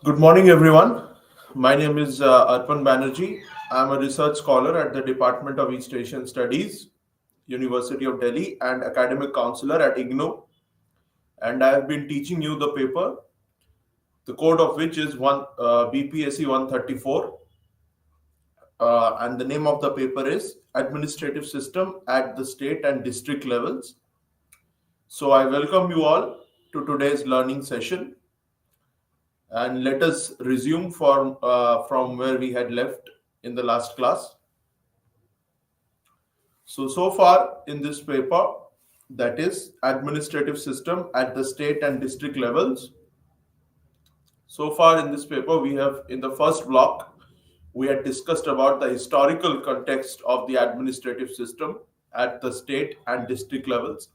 Good morning, everyone. My name is Arpan Banerjee. I'm a research scholar at the Department of East Asian Studies, University of Delhi, and academic counselor at IGNOU. And I have been teaching you the paper, the code of which is BPSC 134. And the name of the paper is Administrative System at the State and District levels. So I welcome you all to today's learning session. And let us resume from where we had left in the last class. So far in this paper, that is administrative system at the state and district levels. So far in this paper, we have in the first block, we had discussed about the historical context of the administrative system at the state and district levels.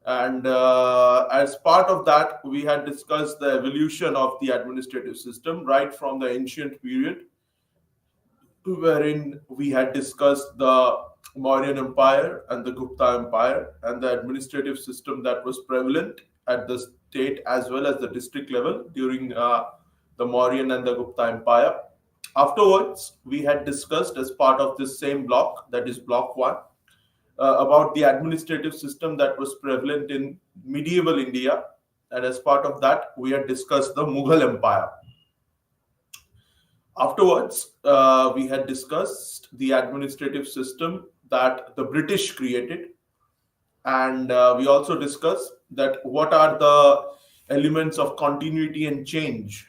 And as part of that, we had discussed the evolution of the administrative system right from the ancient period, wherein we had discussed the Mauryan Empire and the Gupta Empire and the administrative system that was prevalent at the state as well as the district level during the Mauryan and the Gupta Empire. Afterwards, we had discussed as part of this same block, that is block 1, about the administrative system that was prevalent in medieval India. And as part of that, we had discussed the Mughal Empire. Afterwards, we had discussed the administrative system that the British created. And we also discussed that what are the elements of continuity and change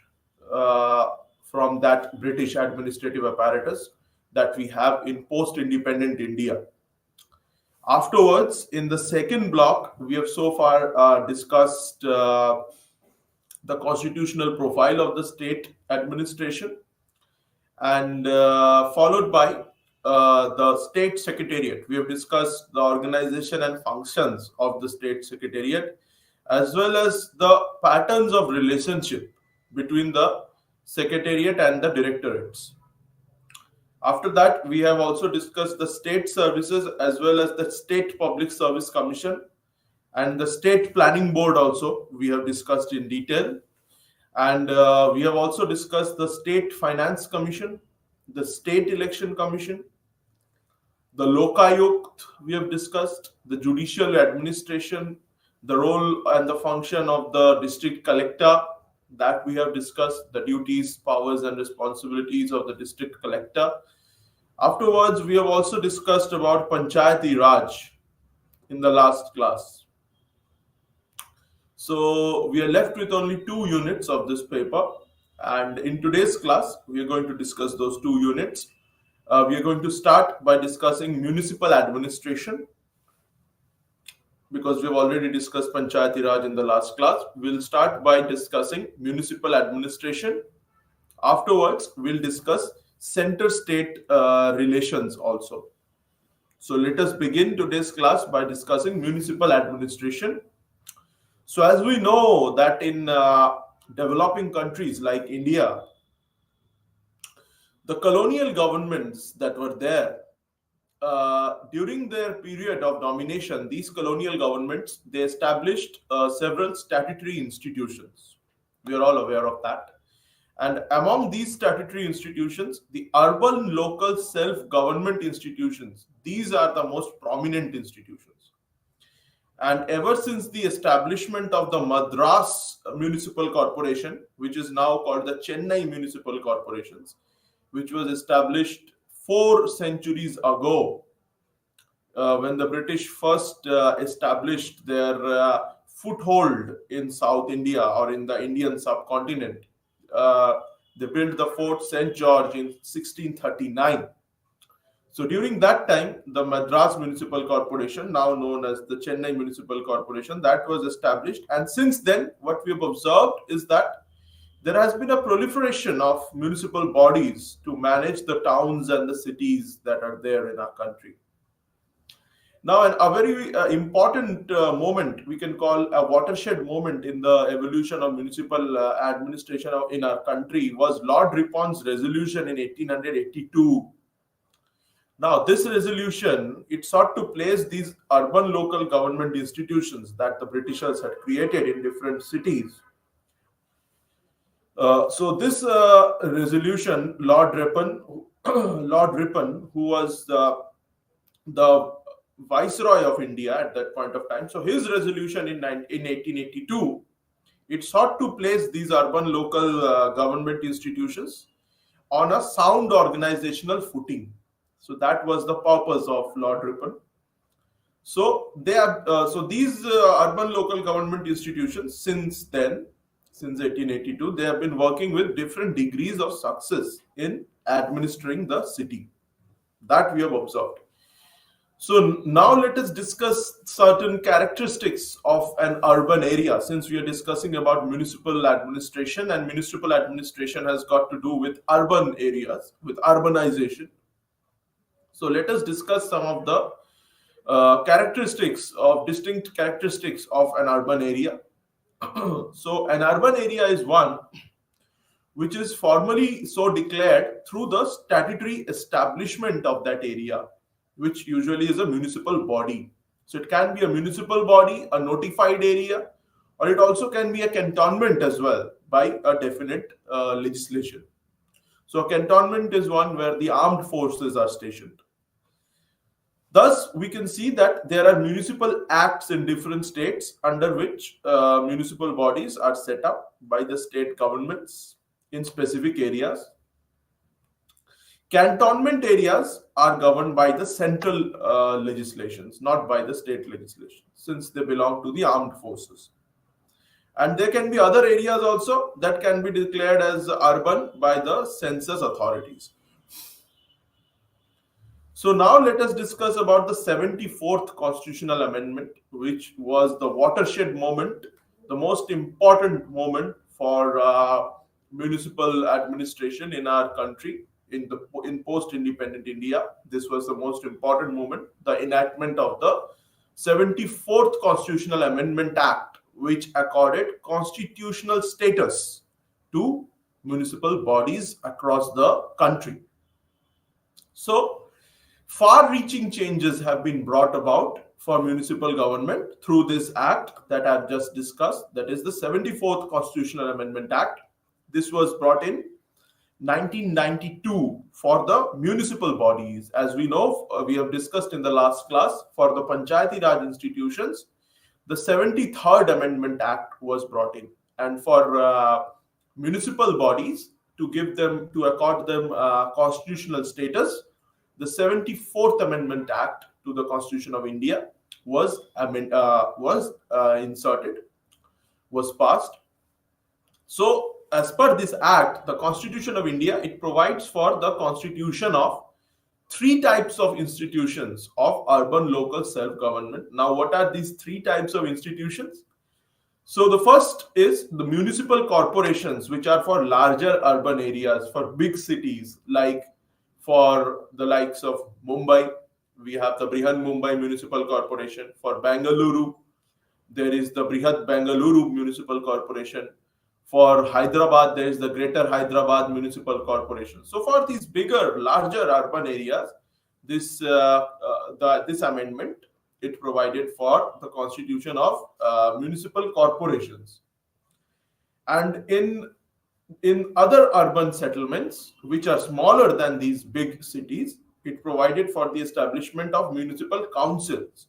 from that British administrative apparatus that we have in post-independent India. Afterwards, in the second block, we have so far discussed the constitutional profile of the state administration, and followed by the state secretariat. We have discussed the organization and functions of the state secretariat, as well as the patterns of relationship between the secretariat and the directorates. After that, we have also discussed the state services as well as the State Public Service Commission and the State Planning Board also we have discussed in detail. And we have also discussed the State Finance Commission, the State Election Commission, the Lokayukt we have discussed, the judicial administration, the role and the function of the district collector that we have discussed, the duties, powers and responsibilities of the district collector. Afterwards, we have also discussed about Panchayati Raj in the last class. So we are left with only 2 units of this paper. And in today's class, we are going to discuss those 2 units. We are going to start by discussing municipal administration, because we have already discussed Panchayati Raj in the last class. We'll start by discussing municipal administration. Afterwards, we'll discuss center-state relations also. So let us begin today's class by discussing municipal administration. So as we know that in developing countries like India, the colonial governments that were there, during their period of domination, these colonial governments, they established several statutory institutions. We are all aware of that. And among these statutory institutions, the urban local self-government institutions, these are the most prominent institutions. And ever since the establishment of the Madras Municipal Corporation, which is now called the Chennai Municipal Corporations, which was established 4 centuries ago, when the British first established their foothold in South India or in the Indian subcontinent. They built the Fort St. George in 1639. So during that time, the Madras Municipal Corporation, now known as the Chennai Municipal Corporation, that was established. And since then, what we have observed is that there has been a proliferation of municipal bodies to manage the towns and the cities that are there in our country. Now, a very important moment, we can call a watershed moment in the evolution of municipal administration in our country, was Lord Ripon's resolution in 1882. Now, this resolution, it sought to place these urban local government institutions that the Britishers had created in different cities So this resolution, Lord Ripon, Lord Ripon, who was the Viceroy of India at that point of time. So his resolution in 1882, it sought to place these urban local government institutions on a sound organizational footing. So that was the purpose of Lord Ripon. So they are so these urban local government institutions since then, since 1882, they have been working with different degrees of success in administering the city. That we have observed. So now let us discuss certain characteristics of an urban area, since we are discussing about municipal administration, and municipal administration has got to do with urban areas, with urbanization. So let us discuss some of the distinct characteristics of an urban area. So an urban area is one which is formally so declared through the statutory establishment of that area, which usually is a municipal body. So it can be a municipal body, a notified area, or it also can be a cantonment as well by a definite legislation. So a cantonment is one where the armed forces are stationed. Thus, we can see that there are municipal acts in different states under which municipal bodies are set up by the state governments in specific areas. Cantonment areas are governed by the central legislations, not by the state legislation, since they belong to the armed forces. And there can be other areas also that can be declared as urban by the census authorities. So now let us discuss about the 74th constitutional amendment, which was the watershed moment, the most important moment for municipal administration in our country in post-independent India. This was the most important moment, the enactment of the 74th Constitutional Amendment Act, which accorded constitutional status to municipal bodies across the country. So far-reaching changes have been brought about for municipal government through this act that I've just discussed, that is the 74th Constitutional Amendment Act. This was brought in 1992 for the municipal bodies. As we know, we have discussed in the last class, for the Panchayati Raj institutions, the 73rd Amendment Act was brought in. And for municipal bodies, to accord them constitutional status, the 74th Amendment Act to the Constitution of India was inserted, was passed. So, as per this act, the Constitution of India, it provides for the constitution of three types of institutions of urban local self-government. Now, what are these three types of institutions? So, the first is the municipal corporations, which are for larger urban areas, for big cities, like for the likes of Mumbai, we have the Brihan Mumbai Municipal Corporation. For Bengaluru, there is the Brihat Bengaluru Municipal Corporation. For Hyderabad, there is the Greater Hyderabad Municipal Corporation. So for these bigger, larger urban areas, this amendment, it provided for the constitution of municipal corporations. And in other urban settlements, which are smaller than these big cities, it provided for the establishment of municipal councils.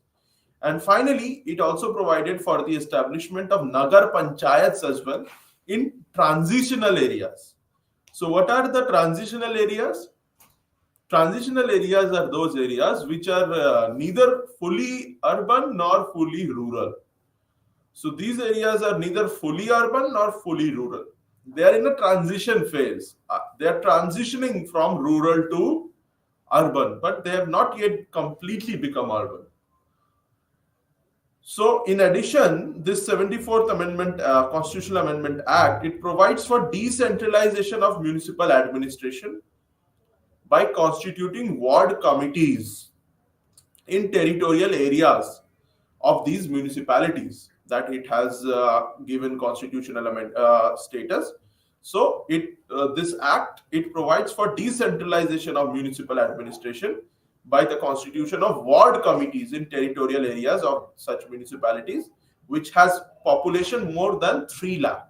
And finally, it also provided for the establishment of Nagar Panchayats as well in transitional areas. So what are the transitional areas? Transitional areas are those areas which are neither fully urban nor fully rural. So these areas are neither fully urban nor fully rural. They are in a transition phase. They are transitioning from rural to urban, but they have not yet completely become urban. So, in addition, this 74th Amendment, Constitutional Amendment Act, it provides for decentralization of municipal administration by constituting ward committees in territorial areas of these municipalities that it has given constitutional status. So, this act, it provides for decentralization of municipal administration by the constitution of ward committees in territorial areas of such municipalities, which has population more than 3 lakh.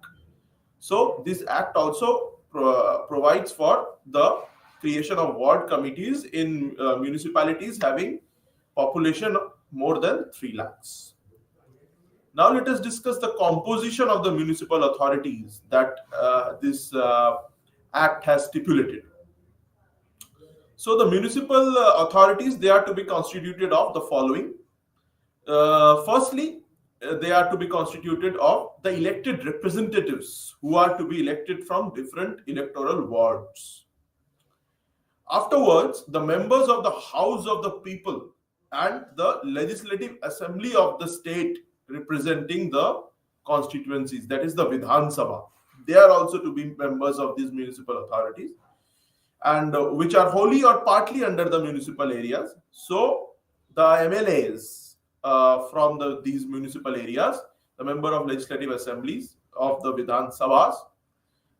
So this act also provides for the creation of ward committees in municipalities having population more than 3 lakhs. Now let us discuss the composition of the municipal authorities that this act has stipulated. So the municipal authorities, they are to be constituted of the following. Firstly, they are to be constituted of the elected representatives who are to be elected from different electoral wards. Afterwards, the members of the House of the People and the Legislative Assembly of the state representing the constituencies, that is the Vidhan Sabha. They are also to be members of these municipal authorities, and which are wholly or partly under the municipal areas. So the MLAs from these municipal areas, the member of legislative assemblies of the Vidhan Sabhas,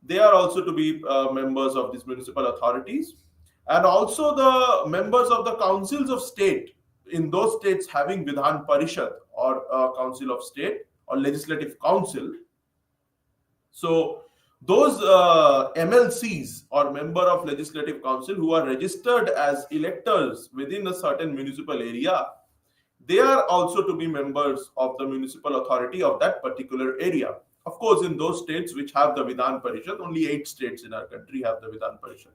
they are also to be members of these municipal authorities, and also the members of the councils of state in those states having Vidhan Parishad or council of state or legislative council. So those MLCs or member of legislative council who are registered as electors within a certain municipal area, they are also to be members of the municipal authority of that particular area. Of course, in those states which have the Vidhan Parishad, only 8 states in our country have the Vidhan Parishad.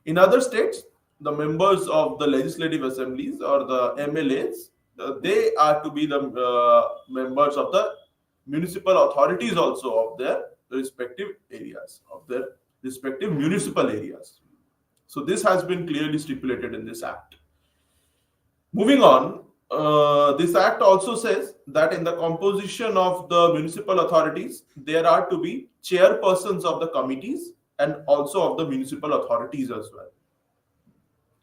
In other states, the members of the legislative assemblies or the MLAs, they are to be the members of the municipal authorities also of their respective areas, of their respective municipal areas. So this has been clearly stipulated in this act. Moving on, this act also says that in the composition of the municipal authorities, there are to be chairpersons of the committees and also of the municipal authorities as well.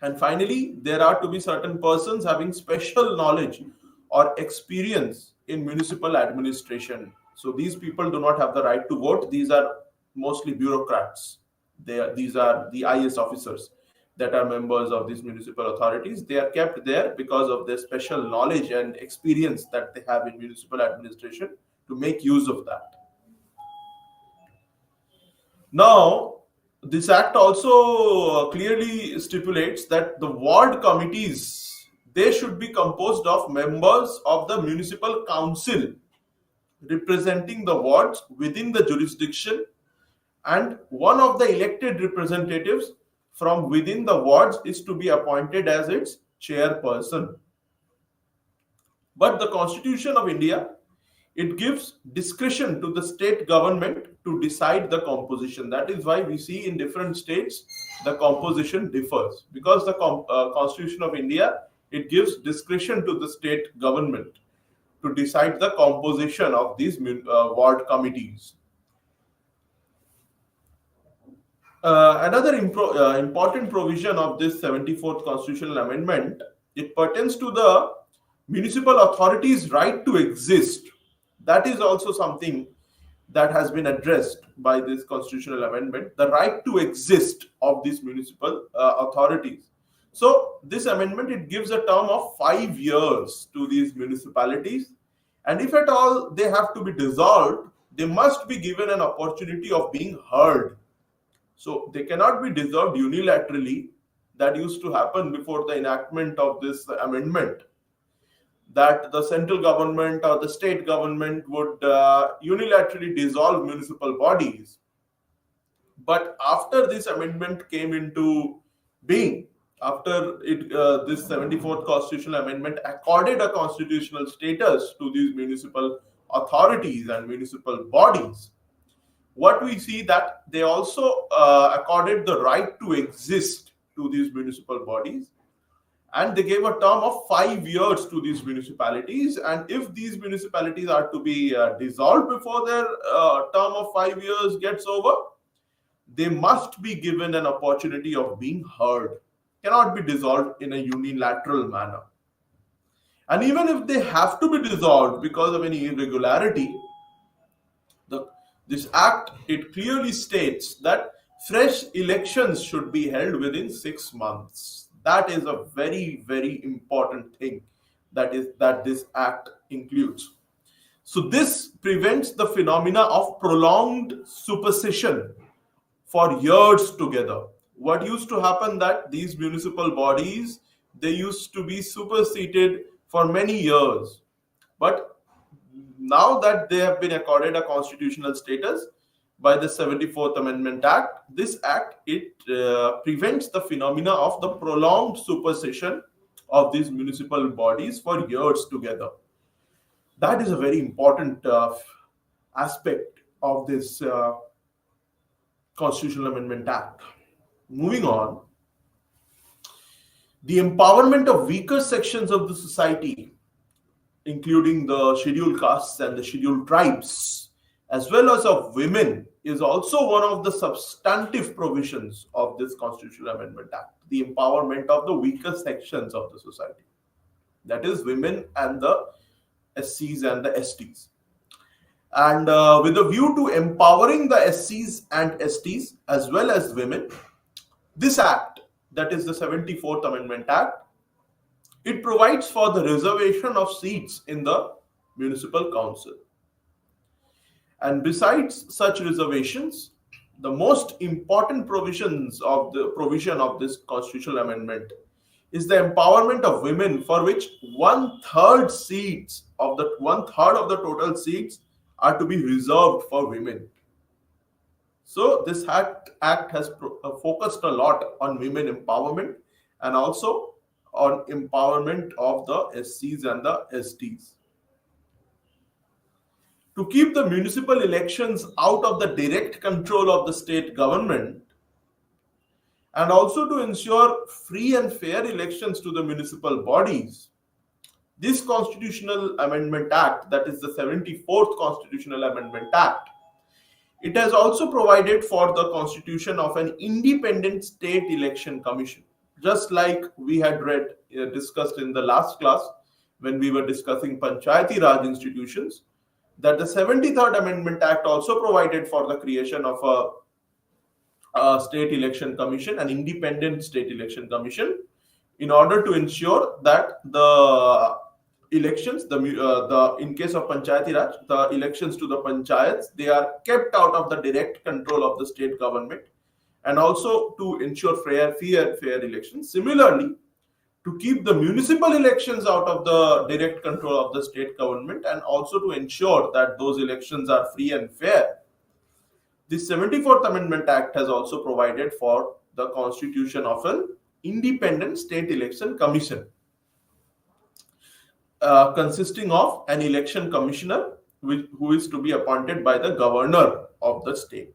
And finally, there are to be certain persons having special knowledge or experience in municipal administration. So these people do not have the right to vote. These are mostly bureaucrats. These are the IAS officers that are members of these municipal authorities. They are kept there because of their special knowledge and experience that they have in municipal administration to make use of that. Now, this act also clearly stipulates that the ward committees, they should be composed of members of the municipal council representing the wards within the jurisdiction, and one of the elected representatives from within the wards is to be appointed as its chairperson. But the Constitution of India, it gives discretion to the state government to decide the composition. That is why we see in different states the composition differs, because the Constitution of India, it gives discretion to the state government to decide the composition of these ward committees. Another important provision of this 74th constitutional amendment, it pertains to the municipal authority's right to exist. That is also something that has been addressed by this constitutional amendment, the right to exist of these municipal authorities. So this amendment, it gives a term of 5 years to these municipalities, and if at all they have to be dissolved, they must be given an opportunity of being heard. So they cannot be dissolved unilaterally. That used to happen before the enactment of this amendment, that the central government or the state government would unilaterally dissolve municipal bodies. But after this amendment came into being, after this 74th constitutional amendment accorded a constitutional status to these municipal authorities and municipal bodies, what we see that they also accorded the right to exist to these municipal bodies, and they gave a term of 5 years to these municipalities. And if these municipalities are to be dissolved before their term of 5 years gets over, they must be given an opportunity of being heard. Cannot be dissolved in a unilateral manner. And even if they have to be dissolved because of any irregularity, this act, it clearly states that fresh elections should be held within 6 months. That is a very, very important thing that this act includes. So this prevents the phenomena of prolonged supersession for years together. What used to happen that these municipal bodies, they used to be superseded for many years, but now that they have been accorded a constitutional status by the 74th Amendment Act, this act, it prevents the phenomena of the prolonged supersession of these municipal bodies for years together. That is a very important aspect of this Constitutional Amendment Act. Moving on, the empowerment of weaker sections of the society, including the scheduled castes and the scheduled tribes, as well as of women, is also one of the substantive provisions of this Constitutional Amendment Act. The empowerment of the weaker sections of the society, that is, women and the SCs and the STs. And with a view to empowering the SCs and STs as well as women, this act, that is the 74th Amendment Act, it provides for the reservation of seats in the municipal council. And besides such reservations, the most important provisions of the provision of this constitutional amendment is the empowerment of women, for which one third of the total seats are to be reserved for women. So this act has focused a lot on women empowerment and also on empowerment of the SCs and the STs. To keep the municipal elections out of the direct control of the state government, and also to ensure free and fair elections to the municipal bodies, this Constitutional Amendment Act, that is the 74th Constitutional Amendment Act, it has also provided for the constitution of an independent state election commission, just like we had discussed in the last class when we were discussing Panchayati Raj institutions, that the 73rd Amendment Act also provided for the creation of a state election commission, an independent state election commission, in order to ensure that the elections, in case of Panchayati Raj, the elections to the panchayats, they are kept out of the direct control of the state government, and also to ensure fair elections. Similarly, to keep the municipal elections out of the direct control of the state government, and also to ensure that those elections are free and fair, the 74th Amendment Act has also provided for the constitution of an independent state election commission, consisting of an election commissioner who is to be appointed by the governor of the state.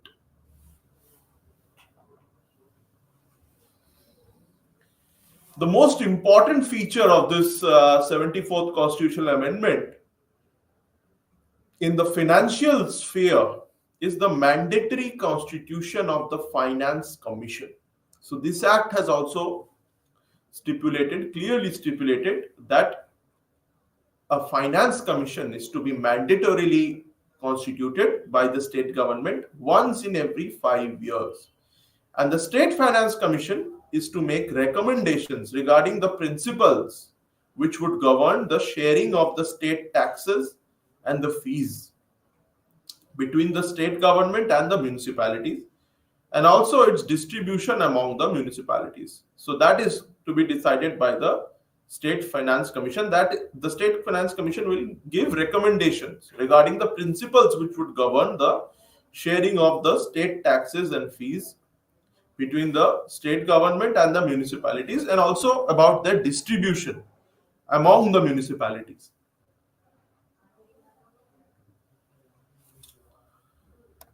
The most important feature of this 74th Constitutional Amendment in the financial sphere is the mandatory constitution of the Finance Commission. So this act has also clearly stipulated that a finance commission is to be mandatorily constituted by the state government once in every 5 years. And the State Finance Commission is to make recommendations regarding the principles which would govern the sharing of the state taxes and the fees between the state government and the municipalities, and also its distribution among the municipalities. So that is to be decided by the State Finance Commission, that the State Finance Commission will give recommendations regarding the principles which would govern the sharing of the state taxes and fees between the state government and the municipalities, and also about their distribution among the municipalities.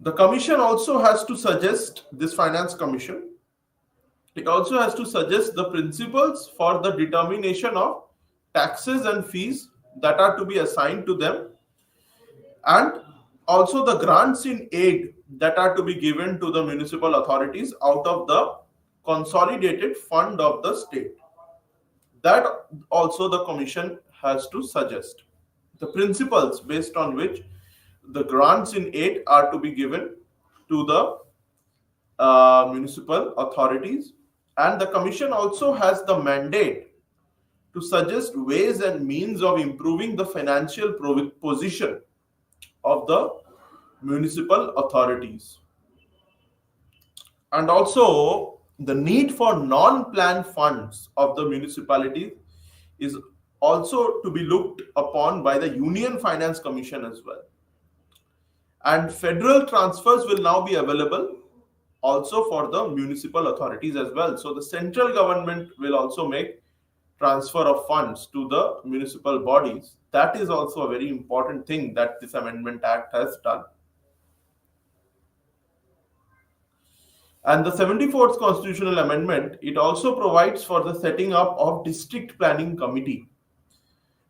The commission also has to suggest, this finance commission, it also has to suggest the principles for the determination of taxes and fees that are to be assigned to them, and also the grants in aid that are to be given to the municipal authorities out of the consolidated fund of the state. That also the commission has to suggest the principles based on which the grants in aid are to be given to the municipal authorities. And the commission also has the mandate to suggest ways and means of improving the financial position of the municipal authorities. And also, the need for non-plan funds of the municipality is also to be looked upon by the Union Finance Commission as well. And federal transfers will now be available also for the municipal authorities as well. So the central government will also make transfer of funds to the municipal bodies. That is also a very important thing that this Amendment Act has done. And the 74th Constitutional Amendment, it also provides for the setting up of District Planning Committee.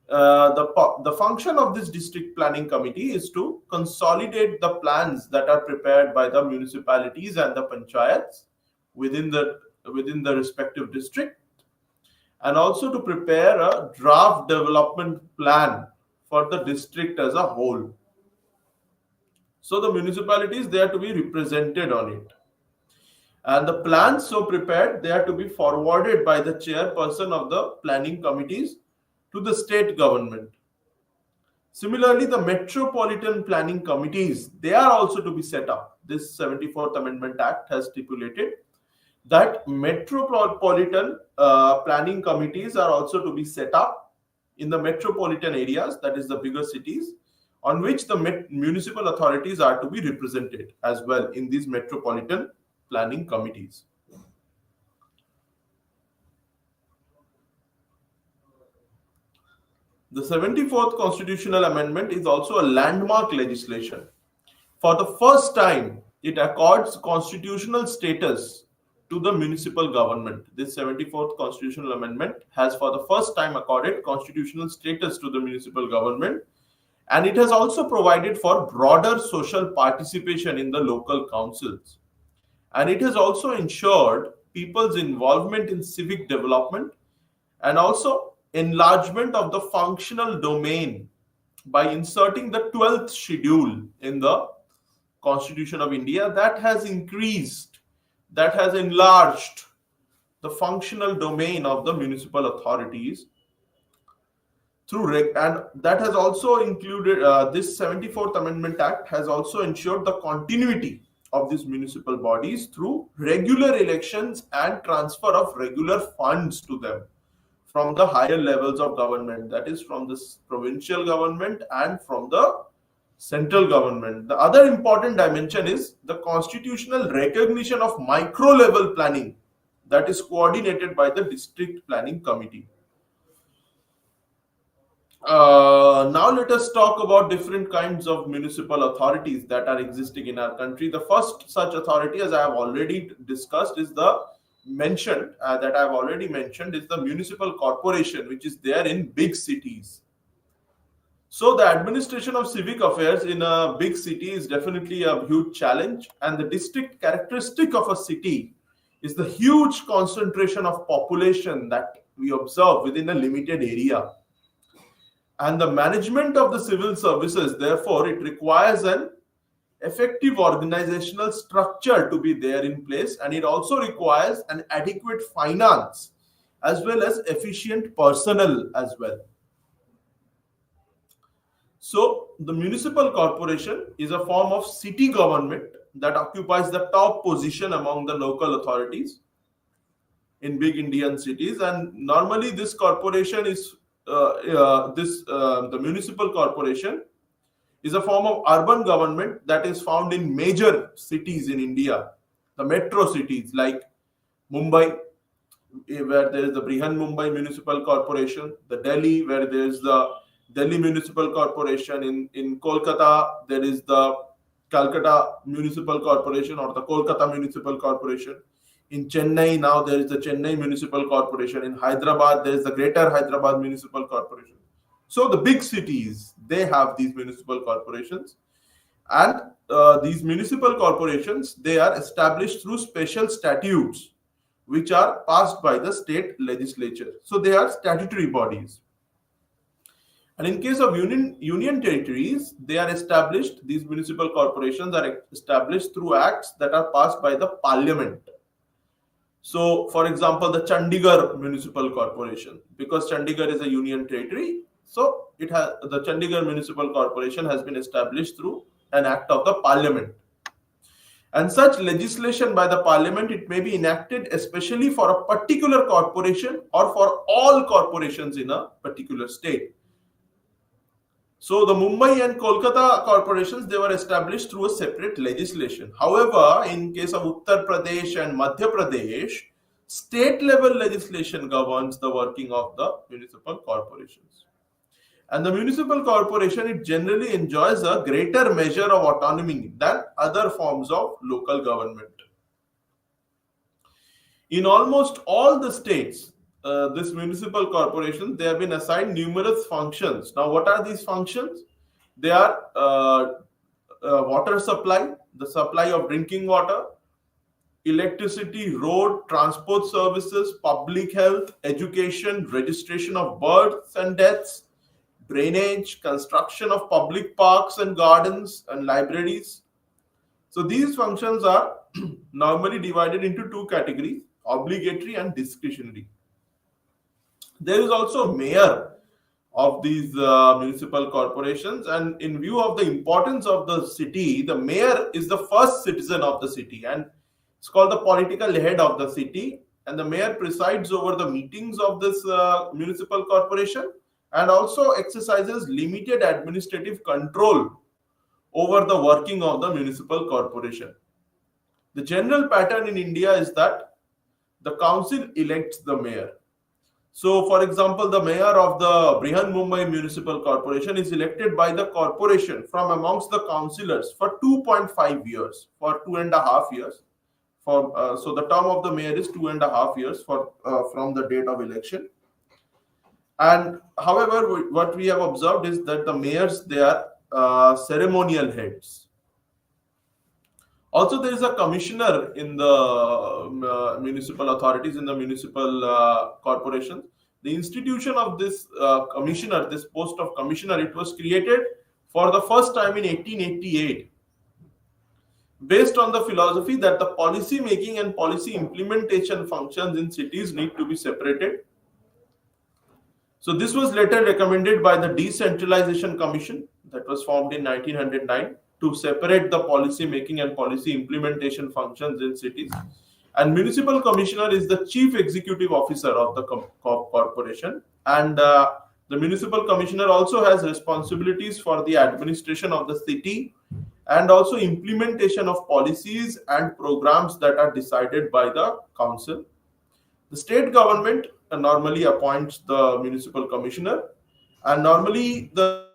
The function of this District Planning Committee is to consolidate the plans that are prepared by the municipalities and the panchayats within the respective district, and also to prepare a draft development plan for the district as a whole. So the municipalities, they are to be represented on it. And the plans so prepared, they are to be forwarded by the chairperson of the planning committees to the state government. Similarly, the metropolitan planning committees, they are also to be set up. This 74th Amendment Act has stipulated that metropolitan planning committees are also to be set up in the metropolitan areas, that is the bigger cities, on which the municipal authorities are to be represented as well in these metropolitan planning committees. The 74th Constitutional Amendment is also a landmark legislation. For the first time, it accords constitutional status to the municipal government. This 74th Constitutional Amendment has for the first time accorded constitutional status to the municipal government, and it has also provided for broader social participation in the local councils. And it has also ensured people's involvement in civic development and also enlargement of the functional domain by inserting the 12th schedule in the Constitution of India. That has increased, that has enlarged the functional domain of the municipal authorities and that has also included this 74th Amendment Act has also ensured the continuity of these municipal bodies through regular elections and transfer of regular funds to them from the higher levels of government, that is from the provincial government and from the central government. The other important dimension is the constitutional recognition of micro level planning that is coordinated by the District Planning Committee. Now let us talk about different kinds of municipal authorities that are existing in our country. The first such authority, as I have already discussed, is the municipal corporation, which is there in big cities. So the administration of civic affairs in a big city is definitely a huge challenge, and the distinct characteristic of a city is the huge concentration of population that we observe within a limited area. And the management of the civil services, therefore, it requires an effective organizational structure to be there in place, and it also requires an adequate finance as well as efficient personnel as well. So the municipal corporation is a form of city government that occupies the top position among the local authorities in big Indian cities, and normally this corporation is the municipal corporation is a form of urban government that is found in major cities in India, the metro cities like Mumbai, where there is the Brihan Mumbai Municipal Corporation, the Delhi, where there is the Delhi Municipal Corporation, in Kolkata, there is the Calcutta Municipal Corporation or the Kolkata Municipal Corporation. In Chennai, now there is the Chennai Municipal Corporation. In Hyderabad, there is the Greater Hyderabad Municipal Corporation. So the big cities, they have these municipal corporations. And these municipal corporations, they are established through special statutes, which are passed by the state legislature. So they are statutory bodies. And in case of union territories, they are established, these municipal corporations are established through acts that are passed by the parliament. So, for example, the Chandigarh Municipal Corporation, because Chandigarh is a union territory, So the Chandigarh Municipal Corporation has been established through an act of the Parliament. And such legislation by the Parliament, it may be enacted especially for a particular corporation or for all corporations in a particular state. So the Mumbai and Kolkata corporations, they were established through a separate legislation. However, in case of Uttar Pradesh and Madhya Pradesh, state level legislation governs the working of the municipal corporations. And the municipal corporation, it generally enjoys a greater measure of autonomy than other forms of local government. In almost all the states, this municipal corporations, they have been assigned numerous functions. Now, what are these functions? They are water supply, the supply of drinking water, electricity, road, transport services, public health, education, registration of births and deaths, drainage, construction of public parks and gardens and libraries. So these functions are normally divided into two categories: obligatory and discretionary. There is also a mayor of these municipal corporations, and in view of the importance of the city, the mayor is the first citizen of the city, and it's called the political head of the city. And the mayor presides over the meetings of this municipal corporation and also exercises limited administrative control over the working of the municipal corporation. The general pattern in India is that the council elects the mayor. So, for example, the mayor of the Brihan Mumbai Municipal Corporation is elected by the corporation from amongst the councillors for 2.5 years, for 2.5 years. So the term of the mayor is 2.5 years from the date of election. And however, what we have observed is that the mayors, they are ceremonial heads. Also, there is a commissioner in the municipal authorities, in the municipal corporation. The institution of this commissioner, this post of commissioner, it was created for the first time in 1888, based on the philosophy that the policy making and policy implementation functions in cities need to be separated. So this was later recommended by the Decentralization Commission that was formed in 1909 to separate the policy making and policy implementation functions in cities. And municipal commissioner is the chief executive officer of the corporation, and the municipal commissioner also has responsibilities for the administration of the city and also implementation of policies and programs that are decided by the council. The state government normally appoints the municipal commissioner, and normally the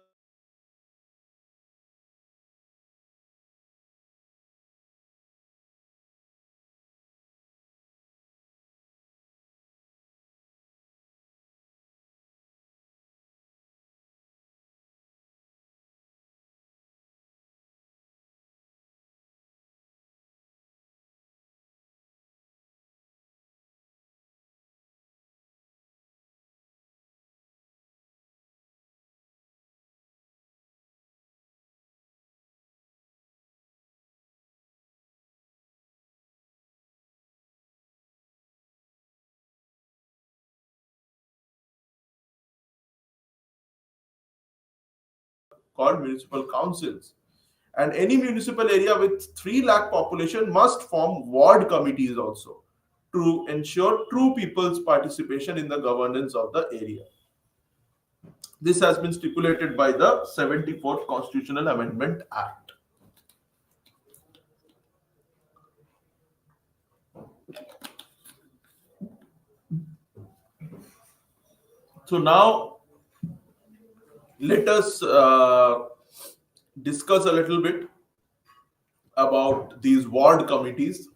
called municipal councils. And any municipal area with 3 lakh population must form ward committees also to ensure true people's participation in the governance of the area. This has been stipulated by the 74th Constitutional Amendment Act. So now let us discuss a little bit about these ward committees.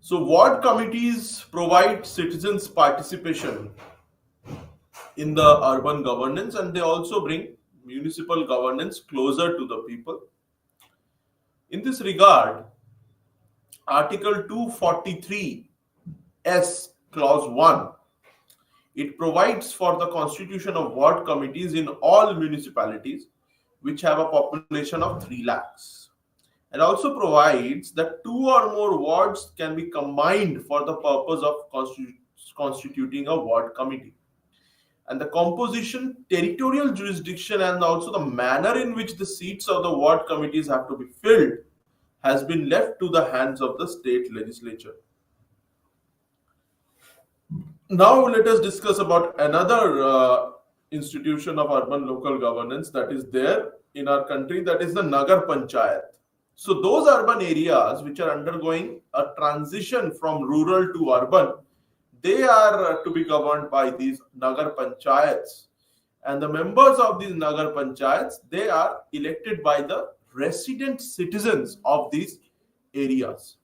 So ward committees provide citizens participation in the urban governance, and they also bring municipal governance closer to the people. In this regard, Article 243S Clause 1, it provides for the constitution of ward committees in all municipalities which have a population of 3 lakhs. It also provides that 2 or more wards can be combined for the purpose of constituting a ward committee. and the composition, territorial jurisdiction, and also the manner in which the seats of the ward committees have to be filled has been left to the hands of the state legislature. Now let us discuss about another institution of urban local governance that is there in our country, that is the Nagar Panchayat. So those urban areas which are undergoing a transition from rural to urban, they are to be governed by these Nagar Panchayats. And the members of these Nagar Panchayats, they are elected by the resident citizens of these areas.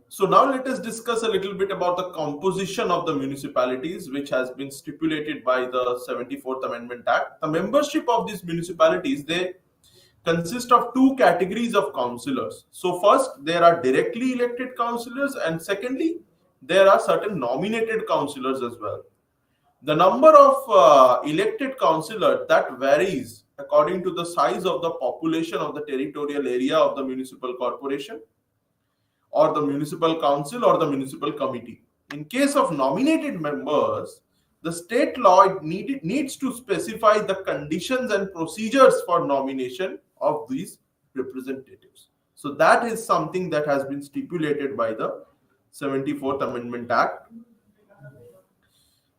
So now let us discuss a little bit about the composition of the municipalities, which has been stipulated by the 74th Amendment Act. The membership of these municipalities, they consist of two categories of councillors. So first, there are directly elected councillors, and secondly, there are certain nominated councillors as well. The number of elected councillors, that varies according to the size of the population of the territorial area of the municipal corporation, or the municipal council, or the municipal committee. In case of nominated members, the state law needs to specify the conditions and procedures for nomination of these representatives. So that is something that has been stipulated by the 74th Amendment Act.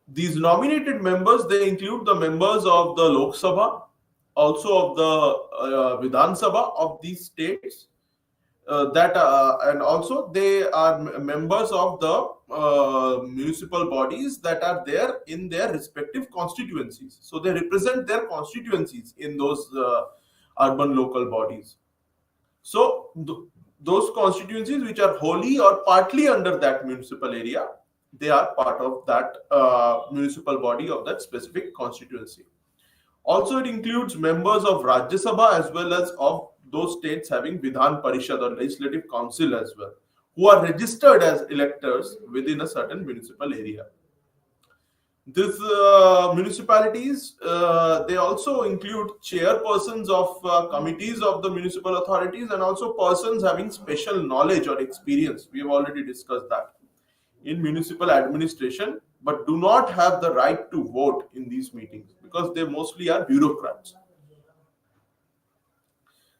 These nominated members, they include the members of the Lok Sabha, also of the Vidhan Sabha of these states, and also they are members of the municipal bodies that are there in their respective constituencies. So they represent their constituencies in those urban local bodies. So those constituencies which are wholly or partly under that municipal area, they are part of that municipal body of that specific constituency. Also, it includes members of Rajya Sabha as well as of those states having Vidhan Parishad or Legislative Council as well, who are registered as electors within a certain municipal area. These municipalities, they also include chairpersons of committees of the municipal authorities, and also persons having special knowledge or experience. We have already discussed that in municipal administration, but do not have the right to vote in these meetings because they mostly are bureaucrats.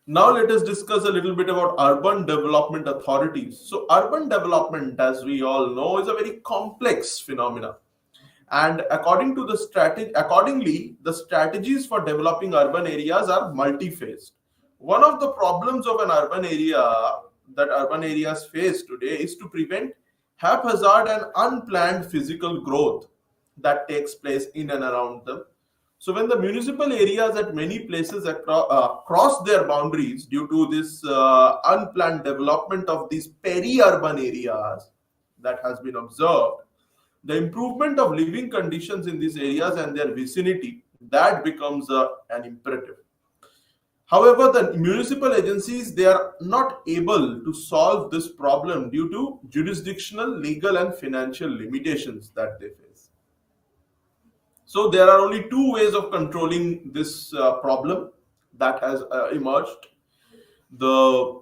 Now let us discuss a little bit about urban development authorities. So urban development, as we all know, is a very complex phenomena. And accordingly, the strategies for developing urban areas are multi-phased. One of the problems of an urban area that urban areas face today is to prevent haphazard and unplanned physical growth that takes place in and around them. So when the municipal areas at many places cross their boundaries due to this unplanned development of these peri-urban areas that has been observed, the improvement of living conditions in these areas and their vicinity, that becomes an imperative. However, the municipal agencies, they are not able to solve this problem due to jurisdictional, legal, and financial limitations that they face. So there are only two ways of controlling this problem that has emerged. The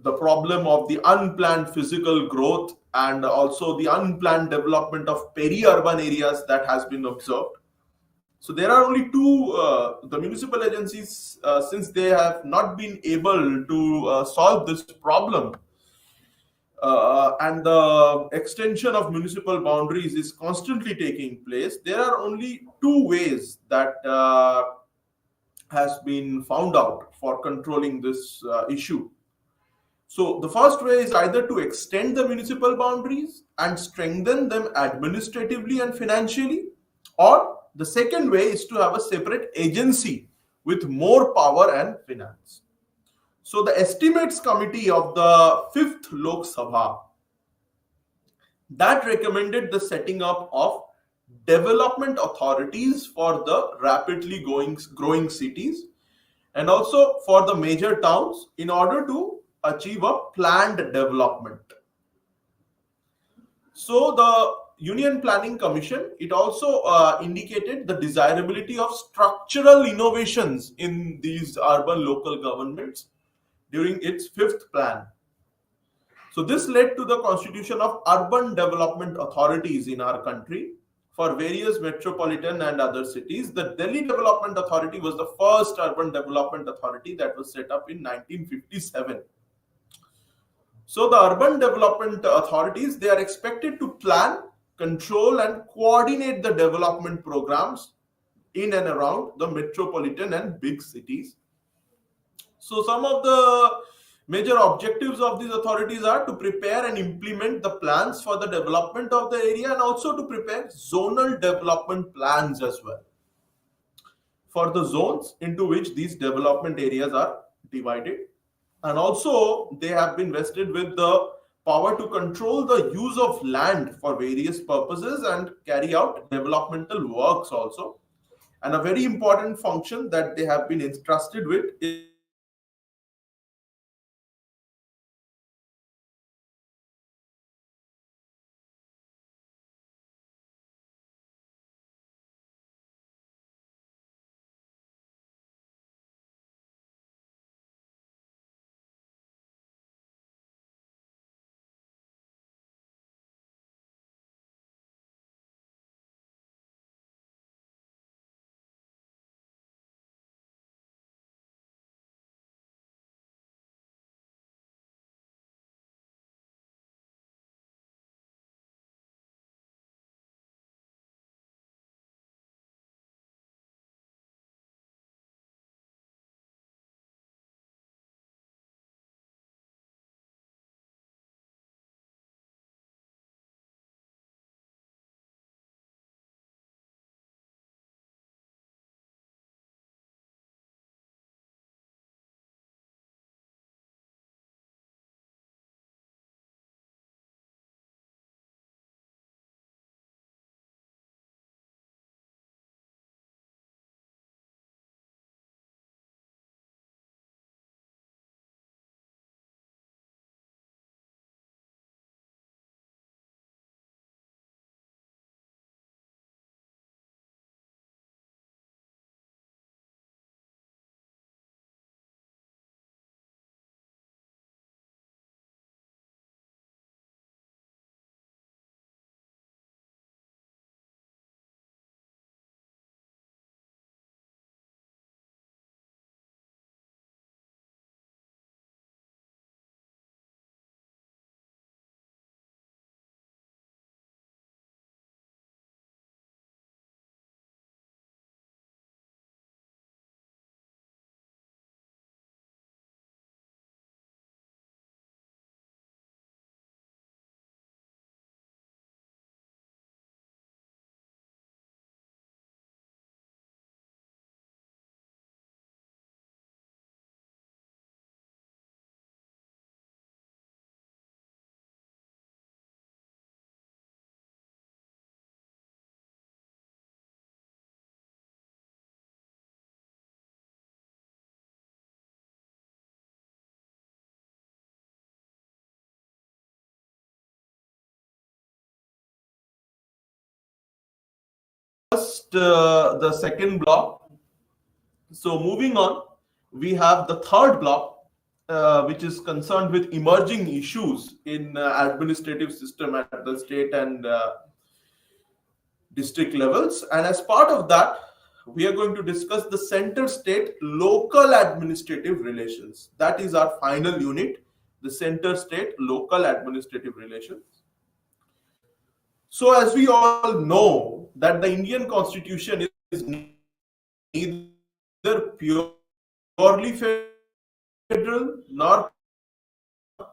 problem of the unplanned physical growth and also the unplanned development of peri-urban areas that has been observed. So there are only two, the municipal agencies, since they have not been able to solve this problem, and the extension of municipal boundaries is constantly taking place, there are only two ways that has been found out for controlling this issue. So the first way is either to extend the municipal boundaries and strengthen them administratively and financially, or the second way is to have a separate agency with more power and finance. So the estimates committee of the 5th Lok Sabha, that recommended the setting up of development authorities for the rapidly growing cities and also for the major towns in order to achieve a planned development. So the Union Planning Commission, it also indicated the desirability of structural innovations in these urban local governments during its 5th plan. So this led to the constitution of urban development authorities in our country for various metropolitan and other cities. The Delhi Development Authority was the first urban development authority that was set up in 1957. So the urban development authorities, they are expected to plan, control and coordinate the development programs in and around the metropolitan and big cities. So some of the major objectives of these authorities are to prepare and implement the plans for the development of the area, and also to prepare zonal development plans as well for the zones into which these development areas are divided. And also they have been vested with the power to control the use of land for various purposes and carry out developmental works also. And a very important function that they have been entrusted with is to ensure that the development programs are implemented in a first the second block. So moving on, we have the third block, which is concerned with emerging issues in administrative system at the state and district levels. And as part of that, we are going to discuss the center state local administrative relations. That is our final unit, the center state local administrative relations. So as we all know that the Indian constitution is neither purely federal nor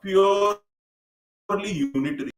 purely unitary.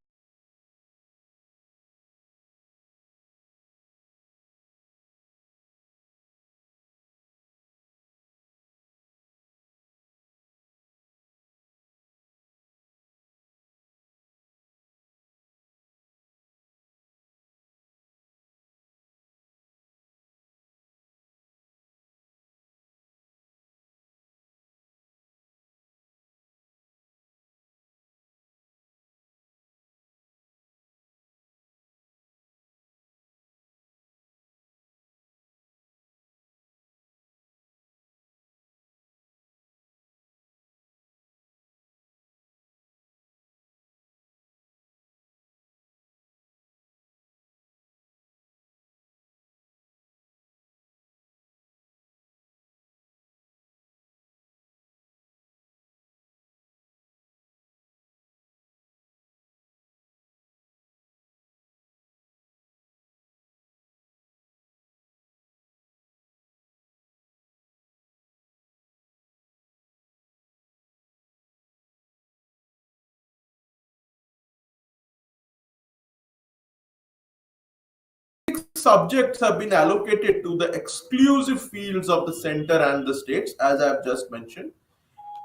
subjects have been allocated to the exclusive fields of the center and the states, as I have just mentioned.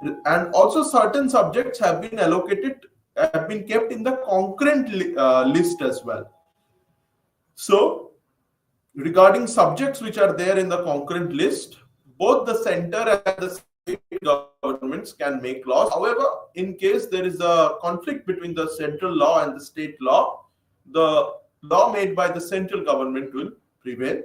And also certain subjects have been kept in the concurrent list as well. So regarding subjects which are there in the concurrent list, both the center and the state governments can make laws. However, in case there is a conflict between the central law and the state law, the law made by the central government will prevail.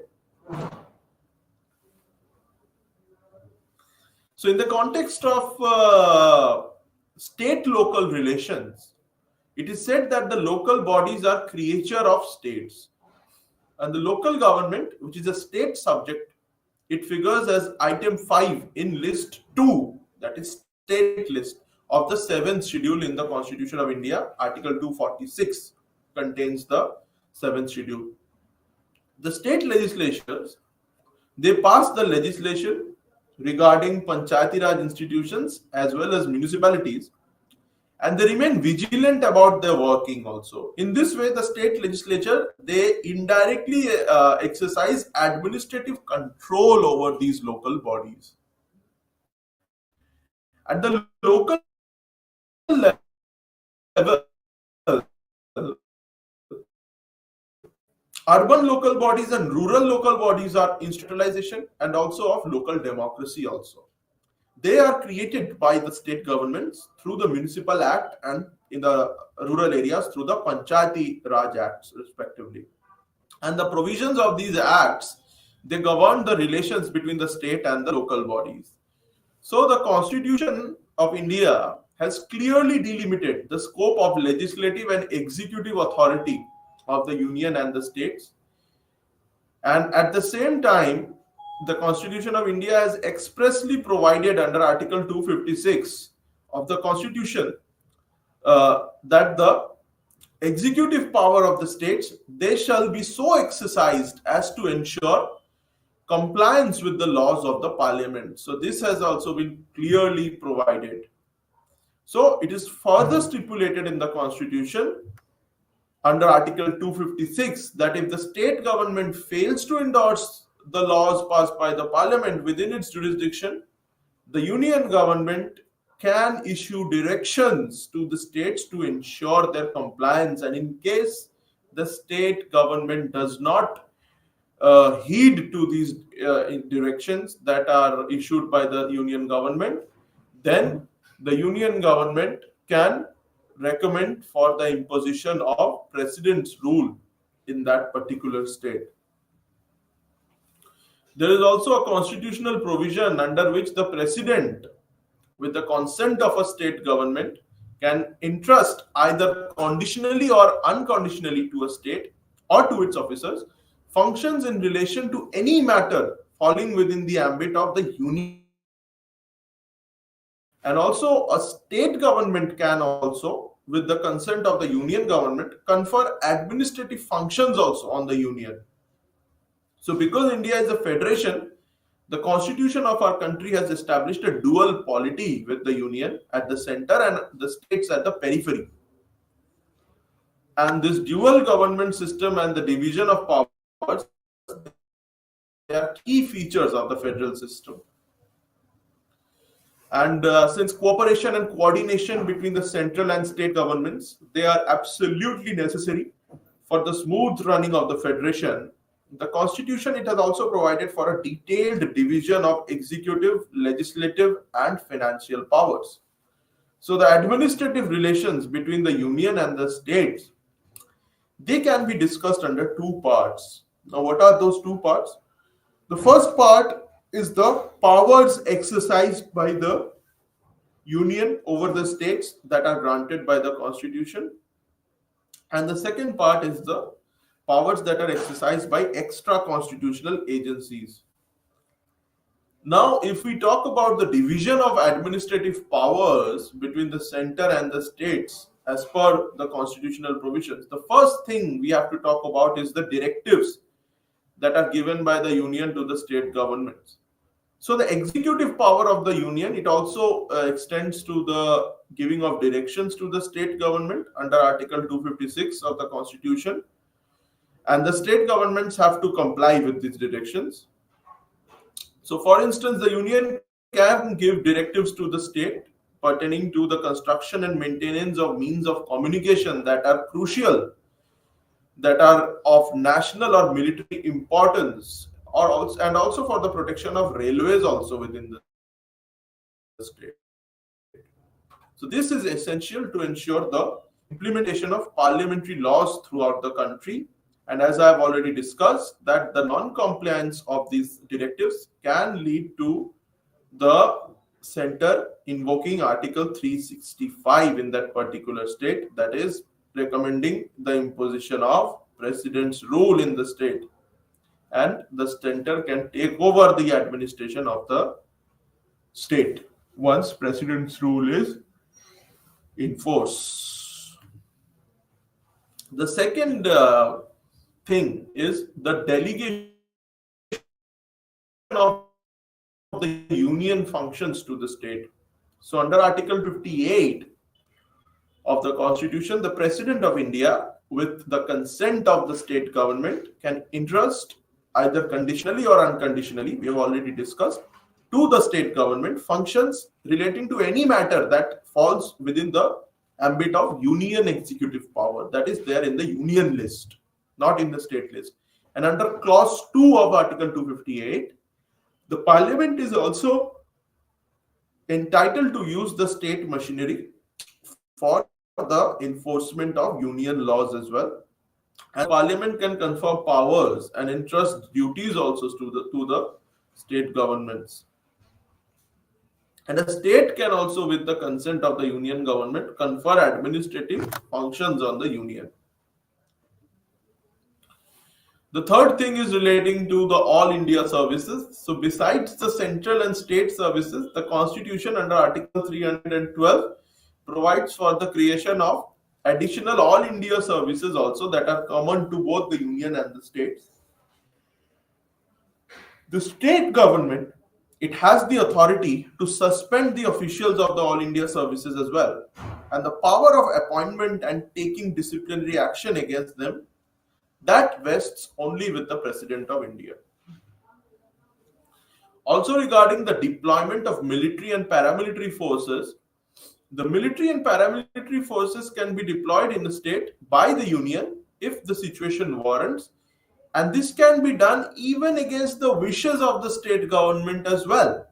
So in the context of state-local relations, it is said that the local bodies are creature of states. And the local government, which is a state subject, it figures as item 5 in list 2, that is state list of the 7th schedule in the Constitution of India. Article 246 contains the 7th schedule. The state legislatures, they pass the legislation regarding Panchayati Raj institutions as well as municipalities, and they remain vigilant about their working also. In this way, the state legislature, they indirectly exercise administrative control over these local bodies. At the local level, urban local bodies and rural local bodies are institutionalization and also of local democracy also. They are created by the state governments through the Municipal Act and in the rural areas through the Panchayati Raj Acts respectively. And the provisions of these acts, they govern the relations between the state and the local bodies. So the Constitution of India has clearly delimited the scope of legislative and executive authority of the union and the states. And at the same time, the Constitution of India has expressly provided under Article 256 of the Constitution that the executive power of the states, they shall be so exercised as to ensure compliance with the laws of the parliament. So this has also been clearly provided. So it is further stipulated in the Constitution under Article 256 that if the state government fails to endorse the laws passed by the parliament within its jurisdiction, the union government can issue directions to the states to ensure their compliance. And in case the state government does not heed to these directions that are issued by the union government, then the union government can recommend for the imposition of president's rule in that particular state. There is also a constitutional provision under which the president, with the consent of a state government, can entrust either conditionally or unconditionally to a state or to its officers functions in relation to any matter falling within the ambit of the union. And also a state government can also, with the consent of the union government, confer administrative functions also on the union. So because India is a federation, the constitution of our country has established a dual polity with the union at the center and the states at the periphery. And this dual government system and the division of powers, they are key features of the federal system. And since cooperation and coordination between the central and state governments, they are absolutely necessary for the smooth running of the federation, the Constitution, it has also provided for a detailed division of executive, legislative, and financial powers. So the administrative relations between the union and the states, they can be discussed under two parts. Now, what are those two parts? The first part is the powers exercised by the union over the states that are granted by the Constitution. And the second part is the powers that are exercised by extra constitutional agencies. Now, if we talk about the division of administrative powers between the center and the states as per the constitutional provisions, the first thing we have to talk about is the directives that are given by the union to the state governments. So the executive power of the union, it also extends to the giving of directions to the state government under Article 256 of the Constitution. and the state governments have to comply with these directions. So, for instance, the union can give directives to the state pertaining to the construction and maintenance of means of communication that are crucial, that are of national or military importance, or also, and also for the protection of railways also within the state. So this is essential to ensure the implementation of parliamentary laws throughout the country. And as I have already discussed, that the non-compliance of these directives can lead to the center invoking Article 365 in that particular state, that is recommending the imposition of president's rule in the state, and the center can take over the administration of the state once president's rule is in force. The second thing is the delegation of the union functions to the state. So under Article 58 of the Constitution, the President of India, with the consent of the state government, can entrust either conditionally or unconditionally, we have already discussed, to the state government functions relating to any matter that falls within the ambit of union executive power, that is there in the union list, not in the state list. And under clause 2 of Article 258, the parliament is also entitled to use the state machinery for the enforcement of union laws as well. And parliament can confer powers and entrust duties also to the state governments. And a state can also, with the consent of the union government, confer administrative functions on the union. The third thing is relating to the all India services. So besides the central and state services, the Constitution under Article 312 provides for the creation of additional all India services also that are common to both the union and the states. The state government, it has the authority to suspend the officials of the all India services as well, and the power of appointment and taking disciplinary action against them, that vests only with the President of India. Also, regarding the deployment of military and paramilitary forces, the military and paramilitary forces can be deployed in the state by the union if the situation warrants, and this can be done even against the wishes of the state government as well.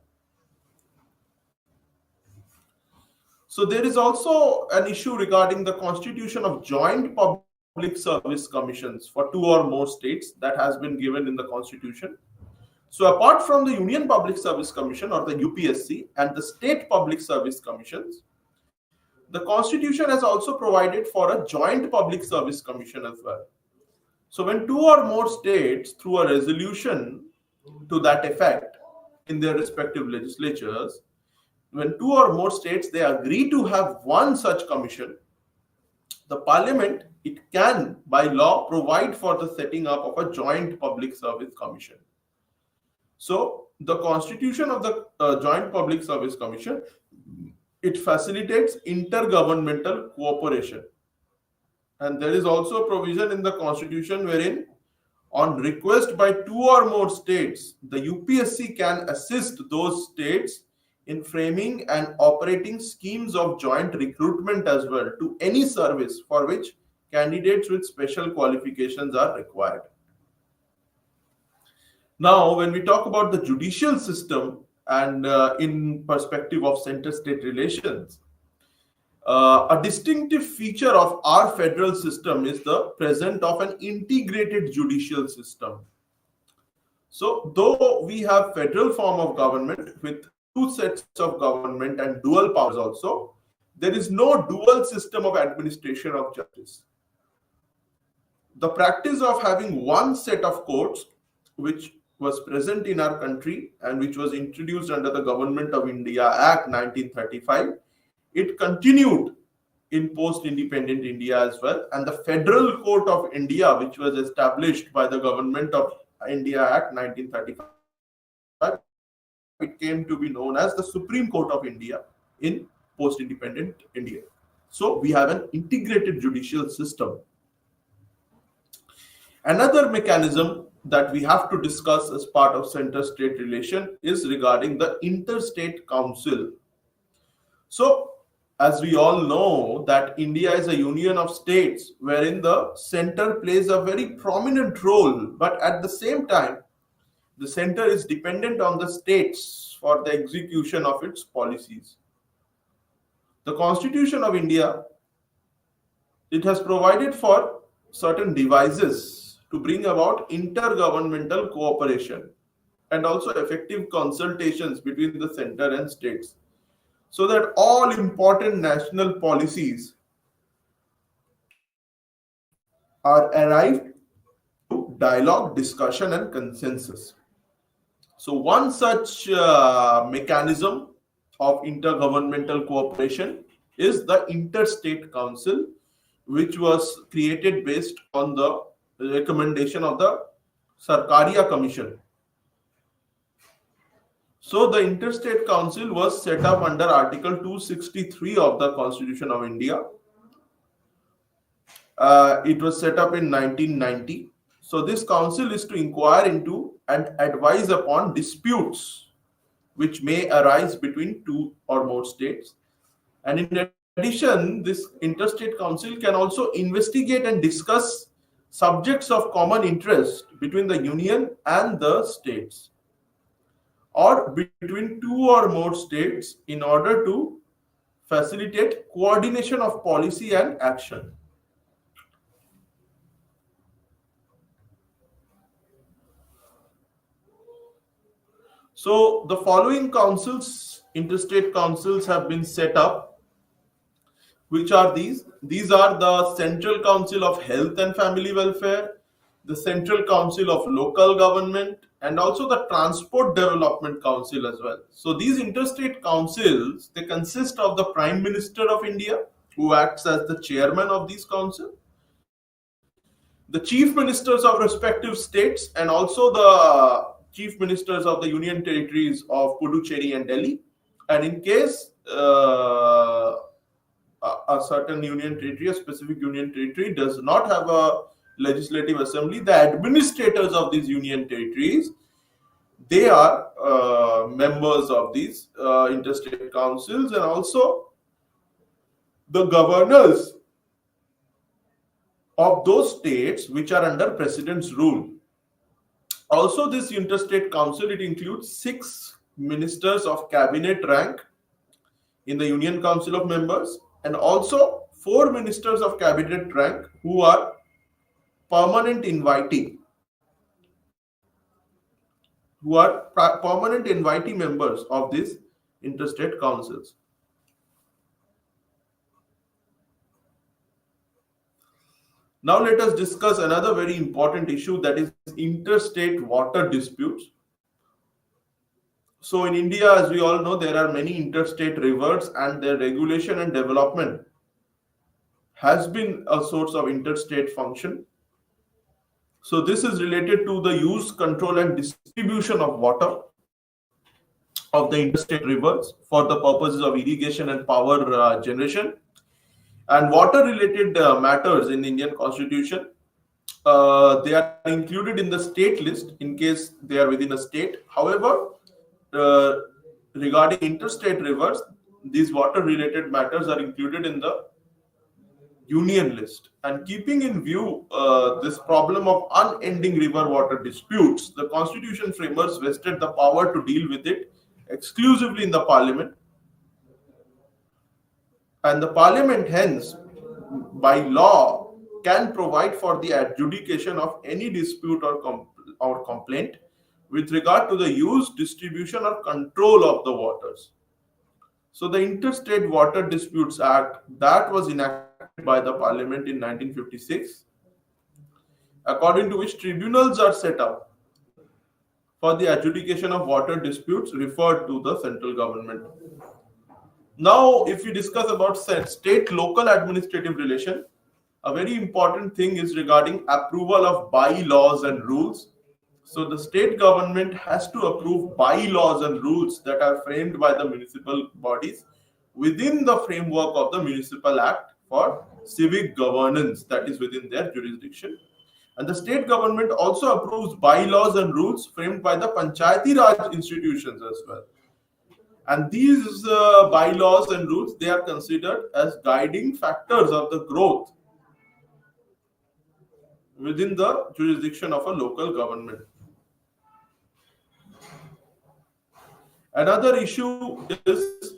So there is also an issue regarding the constitution of joint public service commissions for 2 or more states that has been given in the constitution. So apart from the Union Public Service Commission or the UPSC and the state public service commissions, the constitution has also provided for a joint public service commission as well. So when 2 or more states, through a resolution to that effect in their respective legislatures, when 2 or more states, they agree to have one such commission, the parliament, it can by law provide for the setting up of a joint public service commission. So the constitution of the joint public service commission, it facilitates intergovernmental cooperation. And there is also a provision in the constitution wherein, on request by 2 or more states, the UPSC can assist those states in framing and operating schemes of joint recruitment as well to any service for which candidates with special qualifications are required. Now, when we talk about the judicial system and in perspective of center-state relations, a distinctive feature of our federal system is the presence of an integrated judicial system. So, though we have federal form of government with 2 sets of government and dual powers also, there is no dual system of administration of justice. The practice of having one set of courts, which was present in our country and which was introduced under the Government of India Act 1935, it continued in post-independent India as well. And the Federal Court of India, which was established by the Government of India Act 1935, it came to be known as the Supreme Court of India in post-independent India. So we have an integrated judicial system. Another mechanism that we have to discuss as part of center-state relation is regarding the interstate council. So, as we all know, that India is a union of states wherein the center plays a very prominent role, but at the same time, the center is dependent on the states for the execution of its policies. The Constitution of India, it has provided for certain devices to bring about intergovernmental cooperation and also effective consultations between the center and states, so that all important national policies are arrived through dialogue, discussion, and consensus. So, one such mechanism of intergovernmental cooperation is the Interstate Council, which was created based on the recommendation of the Sarkaria Commission. So, the Interstate Council was set up under Article 263 of the Constitution of India. It was set up in 1990. So, this council is to inquire into and advise upon disputes which may arise between two or more states. And in addition, this interstate council can also investigate and discuss subjects of common interest between the union and the states, or between two or more states, in order to facilitate coordination of policy and action. So the following councils, interstate councils, have been set up. Which are these? These are the Central Council of Health and Family Welfare, the Central Council of Local Government, and also the Transport Development Council as well. So these interstate councils, they consist of the Prime Minister of India, who acts as the chairman of these councils, the chief ministers of respective states, and also the chief ministers of the union territories of Puducherry and Delhi. And in case a certain union territory, a specific union territory, does not have a legislative assembly, the administrators of these union territories, they are members of these interstate councils, and also the governors of those states which are under president's rule. Also, this interstate council, it includes 6 ministers of cabinet rank in the union council of members, and also 4 ministers of cabinet rank who are permanent invitee, members of these interstate councils. Now let us discuss another very important issue, that is interstate water disputes. So in India, as we all know, there are many interstate rivers, and their regulation and development has been a source of interstate function. So this is related to the use, control, and distribution of water of the interstate rivers for the purposes of irrigation and power generation. And water related matters in the Indian Constitution, they are included in the state list in case they are within a state. However, regarding interstate rivers, these water related matters are included in the union list. And keeping in view this problem of unending river water disputes, the Constitution framers vested the power to deal with it exclusively in the Parliament. And the Parliament, hence, by law, can provide for the adjudication of any dispute or complaint with regard to the use, distribution, or control of the waters. So the Interstate Water Disputes Act, that was enacted by the Parliament in 1956, according to which tribunals are set up for the adjudication of water disputes referred to the central government. Now, if we discuss about state-local administrative relation, a very important thing is regarding approval of bylaws and rules. So the state government has to approve bylaws and rules that are framed by the municipal bodies within the framework of the Municipal Act for civic governance that is within their jurisdiction. And the state government also approves bylaws and rules framed by the Panchayati Raj institutions as well. And these bylaws and rules, they are considered as guiding factors of the growth within the jurisdiction of a local government. Another issue is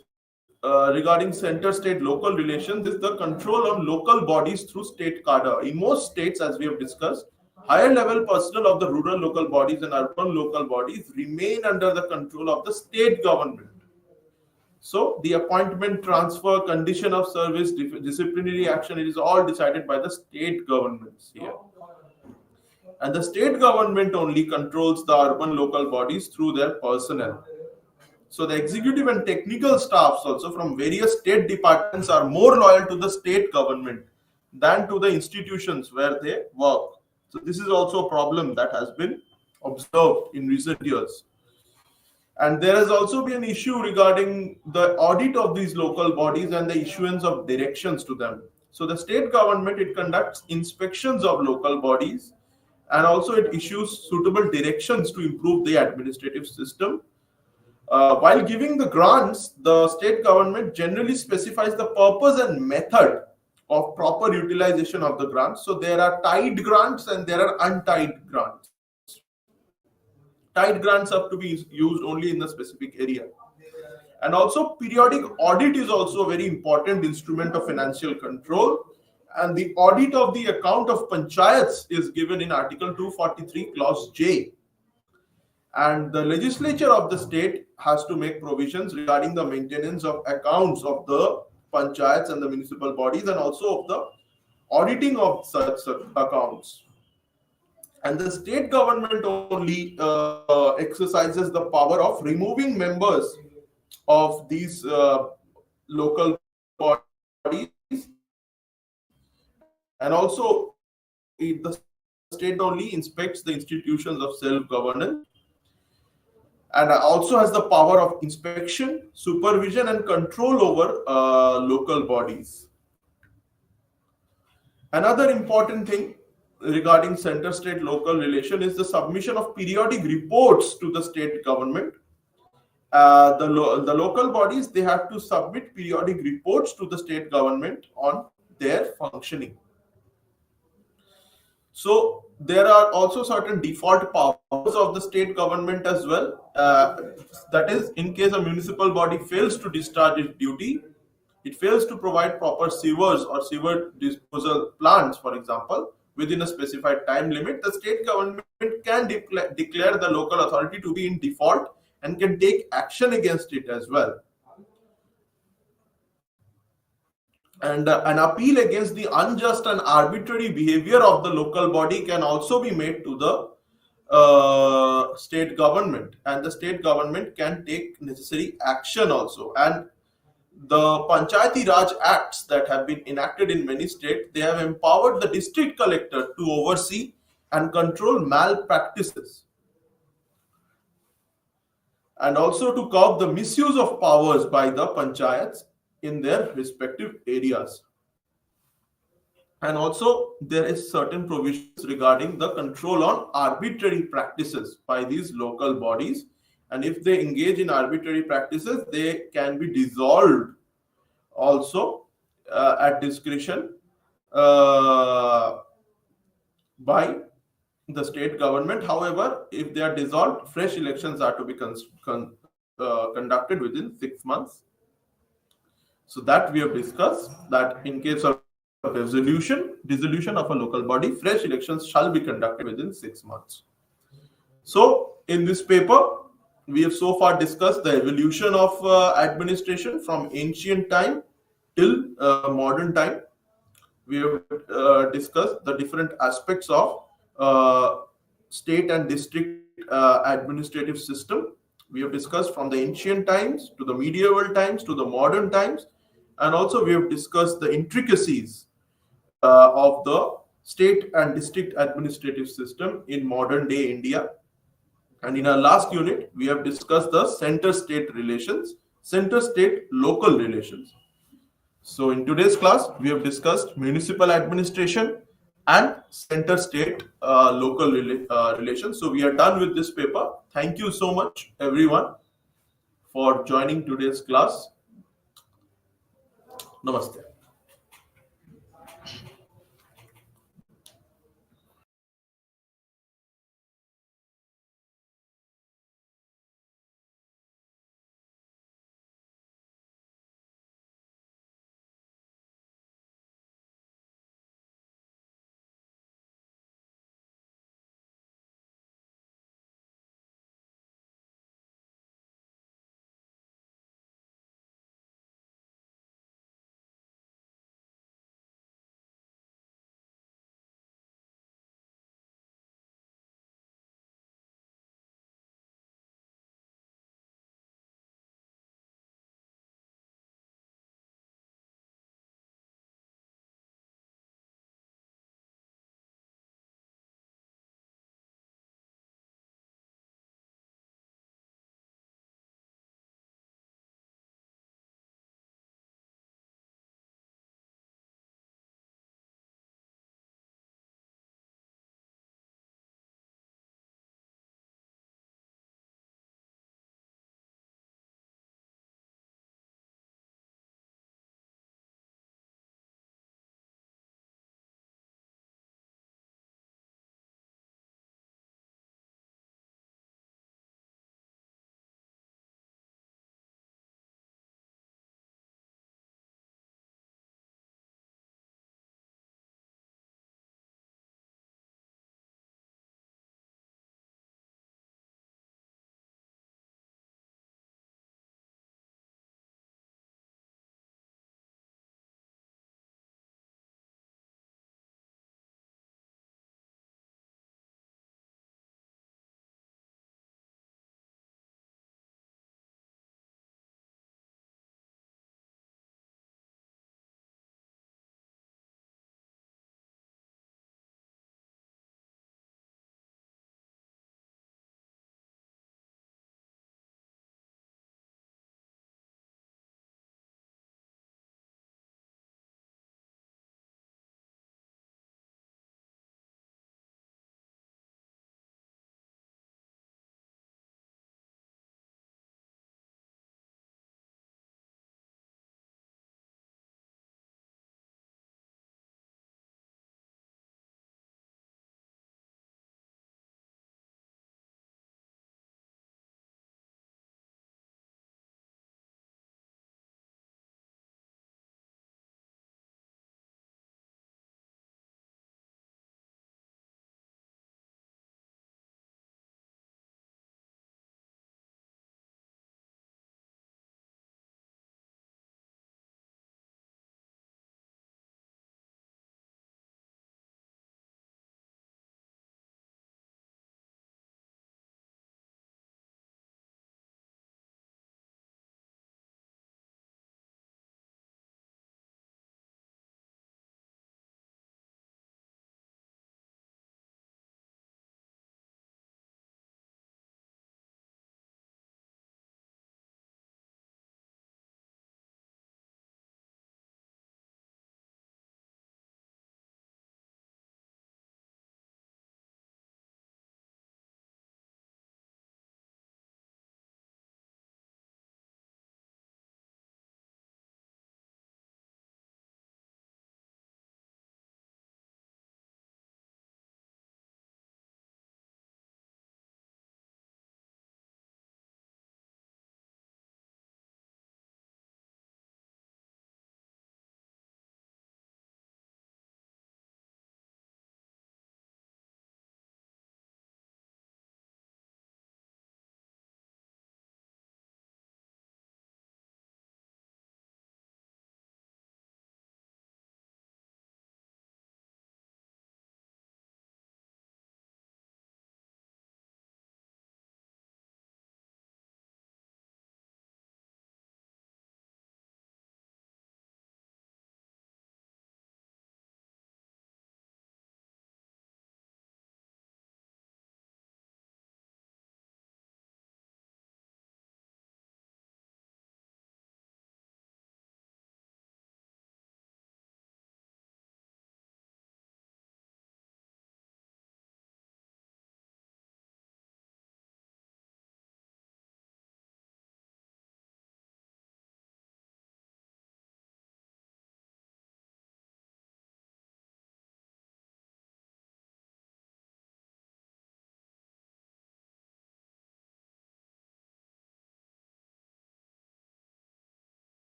regarding center-state local relations is the control of local bodies through state cadre. In most states, as we have discussed, higher level personnel of the rural local bodies and urban local bodies remain under the control of the state government. So the appointment, transfer, condition of service, disciplinary action, it is all decided by the state governments here. And the state government only controls the urban local bodies through their personnel. So the executive and technical staffs also from various state departments are more loyal to the state government than to the institutions where they work. So this is also a problem that has been observed in recent years. And there has also been an issue regarding the audit of these local bodies and the issuance of directions to them. So the state government, it conducts inspections of local bodies, and also it issues suitable directions to improve the administrative system. While giving the grants, the state government generally specifies the purpose and method of proper utilization of the grants. So there are tied grants and there are untied grants. Tied grants have to be used only in the specific area. And also periodic audit is also a very important instrument of financial control. And the audit of the account of panchayats is given in Article 243, Clause J. And the legislature of the state has to make provisions regarding the maintenance of accounts of the panchayats and the municipal bodies, and also of the auditing of such accounts. And the state government only exercises the power of removing members of these local bodies, and also the state only inspects the institutions of self-governance, and also has the power of inspection, supervision, and control over local bodies. Another important thing regarding center-state local relation is the submission of periodic reports to the state government. The local bodies, they have to submit periodic reports to the state government on their functioning. So there are also certain default powers of the state government as well. That is, in case a municipal body fails to discharge its duty, it fails to provide proper sewers or sewer disposal plants, for example, within a specified time limit, the state government can declare the local authority to be in default and can take action against it as well. And an appeal against the unjust and arbitrary behavior of the local body can also be made to the state government, and the state government can take necessary action also. And the Panchayati Raj Acts that have been enacted in many states, they have empowered the district collector to oversee and control malpractices, and also to curb the misuse of powers by the panchayats in their respective areas. And also there is certain provisions regarding the control on arbitrary practices by these local bodies, and if they engage in arbitrary practices, they can be dissolved also at discretion by the state government. However, if they are dissolved, fresh elections are to be conducted within 6 months. So that we have discussed, that in case of dissolution of a local body, fresh elections shall be conducted within 6 months. So in this paper, we have so far discussed the evolution of administration from ancient time till modern time. We have discussed the different aspects of state and district administrative system. We have discussed from the ancient times to the medieval times to the modern times, and also we have discussed the intricacies of the state and district administrative system in modern day India. And in our last unit, we have discussed the center-state relations, center-state local relations. So in today's class, we have discussed municipal administration, and center state local relations. So we are done with this paper. Thank you so much, everyone, for joining today's class. Namaste.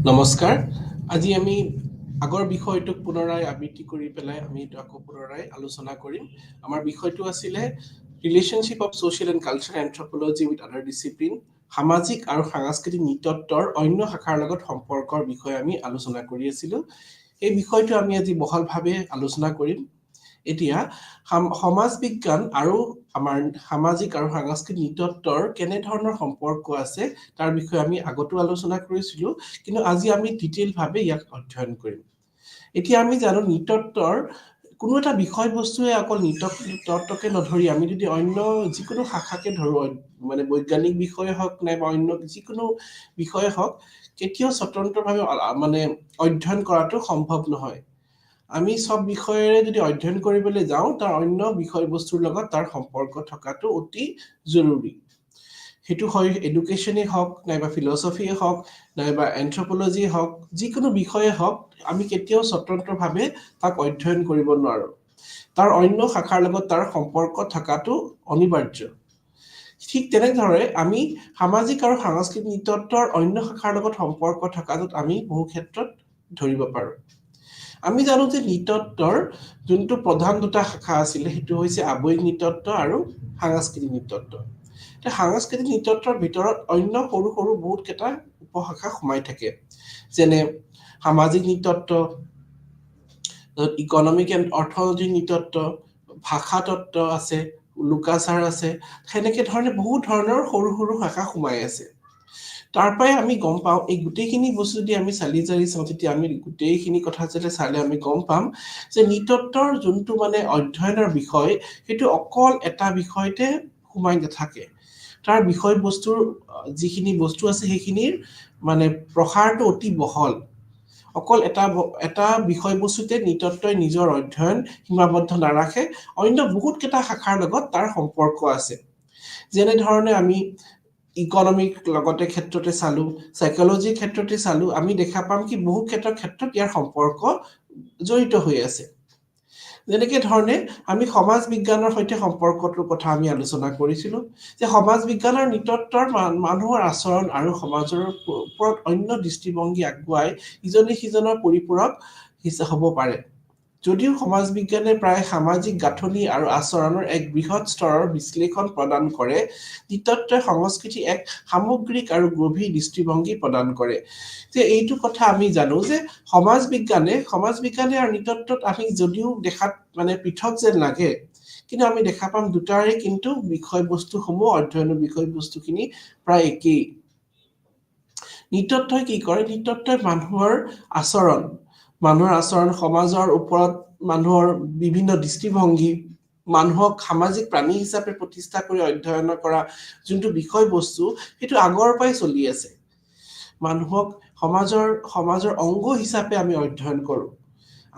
নমস্কাৰ। আজি আমি আগৰ বিষয়টোক পুনৰাই আবৃত্তি কৰি পেলাই আমি এইটো আকৌ পুনৰাই আলোচনা কৰিম। আমাৰ বিষয়টো আছিলে relationship of social and cultural anthropology with আদাৰ ডিচিপ্লিন, সামাজিক আৰু সাংস্কৃতিক নৃতত্বৰ অন্য শাখাৰ লগত সম্পৰ্কৰ বিষয়ে আমি আলোচনা কৰি আছিলোঁ। এই বিষয়টো আমি আজি বহলভাৱে আলোচনা কৰিম। এতিয়া সমাজ বিজ্ঞান আৰু আমাৰ সামাজিক আৰু সাংস্কৃতিক নৃতত্বৰ কেনেধৰণৰ সম্পৰ্ক আছে তাৰ বিষয়ে আমি আগতো আলোচনা কৰিছিলোঁ, কিন্তু আজি আমি ডিটেইলভাৱে ইয়াক অধ্যয়ন কৰিম। এতিয়া আমি জানো নৃতত্বৰ কোনো এটা বিষয়বস্তুৱে অকল নৃতত্বকে নধৰি আমি যদি অন্য যিকোনো শাখাকে ধৰো, মানে বৈজ্ঞানিক বিষয়ে হওক নাইবা অন্য যিকোনো বিষয়ে হওক, কেতিয়াও স্বতন্ত্ৰভাৱে মানে অধ্যয়ন কৰাটো সম্ভৱ নহয়। আমি সব বিষয়েৰে যদি অধ্যয়ন কৰিবলৈ যাওঁ তাৰ অন্য বিষয়বস্তুৰ লগত তাৰ সম্পৰ্ক থকাটো অতি জৰুৰী। সেইটো হয় এডুকেশ্যনেই হওক নাইবা ফিলচফিয়ে হওক নাইবা এন্থ্ৰপলজিয়ে হওক, যিকোনো বিষয়ে হওক আমি কেতিয়াও স্বতন্ত্ৰভাৱে তাক অধ্যয়ন কৰিব নোৱাৰো। তাৰ অন্য শাখাৰ লগত তাৰ সম্পৰ্ক থকাটো অনিবাৰ্য। ঠিক তেনেদৰে আমি সামাজিক আৰু সাংস্কৃতিক নৃতত্বৰ অন্য শাখাৰ লগত সম্পৰ্ক থকাটোত আমি বহু ক্ষেত্ৰত ধৰিব পাৰো। আমি জানো যে নৃতত্বৰ যোনটো প্ৰধান দুটা শাখা আছিলে সেইটো হৈছে আৱেগিক নৃতত্ব আৰু সাংস্কৃতিক নৃতত্ব। সাংস্কৃতিক নৃতত্বৰ ভিতৰত অন্য সৰু সৰু বহুত কেইটা উপশাখা সোমাই থাকে, যেনে সামাজিক নৃতত্ব, ইকনমিক এণ্ড অৰ্থনৈতিক নৃতত্ব, ভাষা তত্ত্ব আছে, লোকাচাৰ আছে, সেনেকে ধৰণে বহুত ধৰণৰ সৰু সৰু শাখা সোমাই আছে। তাৰ পৰাই আমি গম পাওঁ এই গোটেইখিনি বস্তু যদি আমি চালি জাৰি চাওঁ, তেতিয়া আমি গোটেইখিনি কথা যেতিয়া চালে আমি গম পাম যে নৃতত্বৰ যোনটো মানে অধ্যয়নৰ বিষয় সেইটো অকল এটা বিষয়তে সোমাই নাথাকে। তাৰ বিষয়বস্তুৰ যিখিনি বস্তু আছে সেইখিনিৰ মানে প্ৰসাৰটো অতি বহল। অকল এটা বিষয়বস্তুতে নৃতত্বই নিজৰ অধ্যয়ন সীমাবদ্ধ নাৰাখে, অন্য বহুত কেইটা শাখাৰ লগত তাৰ সম্পৰ্ক আছে। যেনেধৰণে আমি ইকনমিক লগতে ক্ষেত্ৰতে চালো, সাইকলজিৰ ক্ষেত্ৰতে চালো, আমি দেখা পাম কি বহু ক্ষেত্ৰত ইয়াৰ সম্পৰ্ক জড়িত হৈ আছে। যেনেকে ধৰণে আমি সমাজ বিজ্ঞানৰ সৈতে সম্পৰ্কটোৰ কথা আমি আলোচনা কৰিছিলো, যে সমাজ বিজ্ঞানৰ নৃতত্বৰ মানুহৰ আচৰণ আৰু সমাজৰ ওপৰত অন্য দৃষ্টিভংগী আগুৱাই ইজনে সিজনৰ পৰিপূৰক হ'ব পাৰে। যদিও সমাজ বিজ্ঞানে প্ৰায় সামাজিক গাঁথনি আৰু আচৰণৰ এক বৃহৎ স্তৰৰ বিশ্লেষণ প্ৰদান কৰে, নৃতত্বই সংস্কৃতি এক সামগ্ৰিক আৰু গভীৰ দৃষ্টিভংগী প্ৰদান কৰে। যে এইটো কথা আমি জানো যে সমাজ বিজ্ঞানে আৰু নৃতত্বত আমি যদিও দেখাত মানে পৃথক যেন লাগে, কিন্তু আমি দেখা পাম দুটাৰে কিন্তু বিষয়বস্তুসমূহ অধ্যয়নৰ বিষয়বস্তুখিনি প্ৰায় একেই। নৃতত্বই কি কৰে? নৃতত্বই মানুহৰ আচৰণ, সমাজৰ ওপৰত মানুহৰ বিভিন্ন দৃষ্টিভংগী, মানুহক সামাজিক প্ৰাণী হিচাপে প্ৰতিষ্ঠা কৰি অধ্যয়ন কৰা যোনটো বিষয়বস্তু সেইটো আগৰ পৰাই চলি আছে। মানুহক সমাজৰ অংগ হিচাপে আমি অধ্যয়ন কৰো।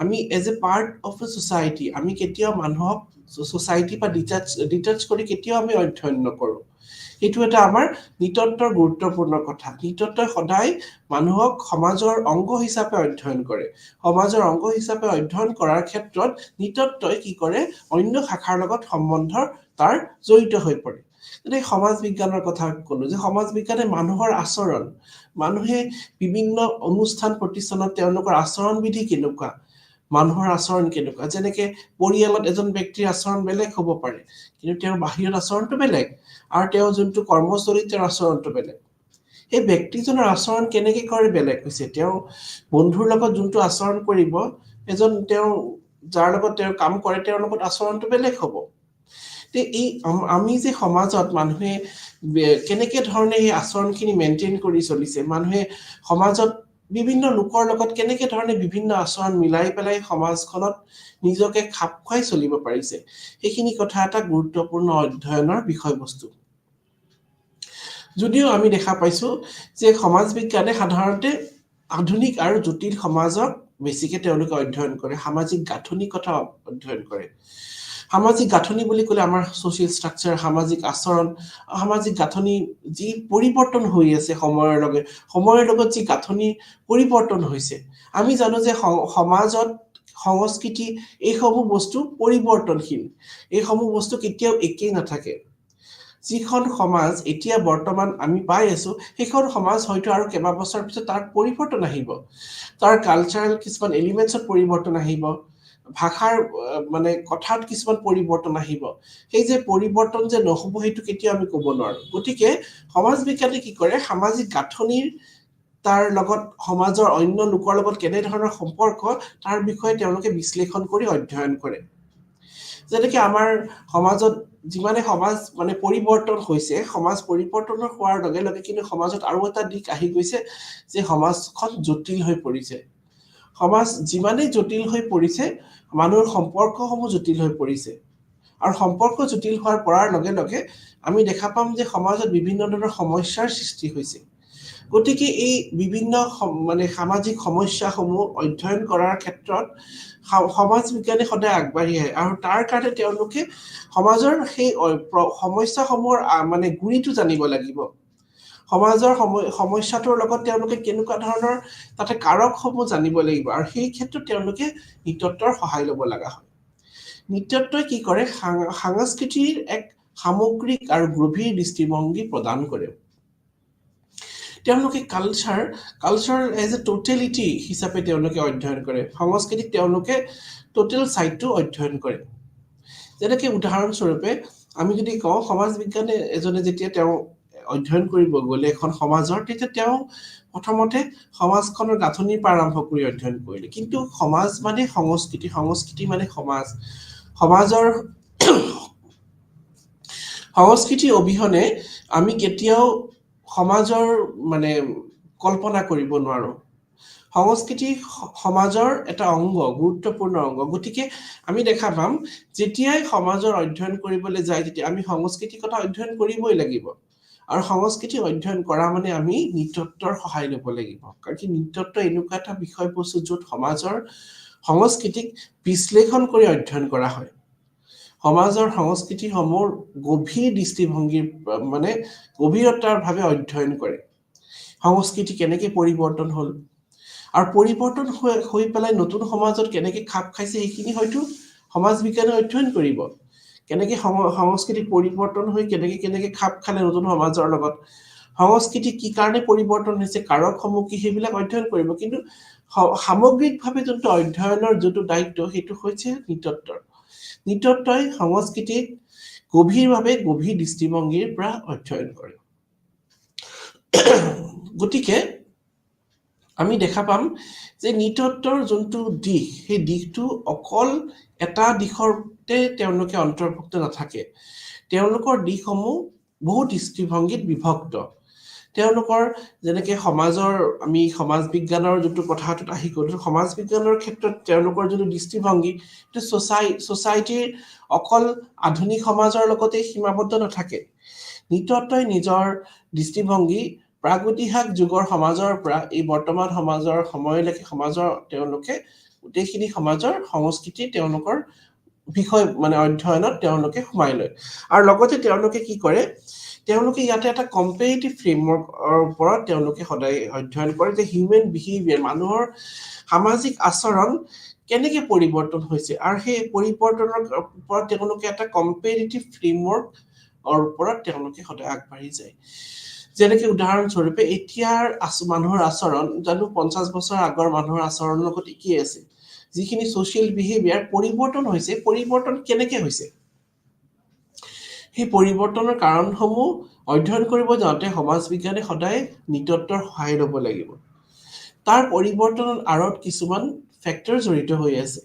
আমি as a part of A society, আমি কেতিয়াও মানুহক ছ'চাইটিৰ পৰা ডিটাচ কৰি কেতিয়াও আমি অধ্যয়ন নকৰো। এইটো এটা আমাৰ নৃতত্বৰ গুৰুত্বপূৰ্ণ কথা। নৃতত্বই সদায় মানুহক সমাজৰ অংগ হিচাপে অধ্যয়ন কৰে। সমাজৰ অংগ হিচাপে অধ্যয়ন কৰাৰ ক্ষেত্ৰত নৃতত্বই কি কৰে? অন্য শাখাৰ লগত সম্বন্ধ তাৰ জড়িত হৈ পৰে। সমাজ বিজ্ঞানৰ কথা কলো যে সমাজ বিজ্ঞানে মানুহৰ আচৰণ, মানুহে বিভিন্ন অনুষ্ঠান প্ৰতিষ্ঠানত তেওঁলোকৰ আচৰণ বিধি কেনেকুৱা, মানুহৰ আচৰণ কেনেকুৱা, যেনেকে পৰিয়ালত এজন ব্যক্তিৰ আচৰণ বেলেগ হ'ব পাৰে, কিন্তু তেওঁৰ বাহিৰত আচৰণটো বেলেগ, আৰু তেওঁ যোনটো কৰ্মস্থলীত তেওঁৰ আচৰণটো বেলেগ। সেই ব্যক্তিজনৰ আচৰণ কেনেকে কৰে বেলেগ হৈছে। তেওঁ বন্ধুৰ লগত যোনটো আচৰণ কৰিব, তেওঁ যাৰ লগত তেওঁ কাম কৰে তেওঁৰ লগত আচৰণটো বেলেগ হ'ব। এই আমি যে সমাজত মানুহে কেনেকে ধৰণে এই আচৰণখিনি মেইনটেইন কৰি চলিছে, মানুহে সমাজত বিভিন্ন লোকৰ লগত কেনেকে ধৰণে বিভিন্ন আচৰণ মিলাই পেলাই সমাজখনত নিজকে খাপ খুৱাই চলিব পাৰিছে, সেইখিনি কথা এটা গুৰুত্বপূৰ্ণ অধ্যয়নৰ বিষয়বস্তু। যদিও আমি দেখা পাইছো যে সমাজ বিজ্ঞানে সাধাৰণতে আধুনিক আৰু জটিল সমাজক বেছিকে তেওঁলোকে অধ্যয়ন কৰে, সামাজিক গাঁথনিৰ কথা অধ্যয়ন কৰে। সামাজিক গাঁথনি বুলি ক'লে আমাৰ ছ'চিয়েল ষ্ট্ৰাকচাৰ, সামাজিক আচৰণ, সামাজিক গাঁথনি যি পৰিৱৰ্তন হৈ আছে সময়ৰ লগত যি গাঁথনি পৰিৱৰ্তন হৈছে। আমি জানো যে সমাজত সংস্কৃতি এইসমূহ বস্তু পৰিৱৰ্তনশীল, এইসমূহ বস্তু কেতিয়াও একেই নাথাকে। যিখন সমাজ এতিয়া বৰ্তমান আমি পাই আছো সেইখন সমাজ হয়তো আৰু কেইবা বছৰ পিছত তাৰ পৰিৱৰ্তন আহিব, তাৰ কালচাৰেল কিছুমান এলিমেণ্টছত পৰিৱৰ্তন আহিব, ভাষাৰ মানে কথাত কিছুমান পৰিৱৰ্তন আহিব। সেই যে পৰিৱৰ্তন যে নহ'ব সেইটো কেতিয়াও আমি ক'ব নোৱাৰো। গতিকে সমাজ বিজ্ঞানে কি কৰে, সামাজিক গাঁথনিৰ তাৰ লগত সমাজৰ অন্য লোকৰ লগত কেনেধৰণৰ সম্পৰ্ক তাৰ বিষয়ে তেওঁলোকে বিশ্লেষণ কৰি অধ্যয়ন কৰে। যেনেকে আমাৰ সমাজত যিমানে সমাজ মানে পৰিৱৰ্তন হৈছে, সমাজ পৰিৱৰ্তন হোৱাৰ লগে লগে কিন্তু সমাজত আৰু এটা দিশ আহি গৈছে যে সমাজখন জটিল হৈ পৰিছে। সমাজ যিমানেই জটিল হৈ পৰিছে, মানুহৰ সম্পৰ্কসমূহ জটিল হৈ পৰিছে। আৰু সম্পৰ্ক জটিল হোৱাৰ পৰাৰ লগে লগে আমি দেখা পাম যে সমাজত বিভিন্ন ধৰণৰ সমস্যাৰ সৃষ্টি হৈছে। গতিকে এই বিভিন্ন মানে সামাজিক সমস্যাসমূহ অধ্যয়ন কৰাৰ ক্ষেত্ৰত সমাজ বিজ্ঞানে সদায় আগবাঢ়ি আহে, আৰু তাৰ কাৰণে তেওঁলোকে সমাজৰ সেই সমস্যাসমূহৰ মানে গুৰিটো জানিব লাগিব। সমাজৰ সমস্যাটোৰ লগত তেওঁলোকে কেনেকুৱা ধৰণৰ তাতে কাৰকসমূহ জানিব লাগিব, আৰু সেই ক্ষেত্ৰত তেওঁলোকে নৃতত্বৰ সহায় ল'ব লগা হয়। নৃতত্বই কি কৰে, সাংস্কৃতিৰ এক সামগ্ৰিক আৰু গভীৰ দৃষ্টিভংগী প্ৰদান কৰে। তেওঁলোকে কালচাৰ এজ এ টোটেলিটি হিচাপে তেওঁলোকে অধ্যয়ন কৰে। সংস্কৃতিক তেওঁলোকে টোটেল চাইডটো অধ্যয়ন কৰে। যেনেকে উদাহৰণস্বৰূপে আমি যদি কওঁ, সমাজ বিজ্ঞানে এজনে যেতিয়া তেওঁ অধ্যয়ন কৰিব গ'লে এখন সমাজৰ, তেতিয়া তেওঁ প্ৰথমতে সমাজখনৰ গাঁথনিৰ পৰা আৰম্ভ কৰি অধ্যয়ন কৰিলে। কিন্তু সমাজ মানে সংস্কৃতি, সংস্কৃতি মানে সমাজ, সমাজৰ সংস্কৃতি অবিহনে আমি কেতিয়াও সমাজৰ মানে কল্পনা কৰিব নোৱাৰো। সংস্কৃতি সমাজৰ এটা অংগ, গুৰুত্বপূৰ্ণ অংগ। গতিকে আমি দেখা পাম যেতিয়াই সমাজৰ অধ্যয়ন কৰিবলৈ যায়, তেতিয়া আমি সংস্কৃতিৰ কথা অধ্যয়ন কৰিবই লাগিব। আৰু সংস্কৃতি অধ্যয়ন কৰা মানে আমি নৃতত্বৰ সহায় ল'ব লাগিব। কাৰণ কি নৃতত্ব এনেকুৱা এটা বিষয়বস্তু য'ত সমাজৰ সংস্কৃতিক বিশ্লেষণ কৰি অধ্যয়ন কৰা হয়। সমাজৰ সংস্কৃতিসমূহ গভীৰ দৃষ্টিভংগীৰ মানে গভীৰতাৰ ভাৱে অধ্যয়ন কৰে। সংস্কৃতি কেনেকে পৰিৱৰ্তন হ'ল, আৰু পৰিৱৰ্তন হৈ পেলাই নতুন সমাজত কেনেকে খাপ খাইছে, সেইখিনি হয়তো সমাজ বিজ্ঞানে অধ্যয়ন কৰিব। কেনেকে সংস্কৃতি পৰিৱৰ্তন হৈ কেনেকে খাপ খালে নতুন সমাজৰ লগত, সংস্কৃতি কি কাৰণে পৰিৱৰ্তন হৈছে, কাৰকসমূহ কি, সেইবিলাক অধ্যয়ন কৰিব। কিন্তু সামগ্ৰিকভাৱে যোনটো অধ্যয়নৰ যোনটো দায়িত্ব, সেইটো হৈছে নৃতত্বৰ। নৃতত্বই সংস্কৃতিক গভীৰভাৱে গভীৰ দৃষ্টিভংগীৰ পৰা অধ্যয়ন কৰে। গতিকে আমি দেখা পাম যে নৃতত্বৰ যোনটো দিশ, সেই দিশটো অকল এটা দিশতে তেওঁলোকে অন্তৰ্ভুক্ত নাথাকে। তেওঁলোকৰ দিশসমূহ বহু দৃষ্টিভংগীত বিভক্ত। তেওঁলোকৰ যেনেকে সমাজৰ, আমি সমাজ বিজ্ঞানৰ যোনটো কথাটোত আহি গ'লো, সমাজ বিজ্ঞানৰ ক্ষেত্ৰত তেওঁলোকৰ যোনটো দৃষ্টিভংগী, সেইটো ছ'চাইটিৰ অকল আধুনিক সমাজৰ লগতে সীমাবদ্ধ নাথাকে। নৃতত্বই নিজৰ দৃষ্টিভংগী প্ৰাগৈতিহাসিক যুগৰ সমাজৰ পৰা এই বৰ্তমান সমাজৰ সময়লৈকে সমাজৰ তেওঁলোকে গোটেইখিনি সমাজৰ সংস্কৃতি তেওঁলোকৰ বিষয় মানে অধ্যয়নত তেওঁলোকে সোমাই লয়। আৰু লগতে তেওঁলোকে কি কৰে, তেওঁলোকে ইয়াতে এটা কম্পেৰেটিভ ফ্ৰেমৱৰ্কৰ ওপৰত তেওঁলোকে সদায় অধ্যয়ন কৰে যে হিউমেন বিহেভিয়াৰ, মানুহৰ সামাজিক আচৰণ কেনেকে পৰিৱৰ্তন হৈছে, আৰু সেই পৰিৱৰ্তনৰ ওপৰত তেওঁলোকে এটা কম্পেৰেটিভ ফ্ৰেমৱৰ্কৰ ওপৰত তেওঁলোকে সদায় আগবাঢ়ি যায়। যেনেকে উদাহৰণস্বৰূপে এতিয়াৰ মানুহৰ আচৰণ জানো 50 বছৰ আগৰ মানুহৰ আচৰণৰ লগত একেই আছে। যিখিনি ছ'চিয়েল বিহেভিয়াৰ পৰিৱৰ্তন হৈছে, পৰিৱৰ্তন কেনেকে হৈছে, সেই পৰিৱৰ্তনৰ কাৰণসমূহ অধ্যয়ন কৰিব যাওঁতে সমাজ বিজ্ঞানে সদায় নৃতত্বৰ সহায় ল'ব লাগিব। তাৰ পৰিৱৰ্তনৰ আঁৰত কিছুমান ফেক্টৰ জড়িত হৈ আছে।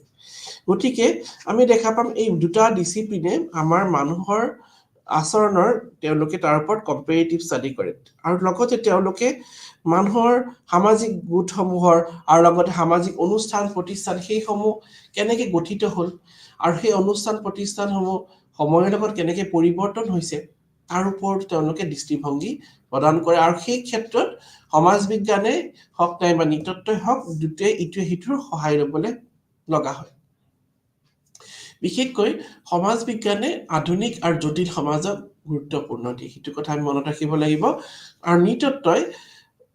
গতিকে আমি দেখা পাম এই দুটা ডিচিপ্লিনে আমাৰ মানুহৰ আচৰণৰ তেওঁলোকে তাৰ ওপৰত কম্পেৰেটিভ ষ্টাডি কৰে। আৰু লগতে তেওঁলোকে মানুহৰ সামাজিক গোটসমূহৰ আৰু লগতে সামাজিক অনুষ্ঠান প্ৰতিষ্ঠান সেইসমূহ কেনেকে গঠিত হ'ল, আৰু সেই অনুষ্ঠান প্ৰতিষ্ঠানসমূহ সময়ৰ লগত কেনেকে পৰিৱৰ্তন হৈছে, তাৰ ওপৰত তেওঁলোকে দৃষ্টিভংগী প্ৰদান কৰে। আৰু সেই ক্ষেত্ৰত সমাজ বিজ্ঞানে হওক নাইবা নৃতত্বই হওক, দুটাই ইটোৱে সিটোৰ সহায় ল'বলৈ লগা হয়। বিশেষকৈ সমাজ বিজ্ঞানে আধুনিক আৰু জটিল সমাজক গুৰুত্বপূৰ্ণ দিয়ে, সেইটো কথা আমি মনত ৰাখিব লাগিব। আৰু নৃতত্বই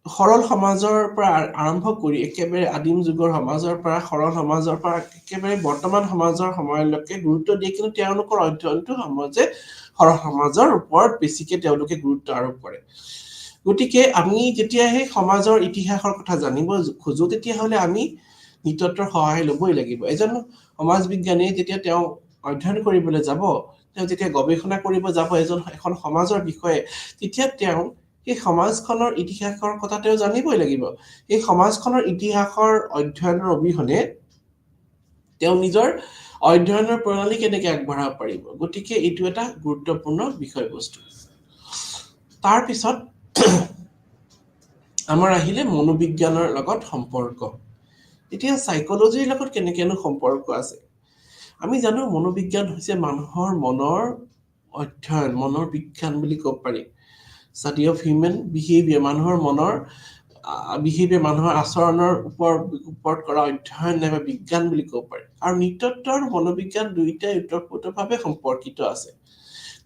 সৰল সমাজৰ পৰা আৰম্ভ কৰি একেবাৰে আদিম যুগৰ সমাজৰ পৰা সৰল সমাজৰ পৰা একেবাৰে বৰ্তমান সমাজৰ সময়লৈকে গুৰুত্ব দিয়ে, কিন্তু তেওঁলোকৰ অধ্যয়নটো সমাজে সৰল সমাজৰ ওপৰত বেছিকে তেওঁলোকে গুৰুত্ব আৰোপ কৰে। গতিকে আমি যেতিয়া সেই সমাজৰ ইতিহাসৰ কথা জানিব খোজো, তেতিয়াহ'লে আমি নৃতত্বৰ সহায় ল'বই লাগিব। এজন সমাজ বিজ্ঞানী যেতিয়া তেওঁ অধ্যয়ন কৰিবলৈ যাব, তেওঁ যেতিয়া গৱেষণা কৰিব যাব এখন সমাজৰ বিষয়ে, তেতিয়া তেওঁ সেই সমাজখনৰ ইতিহাসৰ কথা তেওঁ জানিবই লাগিব। এই সমাজখনৰ ইতিহাসৰ অধ্যয়নৰ অবিহনে তেওঁ নিজৰ অধ্যয়নৰ প্ৰণালী কেনেকৈ আগবঢ়াব পাৰিব? গতিকে এইটো এটা গুৰুত্বপূৰ্ণ বিষয়বস্তু। তাৰপিছত আমাৰ আহিলে মনোবিজ্ঞানৰ লগত সম্পৰ্ক। এতিয়া সাইকোলজিৰ লগত কেনেকেনো সম্পৰ্ক আছে? আমি জানো মনোবিজ্ঞান হৈছে মানুহৰ মনৰ অধ্যয়ন, মনৰ বিজ্ঞান বুলি ক'ব পাৰি। ষ্টাডি অফ হিউমেন বিহেভিয়াৰ, মানুহৰ মনৰ বিহেভিয়াৰ, মানুহৰ আচৰণৰ ওপৰত কৰা অধ্যয়ন নাইবা বিজ্ঞান বুলি ক'ব পাৰি। আৰু নৃতত্ব আৰু মনোবিজ্ঞান দুয়োটাই ওতঃপ্ৰোতভাৱে সম্পৰ্কিত আছে।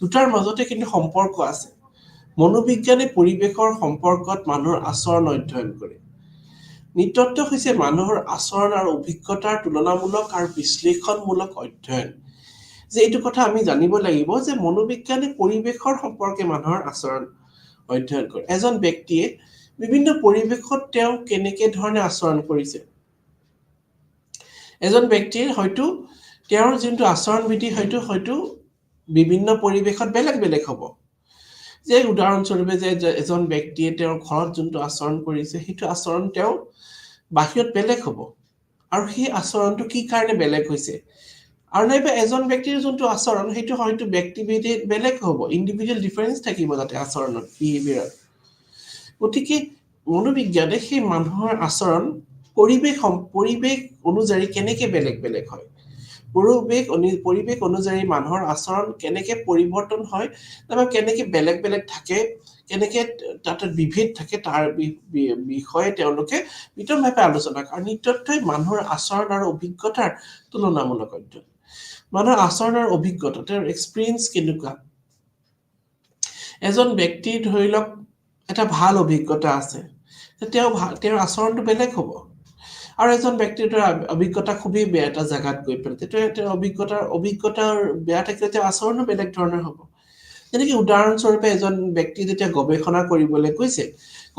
দুটাৰ মাজতে কিন্তু সম্পৰ্ক আছে। মনোবিজ্ঞানে পৰিৱেশৰ সম্পৰ্কত মানুহৰ আচৰণ অধ্যয়ন কৰে। নৃতত্ব হৈছে মানুহৰ আচৰণ আৰু অভিজ্ঞতাৰ তুলনামূলক আৰু বিশ্লেষণমূলক অধ্যয়ন। যে এইটো কথা আমি জানিব লাগিব যে মনোবিজ্ঞানে পৰিৱেশৰ সম্পৰ্কে মানুহৰ আচৰণ অধ্যয়ন কৰে। এজন ব্যক্তিয়ে বিভিন্ন পৰিৱেশত তেওঁ কেনেকে ধৰণে আচৰণ কৰিছে, এজন ব্যক্তিৰ হয়তো তেওঁৰ যোনটো আচৰণ বিধি হয়তো বিভিন্ন পৰিৱেশত বেলেগ বেলেগ হ'ব। যে উদাহৰণস্বৰূপে যে এজন ব্যক্তিয়ে তেওঁৰ ঘৰত যোনটো আচৰণ কৰিছে, সেইটো আচৰণ তেওঁ বাহিৰত বেলেগ হ'ব। আৰু সেই আচৰণটো কি কাৰণে বেলেগ হৈছে, আৰু নাইবা এজন ব্যক্তিৰ যোনটো আচৰণ সেইটো হয়তো ব্যক্তিভেদে বেলেগ হ'ব, ইণ্ডিভিজুৱেল ডিফাৰেঞ্চ থাকিব তাতে আচৰণত, বিহেভিয়াৰত। গতিকে মনোবিজ্ঞানে সেই মানুহৰ আচৰণ পৰিৱেশ অনুযায়ী কেনেকে বেলেগ বেলেগ হয়, পৰিৱেশ অনুযায়ী মানুহৰ আচৰণ কেনেকে পৰিৱৰ্তন হয়, নাইবা কেনেকে বেলেগ বেলেগ থাকে, কেনেকে তাতে বিভেদ থাকে, তাৰ বিষয়ে তেওঁলোকে বিতংভাৱে আলোচনা কৰে। নৃতত্বই মানুহৰ আচৰণ আৰু অভিজ্ঞতাৰ তুলনামূলক অধ্যয়ন। মানুহৰ আচৰণ আৰু অভিজ্ঞতা, তেওঁৰ এক্সপিৰিয়েঞ্চ কেনেকুৱা। এজন ব্যক্তিৰ ধৰি লওক এটা ভাল অভিজ্ঞতা আছে, তেওঁৰ আচৰণটো বেলেগ হ'ব। আৰু এজন ব্যক্তিৰ অভিজ্ঞতা খুবেই বেয়া এটা জেগাত গৈ পেলাই, তেতিয়া তেওঁৰ অভিজ্ঞতাৰ বেয়া থাকিলে তেওঁৰ আচৰণো বেলেগ ধৰণৰ হ'ব। যেনেকে উদাহৰণস্বৰূপে এজন ব্যক্তি যেতিয়া গৱেষণা কৰিবলৈ গৈছে,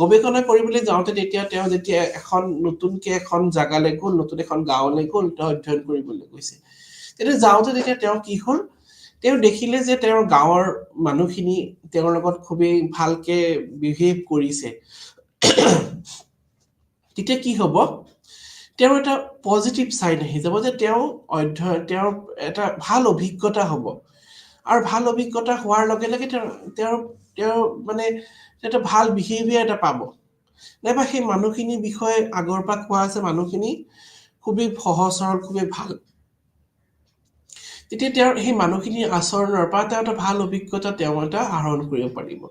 গৱেষণা কৰিবলৈ যাওঁতে তেওঁ যেতিয়া নতুনকে এখন জেগালৈ গ'ল, নতুন এখন গাঁৱলৈ গ'ল, তেওঁ অধ্যয়ন কৰিবলৈ গৈছে। তেতিয়া যাওঁতে তেওঁ কি হ'ল, তেওঁ দেখিলে যে তেওঁৰ গাঁৱৰ মানুহখিনি তেওঁৰ লগত খুবেই ভালকে বিহেভ কৰিছে। তেতিয়া কি হ'ব, তেওঁৰ এটা পজিটিভ চাইড আহি যাব যে তেওঁৰ এটা ভাল অভিজ্ঞতা হ'ব। আৰু ভাল অভিজ্ঞতা হোৱাৰ লগে লগে তেওঁ মানে এটা ভাল বিহেভিয়াৰ এটা পাব, নাইবা সেই মানুহখিনিৰ বিষয়ে আগৰ পৰা কোৱা আছে, মানুহখিনি খুবেই সহজ সৰল, খুবেই ভাল। তেতিয়া তেওঁৰ সেই মানুহখিনিৰ আচৰণৰ পৰা তেওঁ এটা ভাল অভিজ্ঞতা এটা আহৰণ কৰিব পাৰিব।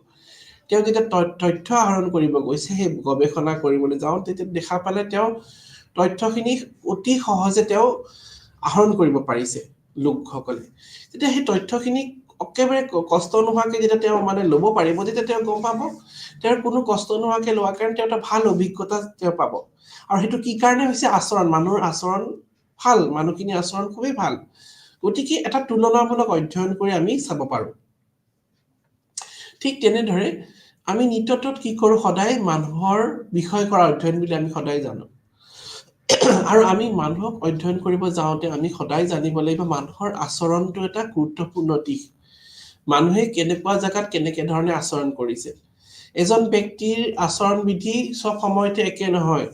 তেওঁ যেতিয়া তথ্য আহৰণ কৰিব গৈছে, সেই গৱেষণা কৰিবলৈ যাওঁ, তেতিয়া দেখা পালে তেওঁ তথ্যখিনি অতি সহজে তেওঁ আহৰণ কৰিব পাৰিছে লোকসকলে। তেতিয়া সেই তথ্যখিনি একেবাৰে কষ্ট নোহোৱাকে যেতিয়া তেওঁ ল'ব পাৰিব, তেতিয়া তেওঁ গম পাব তেওঁৰ কোনো কষ্ট নোহোৱাকে লোৱাৰ কাৰণে তেওঁ এটা ভাল অভিজ্ঞতা তেওঁ পাব। আৰু সেইটো কি কাৰণে হৈছে, আচৰণ, মানুহৰ আচৰণ ভাল, মানুহখিনিৰ আচৰণ খুবেই ভাল। গতিকে এটা তুলনামূলক অধ্যয়ন কৰি আমি চাব পাৰো। ঠিক তেনেদৰে আমি নৃতত্বত কি কৰো, সদায় মানুহৰ বিষয় কৰা অধ্যয়ন বুলি আমি সদায় জানো। আৰু আমি মানুহক অধ্যয়ন কৰিব যাওঁতে আমি সদায় জানিব লাগিব মানুহৰ আচৰণটো এটা গুৰুত্বপূৰ্ণ দিশ। মানুহে কেনেকুৱা জেগাত কেনেকে ধৰণে আচৰণ কৰিছে। এজন ব্যক্তিৰ আচৰণ বিধি চব সময়তে একে নহয়।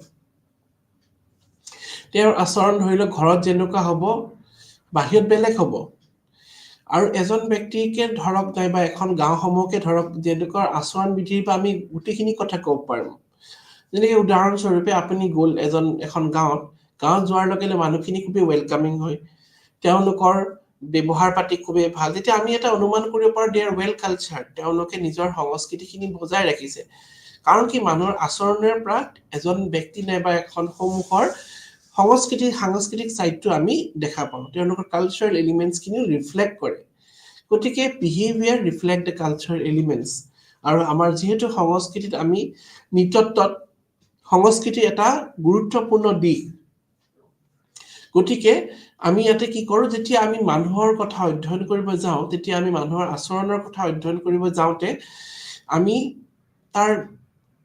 তেওঁৰ আচৰণ ধৰি লওক ঘৰত যেনেকুৱা হ'ব, বাহিৰত বেলেগ হ'ব। আৰু এজন ব্যক্তিকে ধৰক নাইবা এখন গাঁওসমূহকে ধৰক, যেনেকুৱা আচৰণ বিধিৰ পৰা আমি গোটেইখিনি কথা ক'ব পাৰোঁ। যেনেকে উদাহৰণস্বৰূপে আপুনি গ'ল এখন গাঁৱত যোৱাৰ লগে লগে মানুহখিনি খুবেই ৱেলকামিং হয়, তেওঁলোকৰ ব্যৱহাৰ পাতি খুবেই ভাল। তেতিয়া আমি এটা অনুমান কৰিব পাৰোঁ দে আৰ ৱেল কালচাৰ, তেওঁলোকে নিজৰ সংস্কৃতিখিনি বজাই ৰাখিছে। কাৰণ কি, মানুহৰ আচৰণৰ পৰা এজন ব্যক্তি নাইবা এখন সমূহৰ সাংস্কৃতিক চাইডটো আমি দেখা পাওঁ, তেওঁলোকৰ কালচাৰেল এলিমেণ্টছখিনি ৰিফ্লেক্ট কৰে। গতিকে behaviour reflect the cultural elements. আৰু আমাৰ যিহেতু সংস্কৃতিত আমি নৃতত্বত সংস্কৃতি এটা গুৰুত্বপূৰ্ণ দিশ গতিকে আমি ইয়াতে কি কৰোঁ যেতিয়া আমি মানুহৰ কথা অধ্যয়ন কৰিব যাওঁ তেতিয়া আমি মানুহৰ আচৰণৰ কথা অধ্যয়ন কৰিব যাওঁতে আমি তাৰ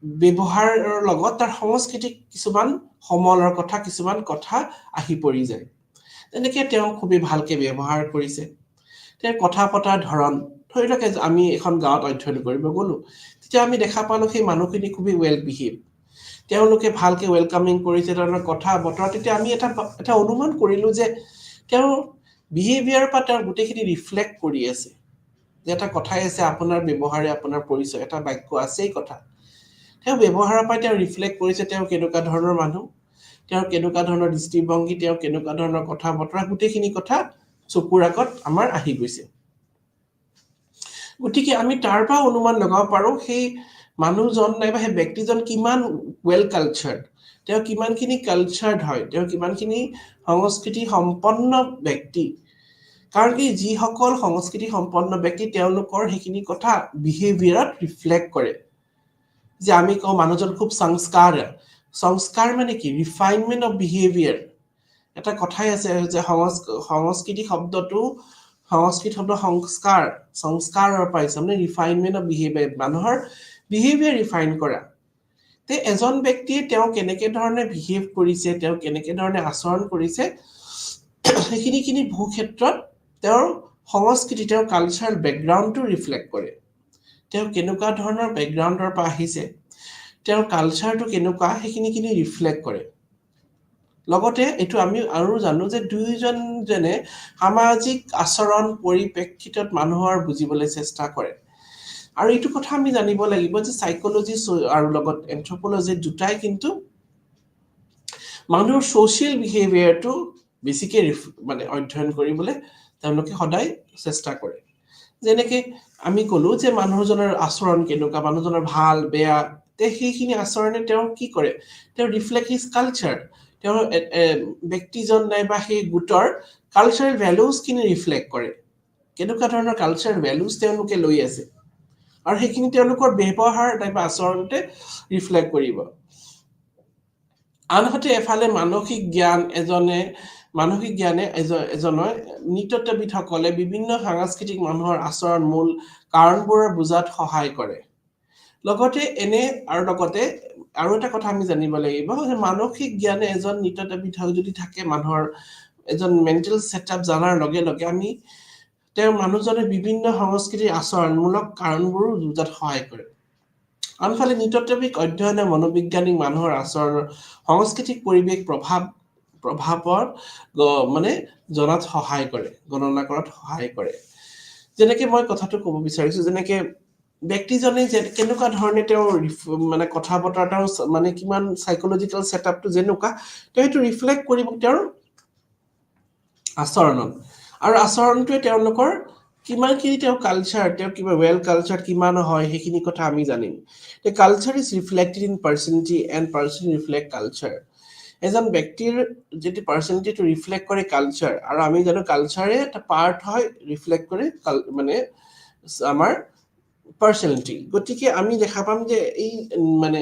ব্যৱহাৰৰ লগত তাৰ সংস্কৃতিক কিছুমান সমলৰ কথা কিছুমান কথা আহি পৰি যায় তেনেকৈ তেওঁ খুবেই ভালকৈ ব্যৱহাৰ কৰিছে তেওঁৰ কথা পতাৰ ধৰণ ধৰি লওক আমি এখন গাঁৱত অধ্যয়ন কৰিব গ'লোঁ তেতিয়া আমি দেখা পালোঁ সেই মানুহখিনি খুবেই ৱেল বিহেভ তেওঁলোকে ভালকৈ ৱেলকামিং কৰিছে তেওঁলোকৰ কথা বতৰা তেতিয়া আমি এটা অনুমান কৰিলোঁ যে তেওঁৰ বিহেভিয়াৰৰ পৰা তেওঁৰ গোটেইখিনি ৰিফ্লেক্ট কৰি আছে যে এটা কথাই আছে আপোনাৰ ব্যৱহাৰে আপোনাৰ পৰিচয় এটা বাক্য আছেই কথা তেওঁ ব্যৱহাৰৰ পৰা তেওঁ ৰিফ্লেক্ট কৰিছে তেওঁ কেনেকুৱা ধৰণৰ মানুহ তেওঁৰ কেনেকুৱা ধৰণৰ দৃষ্টিভংগী তেওঁ কেনেকুৱা ধৰণৰ কথা বতৰা গোটেইখিনি কথা চকুৰ আগত আমাৰ আহি গৈছে গতিকে আমি তাৰ পৰা অনুমান লগাব পাৰোঁ সেই মানুহজন নাইবা সেই ব্যক্তিজন কিমান ৱেল কালচাৰ্ড তেওঁ কিমানখিনি কালচাৰ্ড হয় তেওঁ কিমানখিনি সংস্কৃতি সম্পন্ন ব্যক্তি কাৰণ কি যিসকল সংস্কৃতি সম্পন্ন ব্যক্তি তেওঁলোকৰ সেইখিনি কথা বিহেভিয়াৰত ৰিফ্লেক্ট কৰে যে আমি কওঁ মানুহজন খুব সংস্কাৰ মানে কি ৰিফাইনমেণ্ট অফ বিহেভিয়াৰ এটা কথাই আছে যে সংস্কৃতি শব্দটো সংস্কৃত শব্দ সংস্কাৰৰ পাইছে মানে ৰিফাইনমেণ্ট অফ বিহেভিয়াৰ মানুহৰ বিহেভিয়াৰ ৰিফাইন কৰা তে এজন ব্যক্তিয়ে তেওঁ কেনেকৈ ধৰণে বিহেভ কৰিছে তেওঁ কেনেকৈ ধৰণে আচৰণ কৰিছে সেইখিনি বহু ক্ষেত্ৰত তেওঁৰ সংস্কৃতি তেওঁৰ কালচাৰেল বেকগ্ৰাউণ্ডটো ৰিফ্লেক্ট কৰে তেওঁ কেনেকুৱা ধৰণৰ বেকগ্ৰাউণ্ডৰ পৰা আহিছে তেওঁৰ কালচাৰটো কেনেকুৱা সেইখিনি ৰিফ্লেক্ট কৰে লগতে এইটো আমি আৰু জানো যে দুয়োজনে সামাজিক আচৰণ পৰিপ্ৰেক্ষিতত মানুহৰ বুজিবলৈ চেষ্টা কৰে আৰু এইটো কথা আমি জানিব লাগিব যে সাইকোলজি আৰু লগত এন্থ্ৰোপলজি দুটাই কিন্তু মানুহৰ সোশ্যাল বিহেভিয়াৰটো বেছিকৈ মানে অধ্যয়ন কৰিবলৈ তেওঁলোকে সদায় চেষ্টা কৰে যেনেকৈ আমি ক'লোঁ যে মানুহজনৰ আচৰণ কেনেকুৱা মানুহজনৰ ভাল বেয়া তে সেইখিনি আচৰণে তেওঁ কি কৰে তেওঁ ৰিফ্লেক্ট হিজ কালচাৰ তেওঁৰ ব্যক্তিজন নাইবা সেই গোটৰ কালচাৰেল ভেলুজখিনি ৰিফ্লেক্ট কৰে কেনেকুৱা ধৰণৰ কালচাৰেল ভেলুজ তেওঁলোকে লৈ আছে আৰু সেইখিনি তেওঁলোকৰ ব্যৱহাৰ নাইবা আচৰণতে ৰিফ্লেক্ট কৰিব আনহাতে এফালে মানসিক জ্ঞানে এজনৰ নৃতত্ববিদসকলে বিভিন্ন সাংস্কৃতিক মানুহৰ আচৰণ মূল কাৰণবোৰৰ বুজাত সহায় কৰে লগতে আৰু এটা কথা আমি জানিব লাগিব যে মানসিক জ্ঞানে এজন নৃতত্ববিদ যদি থাকে মানুহৰ এজন মেণ্টেল ছেটআপ জনাৰ লগে লগে আমি তেওঁৰ মানুহজনে বিভিন্ন সংস্কৃতিৰ আচৰণমূলক কাৰণবোৰো বুজাত সহায় কৰে আনফালে নৃতত্ববিদ অধ্যয়নে মনোবিজ্ঞানিক মানুহৰ আচৰণৰ সাংস্কৃতিক পৰিৱেশ প্ৰভাৱৰ মানে জনাত সহায় কৰে গণনা কৰাত সহায় কৰে যেনেকৈ মই কথাটো ক'ব বিচাৰিছোঁ যেনেকৈ ব্যক্তিজনে কেনেকুৱা ধৰণে তেওঁৰ মানে কথা বতৰা তেওঁৰ মানে কিমান সাইকোলজিকেল ছেটআপটো যেনেকুৱা তেওঁ সেইটো ৰিফ্লেক্ট কৰিব তেওঁৰ আচৰণত আৰু আচৰণটোৱে তেওঁলোকৰ কিমানখিনি তেওঁ কালচাৰ তেওঁ কিবা ৱেল কালচাৰ কিমান হয় সেইখিনি কথা আমি জানিম The culture is reflected in personality and personality reflect culture. এজন ব্যক্তিৰ যেটি পাৰ্সোনালিটিটো ৰিফ্লেক্ট কৰে কালচাৰ আৰু আমি জানো কালচাৰে এটা পাৰ্ট হয় ৰিফ্লেক্ট কৰে মানে আমাৰ পাৰ্সোনালিটি গতিকে আমি দেখা পাম যে এই মানে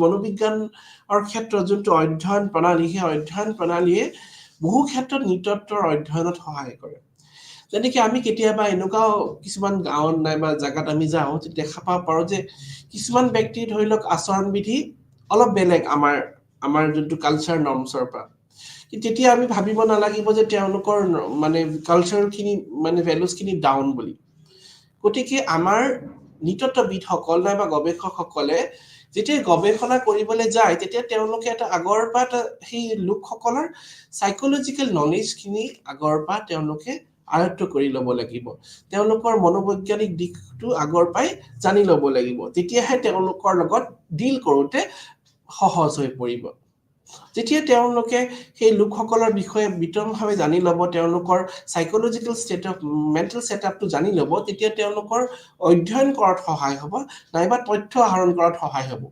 মনোবিজ্ঞানৰ ক্ষেত্ৰত যোনটো অধ্যয়ন প্ৰণালী সেই অধ্যয়ন প্ৰণালীয়ে বহু ক্ষেত্ৰত নৃতত্বৰ অধ্যয়নত সহায় কৰে যেনেকৈ আমি কেতিয়াবা এনেকুৱাও কিছুমান গাঁৱত নাইবা জাগাত আমি যাওঁ দেখা পাব পাৰোঁ যে কিছুমান ব্যক্তি ধৰি লওক আচৰণবিধি অলপ বেলেগ আমাৰ যোনটো কালচাৰ নৰ্মছৰ পৰা তেতিয়া আমি ভাবিব নালাগিব যে তেওঁলোকৰ মানে কালচাৰখিনি মানে ভেলুজখিনি ডাউন বুলি গতিকে আমাৰ নৃতত্ববিদসকল নাইবা গৱেষকসকলে যেতিয়া গৱেষণা কৰিবলৈ যায় তেতিয়া তেওঁলোকে এটা আগৰ পৰা সেই লোকসকলৰ সাইকোলজিকেল নলেজখিনি আগৰ পৰা তেওঁলোকে আয়ত্ত কৰি ল'ব লাগিব তেওঁলোকৰ মনোবৈজ্ঞানিক দিশটো আগৰ পৰাই জানি ল'ব লাগিব তেতিয়াহে তেওঁলোকৰ লগত ডিল কৰোঁতে সহজ হৈ পৰিব যেতিয়া তেওঁলোকে সেই লোকসকলৰ বিষয়ে বিতংভাৱে জানি ল'ব তেওঁলোকৰ সাইকোলজিকেল মেণ্টেল ছেটআপটো জানি ল'ব তেতিয়া তেওঁলোকৰ অধ্যয়ন কৰাত সহায় হ'ব নাইবা তথ্য আহৰণ কৰাত সহায় হ'ব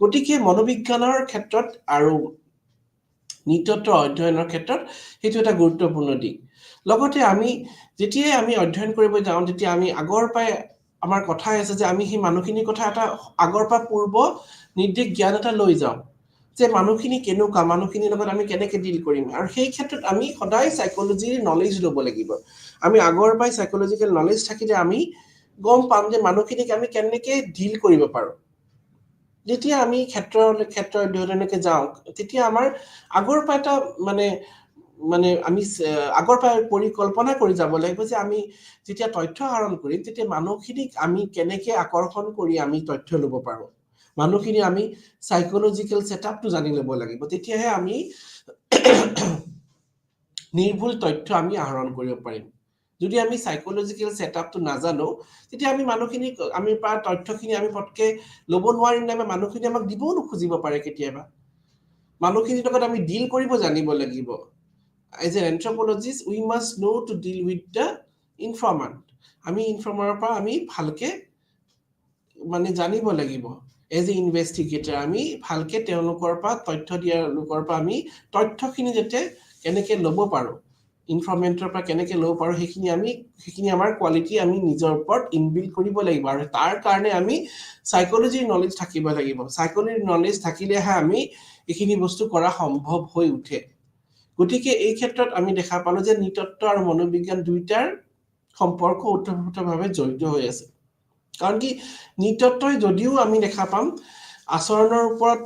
গতিকে মনোবিজ্ঞানৰ ক্ষেত্ৰত আৰু নৃতত্বৰ অধ্যয়নৰ ক্ষেত্ৰত সেইটো এটা গুৰুত্বপূৰ্ণ দিশ লগতে যেতিয়াই আমি অধ্যয়ন কৰিব যাওঁ তেতিয়া আমি আগৰ পৰাই আমাৰ কথাই আছে যে আমি সেই মানুহখিনিৰ কথা এটা আগৰ পৰা পূৰ্ব নিৰ্দিষ্ট জ্ঞান এটা লৈ যাওঁ যে মানুহখিনি কেনেকুৱা, মানুহখিনিৰ লগত আমি কেনেকে ডিল কৰিম, আৰু সেই ক্ষেত্ৰত আমি সদায় সাইকোলজিৰ নলেজ ল'ব লাগিব। আমি আগৰ পৰাই সাইকোলজিকেল নলেজ থাকিলে আমি গম পাম যে মানুহখিনিক আমি কেনেকে ডিল কৰিব পাৰোঁ। যেতিয়া আমি ক্ষেত্ৰ অধ্যয়নলৈকে যাওঁ তেতিয়া আমাৰ আগৰ পৰা এটা মানে আমি আগৰ পৰা পৰিকল্পনা কৰি যাব লাগিব যে আমি যেতিয়া তথ্য আহৰণ কৰিম তেতিয়া মানুহখিনিক আমি কেনেকে আকৰ্ষণ কৰি আমি তথ্য ল'ব পাৰোঁ, মানুহখিনি আমি সাইকোলজিকেল সেটআপটো জানি ল'ব লাগিব, তেতিয়াহে আমি নিৰ্ভুল তথ্য আমি আহৰণ কৰিব পাৰিম। যদি আমি সাইকোলজিকেল সেটআপটো নাজানো তেতিয়া আমি মানুহখিনিক আমি পৰা তথ্যখিনি আমি পটকে ল'ব নোৱাৰিম, নাইবা মানুহখিনি আমাক দিবও নোখোজিব পাৰে কেতিয়াবা। মানুহখিনিৰ লগত আমি ডিল কৰিব জানিব লাগিব। As an anthropologist, we must know to deal with the informant. আমি ইনফৰ্মাৰৰ পৰা আমি ভালকে জানিব লাগিব। এজ এ ইনভেষ্টিগেটৰ আমি ভালকে তেওঁলোকৰ পৰা তথ্য দিয়া লোকৰ পৰা আমি তথ্যখিনি যাতে কেনেকে ল'ব পাৰোঁ, ইনফৰ্মেণ্টৰ পৰা কেনেকে ল'ব পাৰোঁ, সেইখিনি আমাৰ কোৱালিটি আমি নিজৰ ওপৰত ইনবিল্ড কৰিব লাগিব। আৰু তাৰ কাৰণে আমি সাইকোলজিৰ নলেজ থাকিব লাগিব। সাইকোলজিৰ নলেজ থাকিলেহে আমি এইখিনি বস্তু কৰা সম্ভৱ হৈ উঠে। গতিকে এই ক্ষেত্ৰত আমি দেখা পালো যে নৃতত্ব আৰু মনোবিজ্ঞান দুইটাৰ সম্পৰ্ক ওতঃপ্ৰোতভাৱে জড়িত হৈ আছে। কাৰণ কি নৃতত্বই যদিও আমি দেখা পাম আচৰণৰ ওপৰত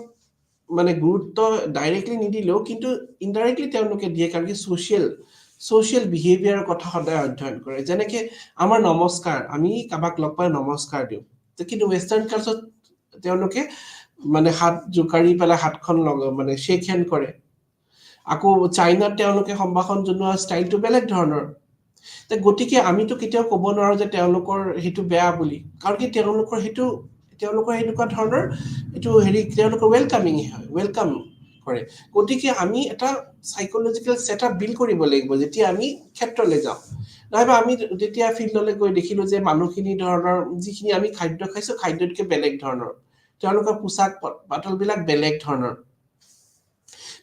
গুৰুত্ব ডাইৰেক্টলি নিদিলেও কিন্তু ইনডাইৰেক্টলি তেওঁলোকে দিয়ে, কাৰণ কি ছ'চিয়েল বিহেভিয়াৰৰ কথা সদায় অধ্যয়ন কৰে। যেনেকে আমাৰ নমস্কাৰ, আমি কাৰোবাক লগ পাই নমস্কাৰ দিওঁ, কিন্তু ৱেষ্টাৰ্ণ কালচাৰত তেওঁলোকে হাত জোকাৰি পেলাই হাতখন শ্বেক হেণ্ড কৰে। আকৌ চাইনাত তেওঁলোকে সম্ভাষণ জনোৱা ষ্টাইলটো বেলেগ ধৰণৰ। গতিকে আমিতো কেতিয়াও ক'ব নোৱাৰো যে তেওঁলোকৰ সেইটো বেয়া বুলি, কাৰণ কি তেওঁলোকৰ এনেকুৱা ধৰণৰ এইটো তেওঁলোকৰ ৱেলকাম কৰে। গতিকে আমি এটা সাইকোলজিকেল সেটআপ বিল্ড কৰিব লাগিব যেতিয়া আমি ক্ষেত্ৰলৈ যাওঁ। নাইবা আমি যেতিয়া ফিল্ডলৈ গৈ দেখিলো যে মানুহখিনি ধৰণৰ যিখিনি আমি খাদ্য খাইছো খাদ্যতকৈ বেলেগ ধৰণৰ, তেওঁলোকৰ পোচাক পাতলবিলাক বেলেগ ধৰণৰ,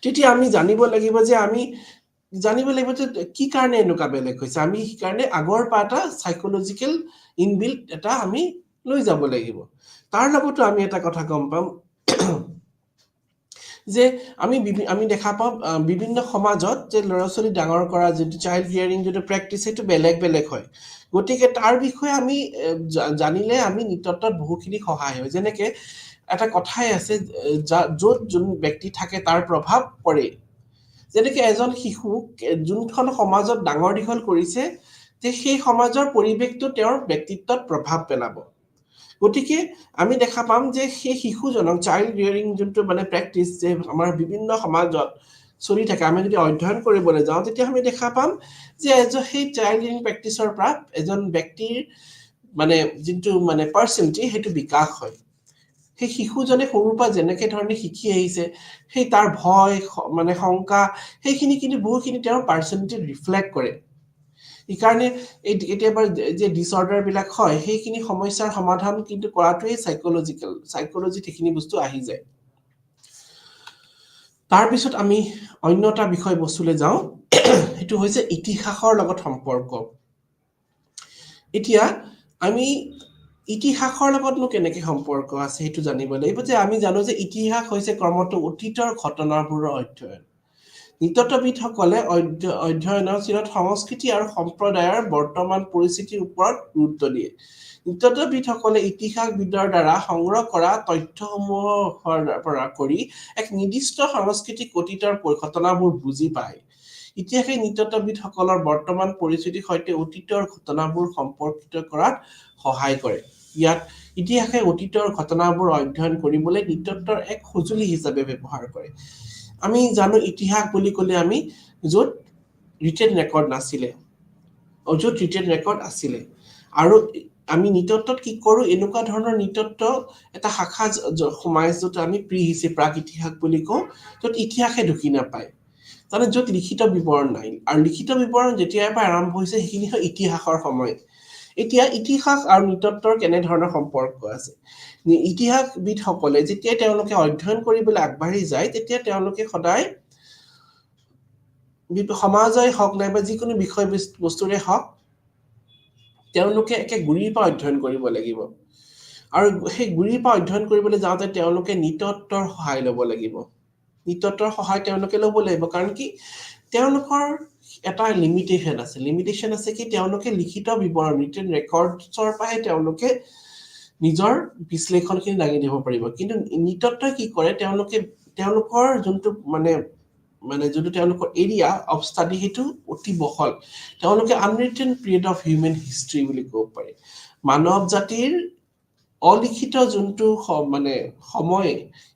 তেতিয়া আমি জানিব লাগিব যে কি কাৰণে এনেকুৱা বেলেগ হৈছে। আমি সেইকাৰণে আগৰ পৰা এটা সাইকোলজিকেল ইনবিল্ড এটা আমি লৈ যাব লাগিব। তাৰ লগতো আমি এটা কথা গম পাম যে আমি দেখা পাওঁ বিভিন্ন সমাজত যে ল'ৰা ছোৱালী ডাঙৰ কৰা যিটো চাইল্ড হিয়াৰিং যিটো প্ৰেক্টিচ সেইটো বেলেগ বেলেগ হয়। গতিকে তাৰ বিষয়ে আমি জানিলে আমি নৃতত্বত বহুখিনি সহায় হয়। যেনেকে এটা কথাই আছে য'ত যোন ব্যক্তি থাকে তাৰ প্ৰভাৱ পৰে। যেনেকে এজন শিশুক যোনখন সমাজত ডাঙৰ দীঘল কৰিছে যে সেই সমাজৰ পৰিৱেশটো তেওঁৰ ব্যক্তিত্বত প্ৰভাৱ পেলাব। গতিকে আমি দেখা পাম যে সেই শিশুজনক চাইল্ড ৰিয়াৰিং যোনটো প্ৰেক্টিচ যে আমাৰ বিভিন্ন সমাজত চলি থাকে, আমি যদি অধ্যয়ন কৰিবলৈ যাওঁ তেতিয়া আমি দেখা পাম যে সেই চাইল্ড ৰিয়াৰিং প্ৰেক্টিচৰ পৰা এজন ব্যক্তিৰ যোনটো পাৰ্চনেলিটি সেইটো বিকাশ হয়। সেই শিশুজনে সৰুৰ পৰা যেনেকে ধৰণে শিকি আহিছে সেই তাৰ ভয় শংকা সেইখিনি কিন্তু বহুখিনি তেওঁৰ পাৰ্চনেলিটিত ৰিফ্লেক্ট কৰে। সেইকাৰণে কেতিয়াবা যে ডিসঅৰ্ডাৰ বিলাক হয় সেইখিনি সমস্যাৰ সমাধান কিন্তু কৰাটোৱেই সাইকোলজিত সেইখিনি বস্তু আহি যায়। তাৰপিছত আমি অন্য এটা বিষয়বস্তুলৈ যাওঁ, সেইটো হৈছে ইতিহাসৰ লগত সম্পৰ্ক। এতিয়া আমি ইতিহাসৰ লগতনো কেনেকে সম্পৰ্ক আছে সেইটো জানিব লাগিব। যে আমি জানো যে ইতিহাস হৈছে ক্ৰমটো অতীতৰ ঘটনাবোৰৰ অধ্যয়ন। নৃতত্ববিদসকলে অধ্যয়নৰ চিৰত সংস্কৃতি আৰু সম্প্ৰদায়ৰ বৰ্তমান পৰিস্থিতিৰ ওপৰত গুৰুত্ব দিয়ে। নৃতত্ববিদসকলে ইতিহাসবিদৰ দ্বাৰা সংগ্ৰহ কৰা তথ্যসমূহৰ পৰা কৰি এক নিৰ্দিষ্ট সাংস্কৃতিক অতীতৰ ঘটনাবোৰ বুজি পায়। ইতিহাসে নৃতত্ববিদসকলৰ বৰ্তমান পৰিস্থিতিৰ সৈতে অতীতৰ ঘটনাবোৰ সম্পৰ্কিত কৰাত সহায় কৰে। ইয়াত ইতিহাসে অতীতৰ ঘটনাবোৰ অধ্যয়ন কৰিবলৈ নৃতত্বৰ এক সঁজুলি হিচাপে ব্যৱহাৰ কৰে। আমি জানো ইতিহাস বুলি ক'লে আমি য'ত ৰিটেন ৰেকৰ্ড নাছিলে, য'ত ৰিটেন ৰেকৰ্ড আছিলে। আৰু আমি নৃতত্বত কি কৰোঁ, এনেকুৱা ধৰণৰ নৃতত্ব এটা শাখা সোমাই য'ত আমি প্ৰাক ইতিহাস বুলি কওঁ, য'ত ইতিহাসে ঢুকি নাপায়, তাৰমানে য'ত লিখিত বিৱৰণ নাই। আৰু লিখিত বিৱৰণ যেতিয়াৰ পৰা আৰম্ভ হৈছে সেইখিনি হয় ইতিহাসৰ সময়। এতিয়া ইতিহাস আৰু নৃতত্বৰ কেনেধৰণৰ সম্পৰ্ক আছে। ইতিহাসবিদসকলে যেতিয়া তেওঁলোকে অধ্যয়ন কৰিবলৈ আগবাঢ়ি যায় তেতিয়া তেওঁলোকে সদায় সমাজই হওক নাইবা যিকোনো বিষয়বস্তুৰে হওক তেওঁলোকে একে গুৰিৰ পৰা অধ্যয়ন কৰিব লাগিব আৰু সেই গুৰিৰ পৰা অধ্যয়ন কৰিবলৈ যাওঁতে তেওঁলোকে নৃতত্বৰ সহায় ল'ব লাগিব নৃতত্বৰ সহায় তেওঁলোকে ল'ব লাগিব কাৰণ কি তেওঁলোকৰ এটা লিমিটেশ্যন আছে কি তেওঁলোকে লিখিত বিৱৰণ ৰিটেন ৰেকৰ্ডছৰ পৰাহে তেওঁলোকে নিজৰ বিশ্লেষণখিনি দাঙি দিব পাৰিব কিন্তু নৃতত্বই কি কৰে তেওঁলোকৰ যোনটো যোনটো তেওঁলোকৰ এৰিয়া অফ ষ্টাডি সেইটো অতি বহল তেওঁলোকে আনৰিটেন পিৰিয়ড অফ হিউমেন হিষ্ট্ৰী বুলি ক'ব পাৰি মানৱ জাতিৰ অলিখিত যোনটো সময়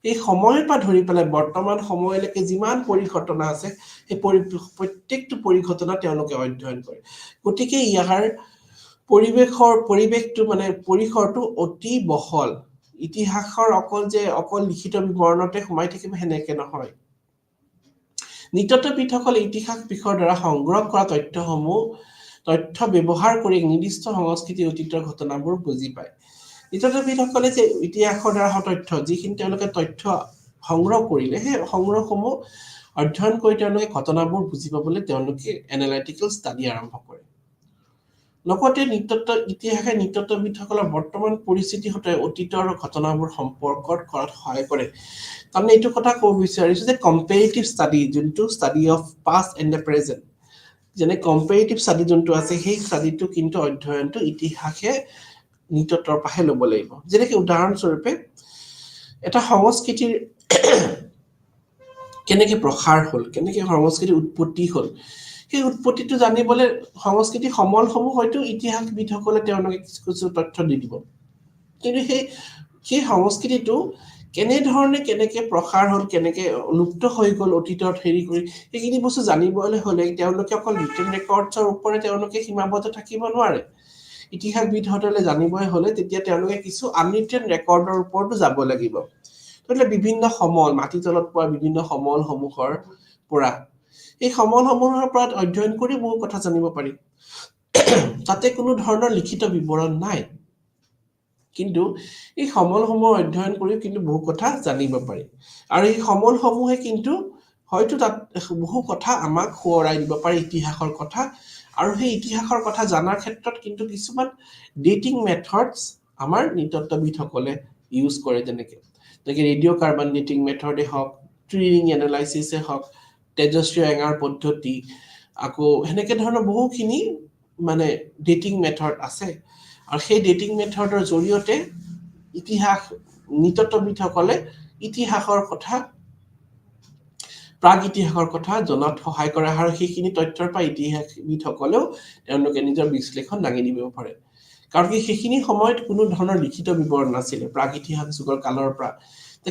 এই সময়ৰ পৰা ধৰি পেলাই বৰ্তমান সময়লৈকে যিমান পৰিঘটনা আছে সেই প্ৰত্যেকটো পৰিঘটনা তেওঁলোকে অধ্যয়ন কৰে গতিকে ইয়াৰ পৰিৱেশটো পৰিসৰটো অতি বহল ইতিহাসৰ অকল লিখিত বিৱৰণতে সোমাই থাকিব সেনেকে নহয় নৃতত্ববিদসকলে ইতিহাস বিষয়ৰ দ্বাৰা সংগ্ৰহ কৰা তথ্য ব্যৱহাৰ কৰি নিৰ্দিষ্ট সংস্কৃতি অতীতৰ ঘটনাবোৰ বুজি পায় নৃতত্ববিদসকলে যে ইতিহাসৰ দ্বাৰা তথ্য যিখিনি তেওঁলোকে তথ্য সংগ্ৰহ কৰিলে সেই সংগ্ৰহসমূহ অধ্যয়ন কৰি তেওঁলোকে ঘটনাবোৰ বুজি পাবলৈ তেওঁলোকে এনালাইটিকেল ষ্টাডি আৰম্ভ কৰে লগতে ইতিহাসে নৃতত্ববিদসকলৰ বৰ্তমান পৰিস্থিতিৰ সৈতে অতীতৰ ঘটনাবোৰ সম্পৰ্কত কৰাত সহায় কৰে তাৰমানে এইটো কথা ক'ব বিচাৰিছো যে কম্পেৰিটিভ ষ্টাডি যোনটো study of past and the present যেনে কম্পেৰিটিভ ষ্টাডি যোনটো আছে সেই ষ্টাডিটো কিন্তু অধ্যয়নটো ইতিহাসে নৃতত্বৰ পৰাহে ল'ব লাগিব যেনেকে উদাহৰণস্বৰূপে এটা সংস্কৃতিৰ কেনেকে প্ৰসাৰ হ'ল কেনেকে সংস্কৃতিৰ উৎপত্তি হ'ল সেই উৎপত্তিটো জানিবলৈ সংস্কৃতি সমলসমূহ হয়তো ইতিহাসবিদসকলে তেওঁলোকে কিছু তথ্য দি দিব কিন্তু সেই সংস্কৃতিটো কেনেকে প্ৰসাৰ হ'ল কেনেকে লুপ্ত হৈ গ'ল অতীতত হেৰি কৰি সেইখিনি বস্তু জানিবলৈ হ'লে তেওঁলোকে অকল ৰিটেন ৰেকৰ্ডছৰ ওপৰত তেওঁলোকে সীমাবদ্ধ থাকিব নোৱাৰে ইতিহাসবিদসকলে জানিবই হ'লে তেতিয়া তেওঁলোকে কিছু আনৰিটেন ৰেকৰ্ডৰ ওপৰতো যাব লাগিব বিভিন্ন সমল মাটি তলত পোৱা বিভিন্ন সমলসমূহৰ পৰা এই সমলসমূহৰ পৰা অধ্যয়ন কৰি বহু কথা জানিব পাৰি তাতে কোনো ধৰণৰ লিখিত বিৱৰণ নাই কিন্তু এই সমলসমূহ অধ্যয়ন কৰি কিন্তু বহু কথা জানিব পাৰি আৰু এই সমলসমূহে কিন্তু হয়তো তাত বহু কথা আমাক সোঁৱৰাই দিব পাৰে ইতিহাসৰ কথা আৰু সেই ইতিহাসৰ কথা জানাৰ ক্ষেত্ৰত কিন্তু কিছুমান ডেটিং মেথডছ আমাৰ নৃতত্ববিদসকলে ইউজ কৰে যেনেকে ৰেডিঅ' কাৰ্বন ডেটিং মেথডে হওক ট্ৰি ৰিং এনালাইচিছে হওক তেজস্বী এঙাৰ পদ্ধতি আকৌ সেনেকে ধৰণৰ বহুখিনি ডেটিং মেথড আছে আৰু সেই ডেটিং মেথডৰ জৰিয়তে নৃতত্ববিদসকলে ইতিহাসৰ কথা প্ৰাগ ইতিহাসৰ কথা জনাত সহায় কৰে আৰু সেইখিনি তথ্যৰ পৰা ইতিহাসবিদসকলেও তেওঁলোকে নিজৰ বিশ্লেষণ দাঙি দিব পাৰে কাৰণ কি সেইখিনি সময়ত কোনো ধৰণৰ লিখিত বিৱৰণ নাছিলে প্ৰাগ ইতিহাস যুগৰ কালৰ পৰা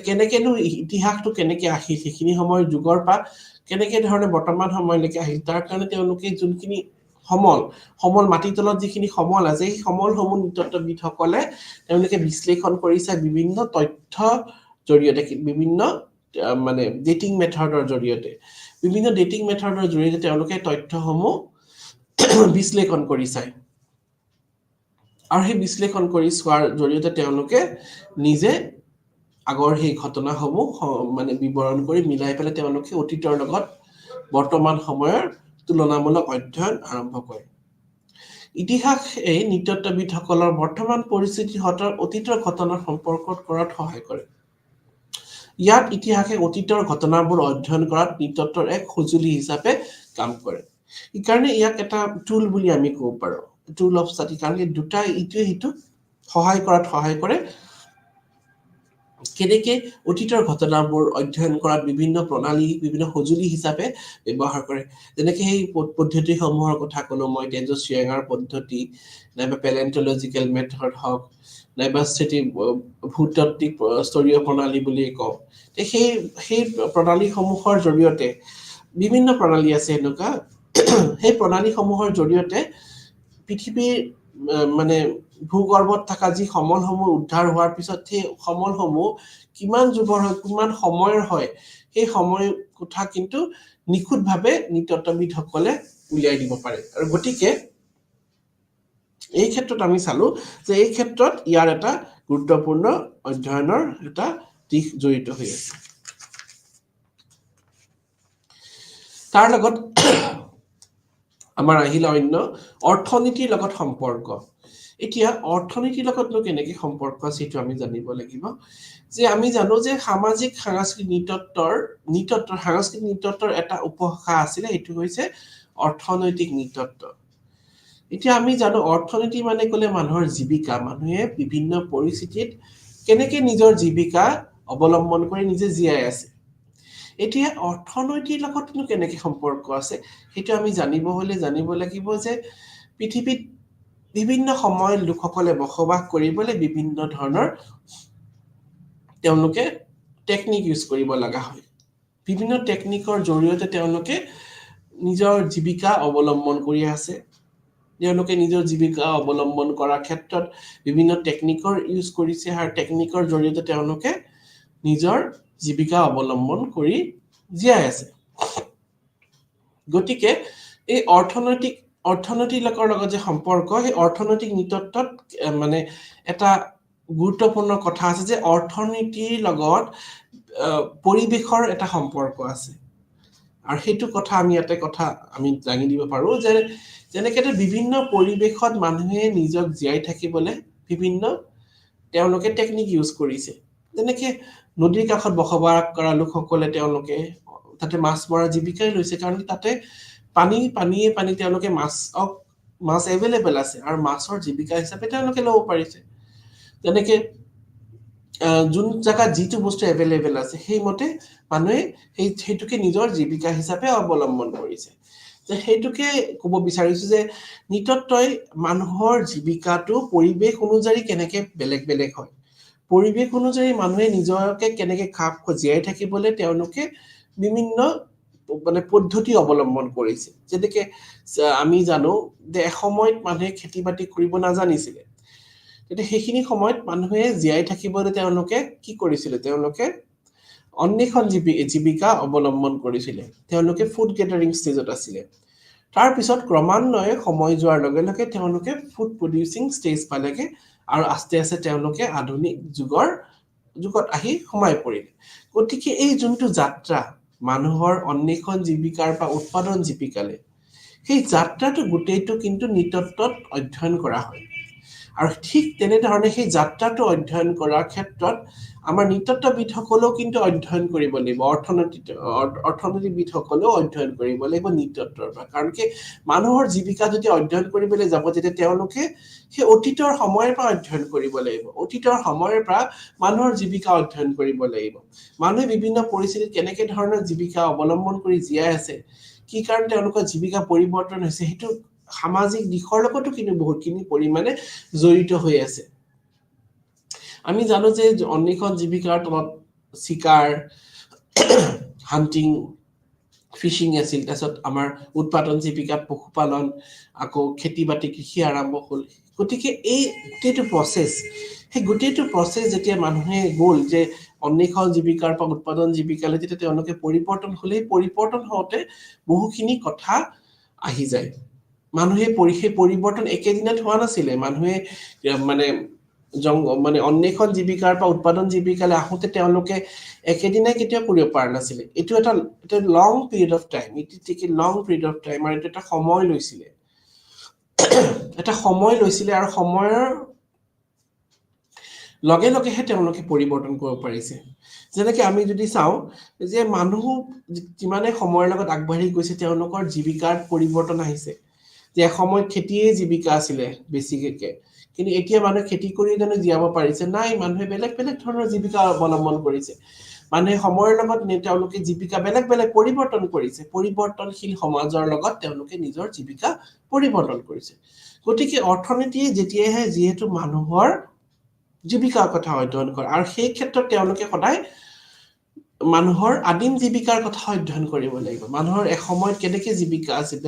কেনেকেনো ইতিহাসটো কেনেকে আহিল সেইখিনি সময়ৰ যুগৰ পৰা কেনেকে ধৰণে বৰ্তমান সময়লৈকে আহিল তাৰ কাৰণে তেওঁলোকে যোনখিনি সমল মাটিৰ তলত যিখিনি সমল আছে সেই সমলসমূহ নৃতত্ববিদসকলে তেওঁলোকে বিশ্লেষণ কৰিছে বিভিন্ন তথ্য জৰিয়তে বিভিন্ন ডেটিং মেথডৰ জৰিয়তে তেওঁলোকে তথ্যসমূহ বিশ্লেষণ কৰি চায় আৰু সেই বিশ্লেষণ কৰি চোৱাৰ জৰিয়তে তেওঁলোকে নিজে আগৰ সেই ঘটনাসমূহ বিৱৰণ কৰি মিলাই পেলাই তেওঁলোকে অতীতৰ লগত বৰ্তমান সময়ৰ তুলনামূলক অধ্যয়ন আৰম্ভ কৰে ইতিহাস এই নৃতত্ববিদসকলৰ বৰ্তমান পৰিস্থিতিৰ সৈতে অতীতৰ ঘটনাৰ সম্পৰ্কত কৰাত সহায় কৰে ইয়াত ইতিহাসে অতীতৰ ঘটনাবোৰ অধ্যয়ন কৰাত নৃতত্বৰ এক সঁজুলি হিচাপে কাম কৰে সেইকাৰণে ইয়াক এটা টুল বুলি আমি ক'ব পাৰো টুল অফ ষ্টাডি কাৰণ দুটা ইটোৱে সিটোক সহায় কৰে কেনেকে অতীতৰ ঘটনাবোৰ অধ্যয়ন কৰাত বিভিন্ন প্ৰণালী বিভিন্ন সঁজুলি হিচাপে ব্যৱহাৰ কৰে যেনেকে সেই পদ্ধতিসমূহৰ কথা ক'লো মই তেজস্বী এঙাৰ পদ্ধতি নাইবা পেলেণ্টলজিকেল মেথড হওক নাইবা ভূতাত্ত্বিক স্তৰীয় প্ৰণালী বুলি কওঁ সেই প্ৰণালীসমূহৰ জৰিয়তে বিভিন্ন প্ৰণালী আছে এনেকুৱা সেই প্ৰণালীসমূহৰ জৰিয়তে পৃথিৱীৰ ভূগৰ্ভত থকা যি সমলসমূহ উদ্ধাৰ হোৱাৰ পিছত সেই সমলসমূহ কিমান যুগৰ হয় কিমান সময়ৰ হয় সেই সময় কথা কিন্তু নিখুঁতভাৱে নৃতত্ববিদসকলে উলিয়াই দিব পাৰে আৰু গতিকে এই ক্ষেত্ৰত আমি চালো যে এই ক্ষেত্ৰত ইয়াৰ এটা গুৰুত্বপূৰ্ণ অধ্যয়নৰ এটা দিশ জড়িত হৈ আছে তাৰ লগত আমাৰ আহিলে অন্য অৰ্থনীতিৰ লগত সম্পৰ্ক এতিয়া অৰ্থনীতিৰ লগতনো কেনেকে সম্পৰ্ক আছে সেইটো আমি জানিব লাগিব যে আমি জানো যে সামাজিক সাংস্কৃতিক নৃতত্বৰ এটা উপশাখা আছিলে সেইটো হৈছে অৰ্থনৈতিক নৃতত্ব এতিয়া আমি জানো অৰ্থনীতি মানে ক'লে মানুহৰ জীৱিকা মানুহে বিভিন্ন পৰিস্থিতিত কেনেকে নিজৰ জীৱিকা অৱলম্বন কৰি নিজে জীয়াই আছে এতিয়া অৰ্থনৈতিৰ লগতনো কেনেকে সম্পৰ্ক আছে সেইটো আমি জানিব লাগিব যে পৃথিৱীত বিভিন্ন সময়ত লোকসকলে বসবাস কৰিবলৈ বিভিন্ন ধৰণৰ তেওঁলোকে টেকনিক ইউজ কৰিব লগা হয় বিভিন্ন টেকনিকৰ জৰিয়তে তেওঁলোকে নিজৰ জীৱিকা অৱলম্বন কৰি আছে তেওঁলোকে নিজৰ জীৱিকা অৱলম্বন কৰাৰ ক্ষেত্ৰত বিভিন্ন টেকনিকৰ ইউজ কৰিছে আৰু টেকনিকৰ জৰিয়তে তেওঁলোকে নিজৰ জীৱিকা অৱলম্বন কৰি জীয়াই আছে গতিকে এই অৰ্থনৈতিক লগত যে সম্পৰ্ক সেই অৰ্থনৈতিক নৃতত্বত মানে এটা গুৰুত্বপূৰ্ণ কথা আছে যে অৰ্থনীতিৰ লগত পৰিৱেশৰ এটা সম্পৰ্ক আছে আৰু সেইটো কথা আমি জানি দিব পাৰো যে যেনেকে বিভিন্ন পৰিৱেশত মানুহে নিজক জীয়াই থাকিবলৈ বিভিন্ন তেওঁলোকে টেকনিক ইউজ কৰিছে যেনেকে নদীৰ কাষত বসবাস কৰা লোকসকলে তেওঁলোকে তাতে মাছ মৰা জীৱিকাই লৈছে কাৰণ তাতে পানী তেওঁলোকে মাছ এভেইলেবল আছে আৰু মাছৰ জীৱিকা হিচাপে তেওঁলোকে ল'ব পাৰিছে যেনেকে যোন জায়গাত যিটো বস্তু এভেইলেবল আছে সেইমতে মানুহে সেইটোকে নিজৰ জীৱিকা হিচাপে অৱলম্বন কৰিছে যে সেইটোকে ক'ব বিচাৰিছো যে নৃতত্বই মানুহৰ জীৱিকাটো পৰিৱেশ অনুযায়ী কেনেকে বেলেগ হয় পৰিৱেশ অনুযায়ী মানুহে নিজকে কেনেকে খাপ জীয়াই থাকিবলৈ তেওঁলোকে বিভিন্ন মানে পদ্ধতি অৱলম্বন কৰিছে যেনেকে আমি জানো যে এসময়ত মানুহে খেতি বাতি কৰিব নাজানিছিলে তেতিয়া সেইখিনি সময়ত মানুহে জীয়াই থাকিবলৈ তেওঁলোকে কি কৰিছিলে তেওঁলোকে অন্বেষণ জীৱিকা অৱলম্বন কৰিছিলে তেওঁলোকে ফুড গেদাৰিং ষ্টেজত আছিলে তাৰ পিছত ক্ৰমান্বয়ে সময় যোৱাৰ লগে লগে তেওঁলোকে ফুড প্ৰডিউচিং ষ্টেজ পালেগে আৰু আস্তে আস্তে তেওঁলোকে আধুনিক যুগত আহি সোমাই পৰিলে গতিকে এই যোনটো যাত্ৰা মানুহৰ অন্বেষণ জীৱিকাৰ পৰা উৎপাদন জীৱিকালে সেই যাত্ৰাটো গোটেইটো কিন্তু নৃতত্বত অধ্যয়ন কৰা হয় আৰু ঠিক তেনেধৰণে সেই যাত্ৰাটো অধ্যয়ন কৰাৰ ক্ষেত্ৰত আমাৰ নৃতত্ববিদসকলেও কিন্তু অধ্যয়ন কৰিব লাগিব অৰ্থনীতিবিদসকলেও অধ্যয়ন কৰিব লাগিব নৃতত্বৰ পৰা কাৰণ কি মানুহৰ জীৱিকা যদি অধ্যয়ন কৰিবলৈ যাব তেতিয়া তেওঁলোকে সেই অতীতৰ সময়ৰ পৰা অধ্যয়ন কৰিব লাগিব অতীতৰ সময়ৰ পৰা মানুহৰ জীৱিকা অধ্যয়ন কৰিব লাগিব মানুহে বিভিন্ন পৰিস্থিতিত কেনেকে ধৰণৰ জীৱিকা অৱলম্বন কৰি জীয়াই আছে কি কাৰণ তেওঁলোকৰ জীৱিকা পৰিৱৰ্তন হৈছে সেইটো সামাজিক দিশৰ লগতো কিন্তু বহুতখিনি পৰিমাণে জড়িত হৈ আছে আমি জানো যে অন্বেষণ জীৱিকাৰ তলত চিকাৰ হান্টিং ফিশিং আছিল তাৰপিছত আমাৰ উৎপাদন জীৱিকা পশুপালন আকৌ খেতি বাতি কৃষি আৰম্ভ হ'ল গতিকে এই গোটেইটো প্ৰচেছ যেতিয়া মানুহে গ'ল যে অন্বেষণ জীৱিকাৰ পৰা উৎপাদন জীৱিকালৈ যেতিয়া তেওঁলোকে পৰিৱৰ্তন হ'লে পৰিৱৰ্তন হওঁতে বহুখিনি কথা আহি যায় মানুহে সেই পৰিৱৰ্তন একেদিনত হোৱা নাছিলে মানুহে মানে অন্বেষণ জীৱিকাৰ পৰা উৎপাদন জীৱিকালৈ আহোঁতে তেওঁলোকে একেদিনাই কেতিয়াও কৰিব পৰা নাছিলে এইটো এটা লং পিৰিয়ড অফ টাইম আৰু এইটো এটা সময় লৈছিলে আৰু সময়ৰ লগে লগেহে তেওঁলোকে পৰিৱৰ্তন কৰিব পাৰিছে যেনেকে আমি যদি চাওঁ যে মানুহ যিমানে সময়ৰ লগত আগবাঢ়ি গৈছে তেওঁলোকৰ জীৱিকাৰ পৰিৱৰ্তন আহিছে যে এসময়ত খেতিয়ে জীৱিকা আছিলে বেছিকে কিন্তু এতিয়া মানুহে খেতি কৰি জানো জীয়াব পাৰিছে নাই মানুহে বেলেগ ধৰণৰ জীৱিকা অৱলম্বন কৰিছে মানুহে সময়ৰ লগত তেওঁলোকে জীৱিকা বেলেগ পৰিৱৰ্তন কৰিছে পৰিৱৰ্তনশীল সমাজৰ লগত তেওঁলোকে নিজৰ জীৱিকা পৰিৱৰ্তন কৰিছে গতিকে অৰ্থনীতিয়ে যেতিয়াহে যিহেতু মানুহৰ জীৱিকাৰ কথা অধ্যয়ন কৰে আৰু সেই ক্ষেত্ৰত তেওঁলোকে সদায় মানুহৰ আদিম জীৱিকাৰ কথা অধ্যয়ন কৰিব লাগিব মানুহৰ এসময়ত কেনেকে জীৱিকা আছিল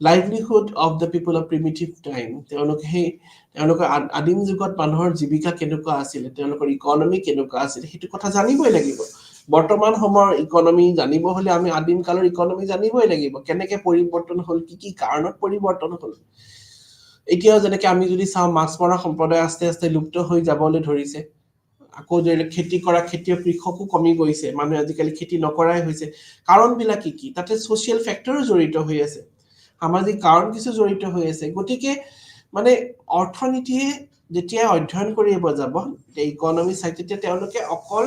livelihood of the people of primitive time তেওঁলোকৰ আদিম যুগত মানুহৰ জীৱিকা কেনেকুৱা আছিলে তেওঁলোকৰ ইকনমি কেনেকুৱা আছিলে সেইটো কথা জানিবই লাগিব বৰ্তমান সময়ৰ ইকনমি জানিব হলে আমি আদিম কালৰ ইকনমি জানিবই লাগিব কেনেকে পৰিৱৰ্তন হ'ল কি কাৰণত পৰিৱৰ্তন হ'ল এতিয়াও যেনেকে আমি যদি চাওঁ মাছ মৰা সম্প্ৰদায় আস্তে আস্তে লুপ্ত হৈ যাবলৈ ধৰিছে আকৌ যদি খেতি কৰা খেতিয়ক কৃষকো কমি গৈছে মানুহে আজিকালি খেতি নকৰাই হৈছে কাৰণবিলাক কি তাতে সোশ্যাল ফেক্টৰো জড়িত হৈ আছে সামাজিক কাৰণ কিছু জড়িত হৈ আছে গতিকে মানে অৰ্থনীতিয়ে যেতিয়া অধ্যয়ন কৰিব যাব ইকনমি চাইড তেতিয়া তেওঁলোকে অকল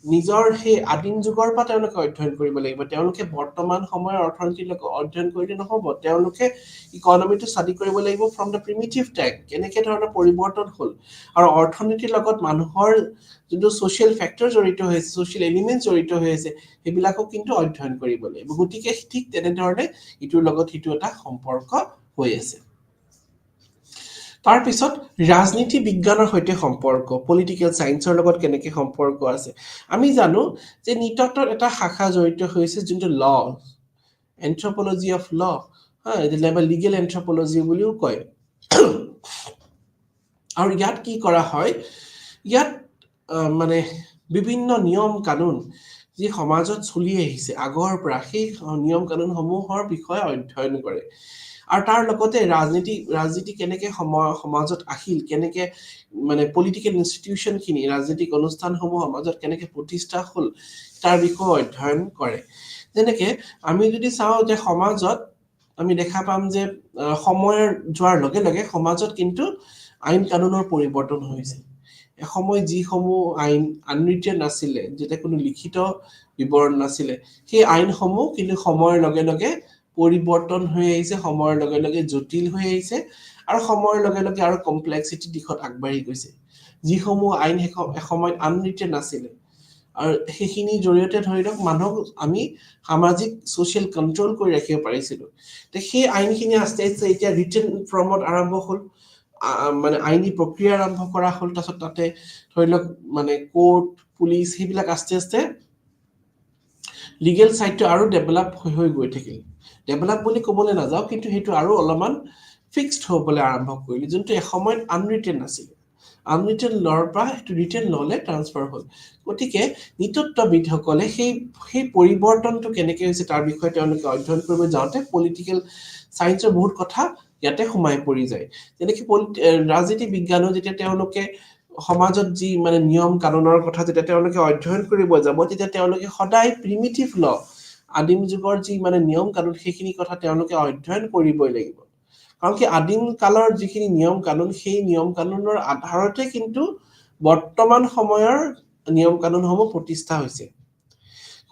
নিজৰ সেই আদিম যুগৰ পৰা তেওঁলোকে অধ্যয়ন কৰিব লাগিব তেওঁলোকে বৰ্তমান সময়ৰ অৰ্থনীতিৰ লগত অধ্যয়ন কৰিলে নহব তেওঁলোকে ইকনমিটো ষ্টাডি কৰিব লাগিব ফ্ৰম দ্য প্ৰিমিটিভ টাইম কেনেকে ধৰণৰ পৰিৱৰ্তন হ'ল আৰু অৰ্থনীতিৰ লগত মানুহৰ যোনটো ছ'চিয়েল ফেক্টৰ জড়িত হৈ আছে ছ'চিয়েল এলিমেণ্ট জড়িত হৈ আছে সেইবিলাকো কিন্তু অধ্যয়ন কৰিব লাগিব গতিকে ঠিক তেনেধৰণে ইটোৰ লগত সিটো এটা সম্পৰ্ক হৈ আছে তাৰ পিছত ৰাজনীতি বিজ্ঞানৰ সৈতে সম্পৰ্ক পলিটিকেল সায়েন্সৰ লগত কেনেকে সম্পৰ্ক আছে আমি জানো যে নিটতৰ এটা শাখা জড়িত হৈছে যোনটো ল এন্থ্ৰোপলজি অফ ল এটা লিগেল এন্থ্ৰোপলজি বুলিও কয় আৰু ইয়াত কি কৰা হয় ইয়াত মানে বিভিন্ন নিয়ম কানুন যি সমাজত চলি আহিছে আগৰ পৰা সেই নিয়ম কানুনসমূহৰ বিষয়ে অধ্যয়ন কৰে আৰু তাৰ লগতে ৰাজনীতি কেনেকে সমাজত আহিল কেনেকে মানে পলিটিকেল ইনষ্টিটিউচনখিনি ৰাজনীতিক অনুষ্ঠানসমূহ সমাজত কেনেকে প্ৰতিষ্ঠা হ'ল তাৰ বিষয়ে অধ্যয়ন কৰে যেনেকে আমি যদি চাওঁ যে সমাজত আমি দেখা পাম যে সময়ৰ যোৱাৰ লগে লগে সমাজত কিন্তু আইন কানুনৰ পৰিৱৰ্তন হৈছে এসময় যিসমূহ আইন আনৰিটেন নাছিলে যেতিয়া কোনো লিখিত বিৱৰণ নাছিলে সেই আইনসমূহ কিন্তু সময়ৰ লগে লগে পৰিৱৰ্তন হৈ আহিছে সময়ৰ লগে লগে জটিল হৈ আহিছে আৰু সময়ৰ লগে লগে আৰু কমপ্লেক্সিটি দিশত আগবাঢ়ি গৈছে যিসমূহ আইন এসময়ত আনৰিটেন নাছিলে আৰু সেইখিনি জৰিয়তে ধৰি লওক মানুহক আমি সামাজিক ছ'চিয়েল কণ্ট্ৰল কৰি ৰাখিব পাৰিছিলোঁ সেই আইনখিনি আস্তে আস্তে এতিয়া ৰিটেন ফৰ্মত আৰম্ভ হ'ল মানে আইনী প্ৰক্ৰিয়া আৰম্ভ কৰা হ'ল তাৰপিছত তাতে ধৰি লওক মানে কোৰ্ট পুলিচ সেইবিলাক আস্তে আস্তে লিগেল সাইডটো আৰু ডেভেলপ হৈ গৈ থাকিল ডেভেলপ বুলি ক'বলৈ নাযাওঁ কিন্তু সেইটো আৰু অলপমান ফিক্সড হ'বলৈ আৰম্ভ কৰিলে যোনটো এসময়ত আনৰিটেন নাছিলে আনৰিটেন লৰ পৰা সেইটো ৰিটেন ললে ট্ৰান্সফাৰ হ'ল গতিকে নৃতত্ববিদসকলে সেই পৰিৱৰ্তনটো কেনেকে হৈছে তাৰ বিষয়ে তেওঁলোকে অধ্যয়ন কৰিব যাওঁতে পলিটিকেল সায়েন্সৰ বহুত কথা ইয়াতে সোমাই পৰি যায় যেনেকে ৰাজনীতি বিজ্ঞানো যেতিয়া তেওঁলোকে সমাজত যি মানে নিয়ম কানুনৰ কথা যেতিয়া তেওঁলোকে অধ্যয়ন কৰিব যাব তেতিয়া তেওঁলোকে সদায় প্ৰিমিটিভ ল আদিম যুগৰ যি মানে নিয়ম কানুন সেইখিনি কথা তেওঁলোকে অধ্যয়ন কৰিবই লাগিব কাৰণ কি আদিম কালৰ যিখিনি নিয়ম কানুন সেই নিয়ম কানুনৰ আধাৰতে কিন্তু বৰ্তমান সময়ৰ নিয়ম কানুনসমূহ প্ৰতিষ্ঠা হৈছে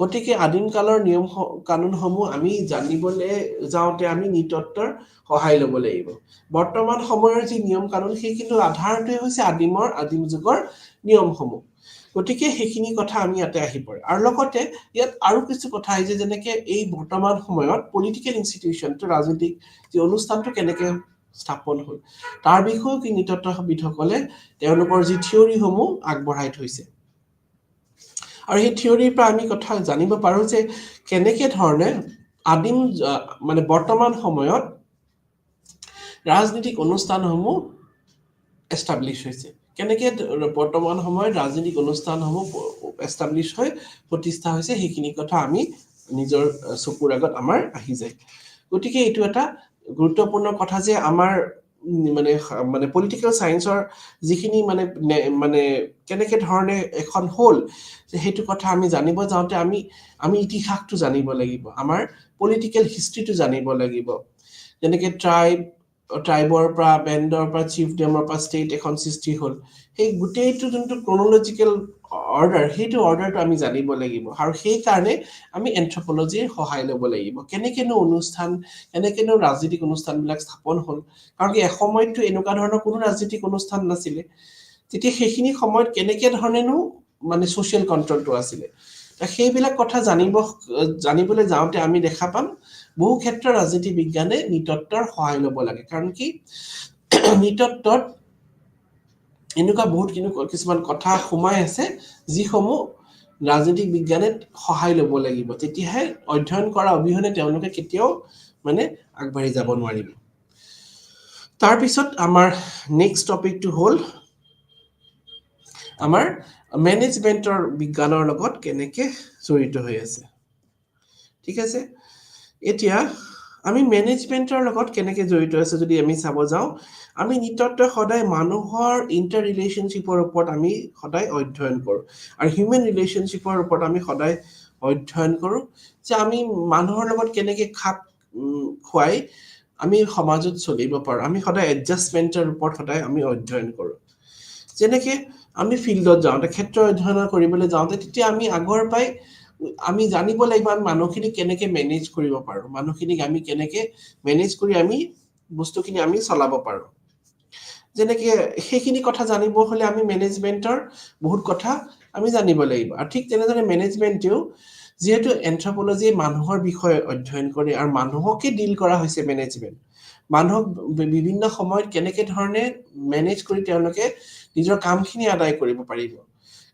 গতিকে আদিম কালৰ নিয়ম কানুনসমূহ আমি জানিবলৈ যাওঁতে আমি নৃতত্বৰ সহায় ল'ব লাগিব বৰ্তমান সময়ৰ যি নিয়ম কানুন সেই কিন্তু আধাৰটোৱে হৈছে আদিম যুগৰ নিয়মসমূহ গতিকে সেইখিনি কথা আমি ইয়াতে আহি পৰে আৰু লগতে ইয়াত আৰু কিছু কথা আহিছে যেনেকে এই বৰ্তমান সময়ত পলিটিকেল ইনষ্টিটিউচনটো ৰাজনৈতিক যি অনুষ্ঠানটো কেনেকে স্থাপন হ'ল তাৰ বিষয়েও কি নৃতত্ববিদসকলে তেওঁলোকৰ যি থিয়ৰিসমূহ আগবঢ়াই থৈছে আৰু সেই থিয়ৰিৰ পৰা আমি কথা জানিব পাৰো যে কেনেকে ধৰণে আদিম মানে বৰ্তমান সময়ত ৰাজনৈতিক অনুষ্ঠানসমূহ এষ্টাব্লিছ হৈছে কেনেকে বৰ্তমান সময়ত ৰাজনৈতিক অনুষ্ঠানসমূহ এষ্টাব্লিছ হৈ প্ৰতিষ্ঠা হৈছে সেইখিনি কথা আমি নিজৰ চকুৰ আগত আমাৰ আহি যায় গতিকে এইটো এটা গুৰুত্বপূৰ্ণ কথা যে আমাৰ মানে পলিটিকেল সায়েন্সৰ যিখিনি মানে কেনেকে ধৰণে এখন হ'ল সেইটো কথা আমি জানিব যাওঁতে আমি ইতিহাসটো জানিব লাগিব আমাৰ পলিটিকেল হিষ্ট্ৰীটো জানিব লাগিব যেনেকে ট্ৰাইবৰ পৰা বেণ্ডৰ পৰা চিফডেমৰ পৰা ষ্টেট এখন সৃষ্টি হ'ল সেই গোটেইটো যোনটো ক্ৰনলজিকেল অৰ্ডাৰ সেইটো অৰ্ডাৰটো আমি জানিব লাগিব আৰু সেই কাৰণে আমি এন্থ্ৰোপলজিৰ সহায় ল'ব লাগিব কেনেকেনো ৰাজনৈতিক অনুষ্ঠানবিলাক স্থাপন হ'ল কাৰণ কি এসময়ততো এনেকুৱা ধৰণৰ কোনো ৰাজনৈতিক অনুষ্ঠান নাছিলে তেতিয়া সেইখিনি সময়ত কেনেকে ধৰণেনো মানে ছ'চিয়েল কণ্ট্ৰলটো আছিলে সেইবিলাক কথা জানিবলৈ যাওঁতে আমি দেখা পাম বহু ক্ষেত্ৰত ৰাজনীতি বিজ্ঞানে নৃতত্বৰ সহায় ল'ব লাগে কাৰণ কি নৃতত্বত এনেকুৱা বহুত কিছুমান কথা সোমাই আছে যিসমূহ ৰাজনীতিক বিজ্ঞানে সহায় ল'ব লাগিব তেতিয়াহে অধ্যয়ন কৰা অবিহনে তেওঁলোকে কেতিয়াও মানে আগবাঢ়ি যাব নোৱাৰিব তাৰপিছত আমাৰ নেক্সট টপিকটো হ'ল আমাৰ মেনেজমেন্টৰ বিজ্ঞানৰ লগত কেনেকে জড়িত হৈ আছে ঠিক আছে এতিয়া আমি মেনেজমেন্টৰ লগত কেনেকে জড়িত আছে যদি আমি চাব যাওঁ আমি নৃতত্বই সদায় মানুহৰ ইণ্টাৰ ৰিলেশ্যনশ্বিপৰ ওপৰত আমি সদায় অধ্যয়ন কৰোঁ আৰু হিউমেন ৰিলেশ্যনশ্বিপৰ ওপৰত আমি সদায় অধ্যয়ন কৰোঁ যে আমি মানুহৰ লগত কেনেকে খাপ খুৱাই আমি সমাজত চলিব পাৰোঁ আমি সদায় এডজাষ্টমেণ্টৰ ওপৰত সদায় আমি অধ্যয়ন কৰোঁ যেনেকে আমি ফিল্ডত যাওঁতে ক্ষেত্ৰ অধ্যয়ন কৰিবলৈ যাওঁতে তেতিয়া আমি আগৰ পৰাই আমি জানিব লাগিব আমি মানুহখিনিক কেনেকে মেনেজ কৰিব পাৰোঁ মানুহখিনিক আমি কেনেকে মেনেজ কৰি আমি বস্তুখিনি আমি চলাব পাৰোঁ যেনেকে সেইখিনি কথা জানিব হলে আমি মেনেজমেন্টৰ বহুত কথা আমি জানিব লাগিব আৰু ঠিক তেনেদৰে মেনেজমেন্টেও যেহেতু এন্থ্ৰোপলজি মানুহৰ বিষয়ে অধ্যয়ন কৰে আৰু মানুহকে ডিল কৰা হৈছে মেনেজমেন্ট মানুহক বিভিন্ন সময়ত কেনেকে ধৰণে মেনেজ কৰি তেওঁলোকে নিজৰ কামখিনি আদায় কৰিব পাৰিব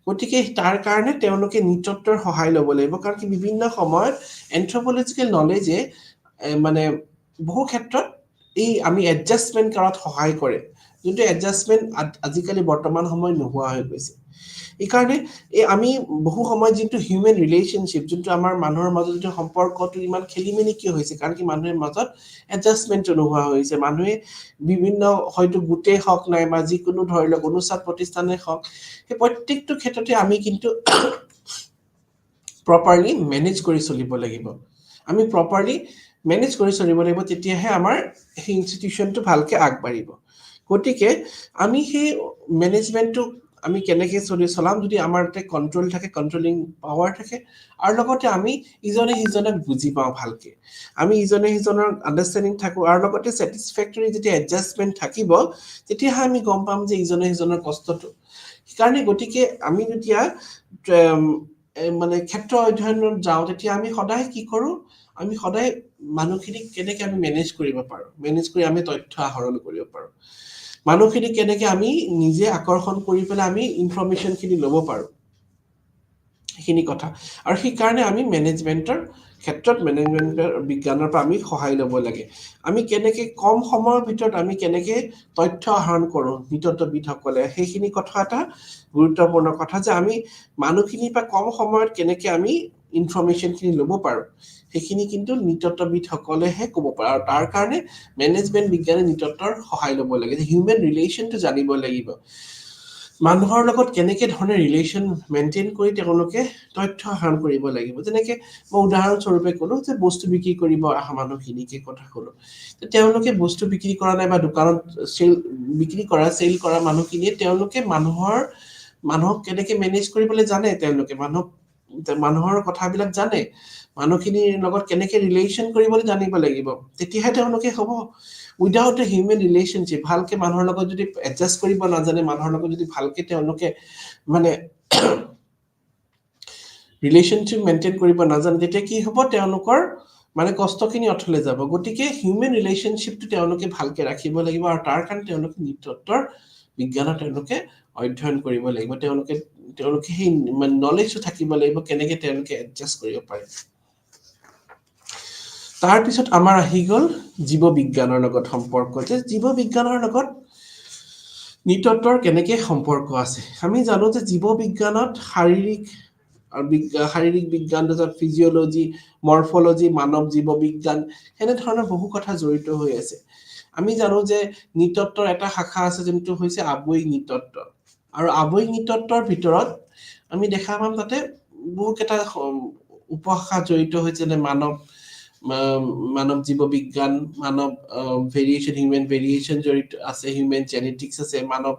গতিকে তাৰ কাৰণে তেওঁলোকে নৃতত্বৰ সহায় ল'ব লাগিব কাৰণ কি বিভিন্ন সময়ত এন্থ্ৰোপলজিকেল নলেজে মানে বহু ক্ষেত্ৰত এই আমি এডজাষ্টমেন্ট কৰাত সহায় কৰে যোনটো এডজাষ্টমেন্ট আজিকালি বৰ্তমান সময় নোহোৱা হৈ গৈছে এইকাৰণে এই আমি বহু সময়ত যোনটো হিউমেন ৰিলেশ্যনশ্বিপ যোনটো আমাৰ মানুহৰ মাজত যোনটো সম্পৰ্কটো ইমান খেলিমেলি কিয় হৈছে কাৰণ কি মানুহৰ মাজত এডজাষ্টমেন্ট নোহোৱা হৈছে মানুহে বিভিন্ন হয়তো গোটেই হক নাই বা যিকোনো ধৰি লওক অনুষ্ঠান প্ৰতিষ্ঠানে হওক সেই প্ৰত্যেকটো ক্ষেত্ৰতে আমি কিন্তু প্ৰপাৰলি মেনেজ কৰি চলিব লাগিব আমি প্ৰপাৰলি মেনেজ কৰি চলিব লাগিব তেতিয়াহে আমাৰ সেই ইনষ্টিটিউচনটো ভালকে আগবাঢ়িব গতিকে আমি সেই মেনেজমেন্টটো আমি কেনেকে চলাম যদি আমাৰ তাতে কন্ট্ৰোল থাকে কন্ট্ৰোলিং পাৱাৰ থাকে আৰু লগতে আমি ইজনে সিজনক বুজি পাওঁ ভালকে আমি ইজনে সিজনৰ আন্ডাৰষ্টেণ্ডিং থাকো আৰু লগতে স্যাটিসফ্যাক্টৰি যেতিয়া এডজাষ্টমেন্ট থাকিব তেতিয়াহে আমি গম পাম যে ইজনে সিজনৰ কষ্টটো সেইকাৰণে গতিকে আমি যেতিয়া মানে ক্ষেত্ৰ অধ্যয়নত যাওঁ তেতিয়া আমি সদায় কি কৰো আমি সদায় মানুহখিনিক কেনেকে আমি মেনেজ কৰিব পাৰো মেনেজ কৰি আমি তথ্য আহৰণ কৰিব পাৰো মানুহখিনিক কেনেকে আমি নিজে আকৰ্ষণ কৰি পেলাই আমি ইনফৰমেশনখিনি ল'ব পাৰো সেইখিনি কথা আৰু সেই কাৰণে আমি মেনেজমেন্টৰ ক্ষেত্ৰত মেনেজমেন্টৰ বিজ্ঞানৰ পৰা আমি সহায় ল'ব লাগে আমি কেনেকে কম সময়ৰ ভিতৰত আমি কেনেকে তথ্য আহৰণ কৰোঁ নৃতত্ত্ববিদসকলে সেইখিনি কথা এটা গুৰুত্বপূৰ্ণ কথা যে আমি মানুহখিনিৰ পৰা কম সময়ত কেনেকে আমি ইনফৰমেশনখিনি ল'ব পাৰো সেইখিনি কিন্তু নৃতত্ত্ববিদসকলেহে ক'ব পাৰে আৰু তাৰ কাৰণে মেনেজমেন্ট বিজ্ঞানে নৃতত্ত্বৰ সহায় ল'ব লাগে যে হিউমেন ৰিলেশ্যনটো জানিব লাগিব মানুহৰ লগত কেনেকে ধৰণে ৰিলেশ্যন মেইনটেইন কৰি তেওঁলোকে তথ্য আহৰণ কৰিব লাগিব যেনেকে মই উদাহৰণস্বৰূপে ক'লো যে বস্তু বিক্ৰী কৰিব অহা মানুহখিনিকে কথা ক'লো তেওঁলোকে বস্তু বিক্ৰী কৰা নাই বা দোকানত চেল কৰা মানুহখিনিয়ে তেওঁলোকে মানুহক কেনেকে মেনেজ কৰিবলৈ জানে তেওঁলোকে মানুহৰ কথাবিলাক জানে মানুহখিনিৰ লগত কেনেকে ৰিলেশ্যন কৰিবলৈ জানিব লাগিব তেতিয়াহে তেওঁলোকে হ'ব উইদাউট এ হিউমেন ৰিলেশ্যনশ্বিপ ভালকে মানুহৰ লগত যদি এডজাষ্ট কৰিব নাজানে মানুহৰ লগত যদি ভালকে তেওঁলোকে মানে ৰিলেশ্যনশ্বিপ মেইনটেইন কৰিব নাজানে তেতিয়া কি হ'ব তেওঁলোকৰ মানে কষ্টখিনি অথলে যাব গতিকে হিউমেন ৰিলেশ্যনশ্বিপটো তেওঁলোকে ভালকে ৰাখিব লাগিব আৰু তাৰ কাৰণে তেওঁলোকে নৃতত্ত্বৰ বিজ্ঞানত তেওঁলোকে অধ্যয়ন কৰিব লাগিব তেওঁলোকে সেই নলেজটো থাকিব লাগিব কেনেকে তেওঁলোকে এডজাষ্ট কৰিব পাৰে তাৰ পিছত আমাৰ আহি গ'ল জীৱ বিজ্ঞানৰ লগত সম্পৰ্ক যে জীৱ বিজ্ঞানৰ লগত নৃতত্ত্বৰ কেনেকে সম্পৰ্ক আছে আমি জানো যে জীৱ বিজ্ঞানত শাৰীৰিক বিজ্ঞান তাৰপিছত ফিজিঅলজি মৰ্ফলজি মানৱ জীৱ বিজ্ঞান এনেধৰণৰ বহু কথা জড়িত হৈ আছে আমি জানো যে নৃতত্ত্বৰ এটা শাখা আছে যোনটো হৈছে আৱয়িক নৃতত্ত্ব আৰু আৱয়িক নৃতত্ত্বৰ ভিতৰত আমি দেখা পাম তাতে বহুকেইটা উপশাখা জড়িত হৈছে যেনে মানৱ জীৱ বিজ্ঞান মানৱ ভেৰিয়েশ্যন হিউমেন ভেৰিয়েশ্যন জড়িত আছে হিউমেন জেনেটিক্স আছে মানৱ